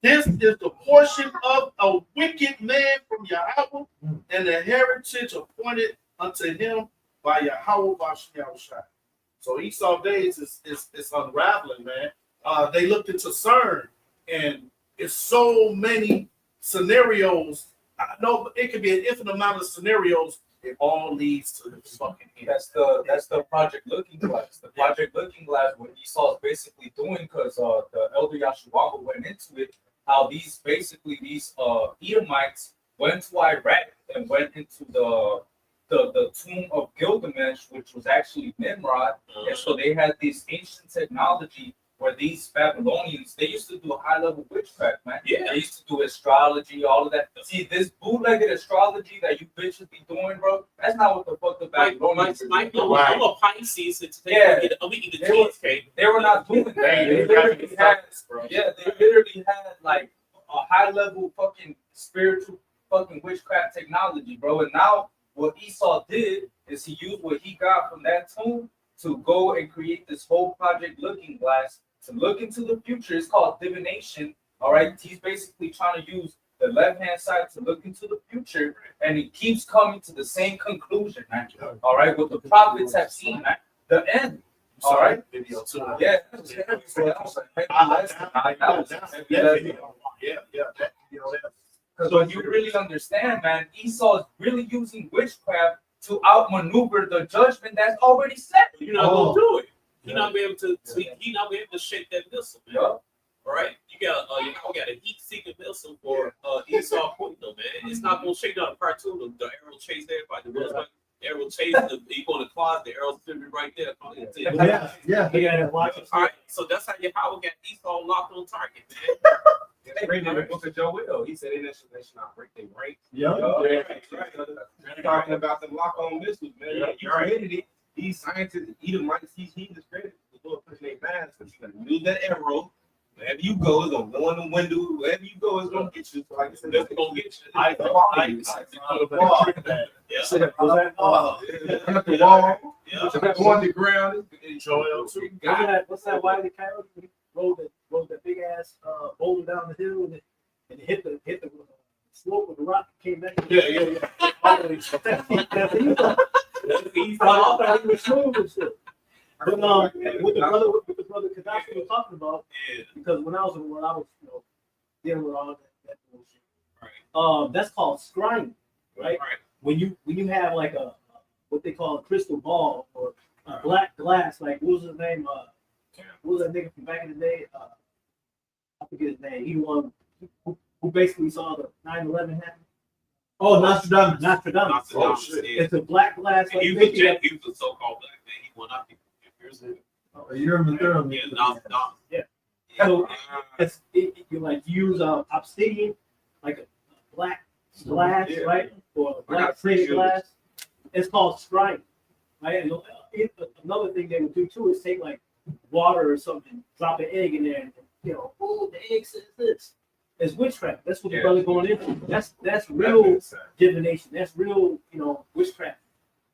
This is the portion of a wicked man from Yahweh, and the heritage appointed unto him by Yahweh Bashiach. So Esau days is unraveling, man. They looked into CERN, and it's so many scenarios. I know it could be an infinite amount of scenarios. It all leads to this fucking end. That's the Project Looking Glass. The Project Looking Glass, what Esau is basically doing, because the elder Yahshua went into it, how these Edomites went to Iraq and went into the tomb of Gilgamesh, which was actually Nimrod, and so they had this ancient technology where these Babylonians, they used to do high-level witchcraft, man. Yeah. They used to do astrology, all of that. See, this bootlegged astrology that you bitches be doing, bro, that's not what the fuck the Babylonians were doing. I'm a Pisces, and today I'm eating the cheesecake. They were not doing that. They literally had, they literally had like a high-level fucking spiritual fucking witchcraft technology, bro. And now what Esau did is he used what he got from that tomb to go and create this whole Project Looking Glass to look into the future. It's called divination. All right. He's basically trying to use the left-hand side to look into the future, and he keeps coming to the same conclusion, man. All right. What the prophets have seen, man. The end. All right. Video too. Yeah. So you really understand, man, Esau is really using witchcraft to outmaneuver the judgment that's already set. You're not gonna do it. You're not be able to. He not be able to shake that missile, man. All right, you got a heat-seeking missile for Esau point, though, man. It's not gonna shake down the cartoon. The arrow chase everybody. The arrow chase. You go in the closet. The arrow's gonna be right there. Yeah. All right, so that's how Yahweh got Esau locked on target, man. They read in the book of Joel. He said they should not break their rank. Right. Talking about the lock-on missiles, man. You created it. These scientists, Edomites, these heathens created it. The Lord pushing their minds. So you're gonna use that arrow. Wherever you go, it's gonna go in the window. Wherever you go, it's gonna get you. So like I said, it's gonna get you. I the wall. Go on the ground. Joel too. What's that Wiley Coyote? Rolled that big ass boulder down the hill and it hit the slope of the rock and came back. Yeah. I thought he was smooth and shit. But with the brother Kadafi was talking about, because when I was in the world, I was dealing with all that bullshit. Right. That's called scrying, right? When you have like a what they call a crystal ball or a black glass, like what was his name? What was that nigga from back in the day? I forget his name. He one who basically saw the 9/11 happen. Oh, Nostradamus. Oh, shit. It's a black glass. He was a so-called black man. He went up years ago. You're in the third. Yeah. So you like use obsidian, like a black glass, right? Or a black plated glass. It's called scrying, right? And another thing they would do too is take like water or something, drop an egg in there, and the egg says this. It's witchcraft. That's what the brother going into. That's real divination. That's real, witchcraft.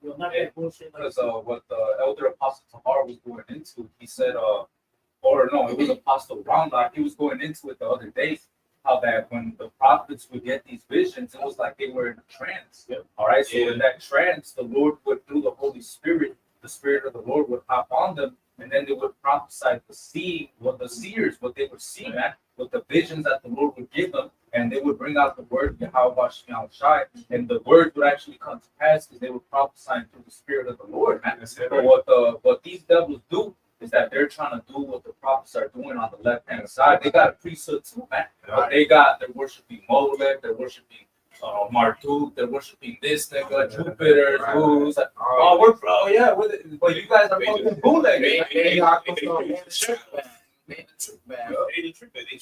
Not that bullshit. Because what the elder Apostle Tahar was going into, he said, it was Apostle Ramla. He was going into it the other day, how that when the prophets would get these visions, it was like they were in a trance. All right, so in that trance, the Lord would, through the Holy Spirit, the Spirit of the Lord would hop on them, and then they would prophesy what the seers, what they would see, man, with the visions that the Lord would give them, and they would bring out the word Yahweh Shai, and the word would actually come to pass because they were prophesying through the Spirit of the Lord, man. So what these devils do is that they're trying to do what the prophets are doing on the left-hand side. They got a priesthood too, man. But they're worshiping Molech, they're worshiping Marduk, they're worshiping this nigga, Jupiter, Zeus. But you guys are fucking bootleg.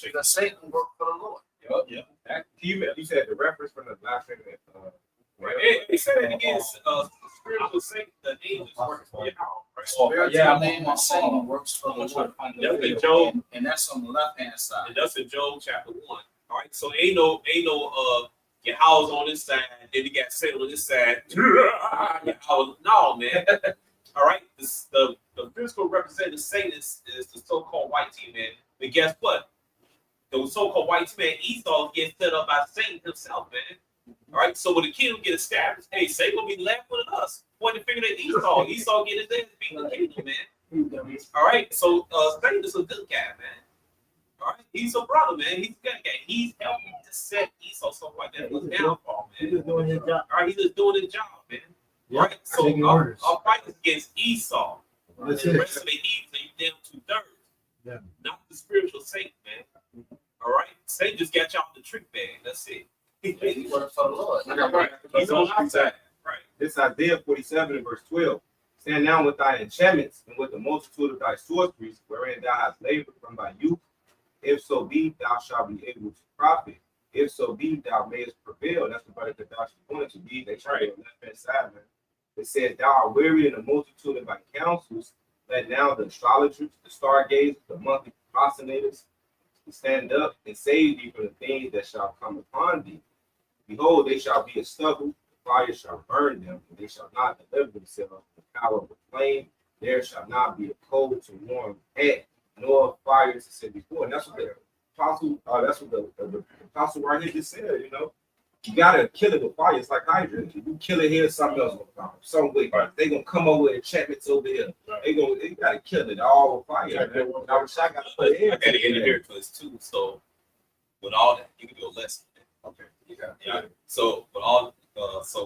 Because Satan worked for the Lord. You said the reference from the last thing that They said it against spiritual Satan, the angels work for you. Spiritual name of Satan works for the Lord. That's in Job, and that's on the left hand side. and that's in Job chapter 1. All right, so ain't no Yahweh's on this side, then you got Satan on this side. Yahweh, no, man. All right, the physical representative of Satan is the so-called white team, man. But guess what? The so-called white team, man, Esau gets set up by Satan himself, man. All right, so when the kingdom get established, hey, Satan will be laughing at us, pointing the finger at Esau. Esau get his ass beat in the kingdom, man. All right, so Satan is a good guy, man. All right, he's a brother, man. He's a good guy. He's helping to set Esau something like that was downfall, man. He's just doing his job. All right, he's just doing his job, man. Yeah, right, so taking orders. our fight is against Esau. That's and the it. rest of the heathen, you down 2/3. Yeah. Not the spiritual Satan, man. All right, Satan just got y'all in the trick bag. That's it. He worked for the Lord. Right. He's on our side. Right. This Isaiah 47 and verse 12. Stand down with thy enchantments and with the multitude of thy sorceries, wherein thou hast labored from thy youth. If so be, thou shalt be able to profit. If so be, thou mayest prevail. That's the part that thou shalt want to be. They try to left hand side, man. It says, thou art weary in the multitude of thy counsels. Let now the astrologers, the stargazers, the monthly prostrators stand up and save thee from the things that shall come upon thee. Behold, they shall be a stubble, the fire shall burn them, and they shall not deliver themselves from the power of the flame. There shall not be a coal to warm at, nor a fire to set before. And that's what the apostle, that's what the apostle right here just said, you know. You gotta kill it with fire. It's like hydrogen. If you kill it here, something else will come. Some way. Right. They gonna come over with enchantments over here. Right. They gotta kill it all with fire. I wish I got to put it in. I gotta get in here because too. So with all that, you can do a lesson. Okay. Yeah. So with all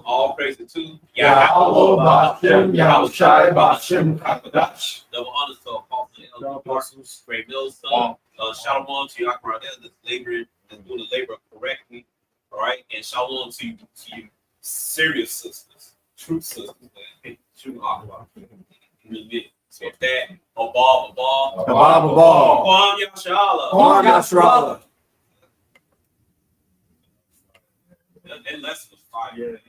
all praise to Yahweh Bashem, Yahushai Bashem, Kakadash. double honors to apostles, great millstone. Shalom to Yakra elders laboring and doing the labor correctly. All right, and shalom to you serious sisters, true sisters, man. True aqua. So with that, Abab. Kwam Yashala. That lesson was fire.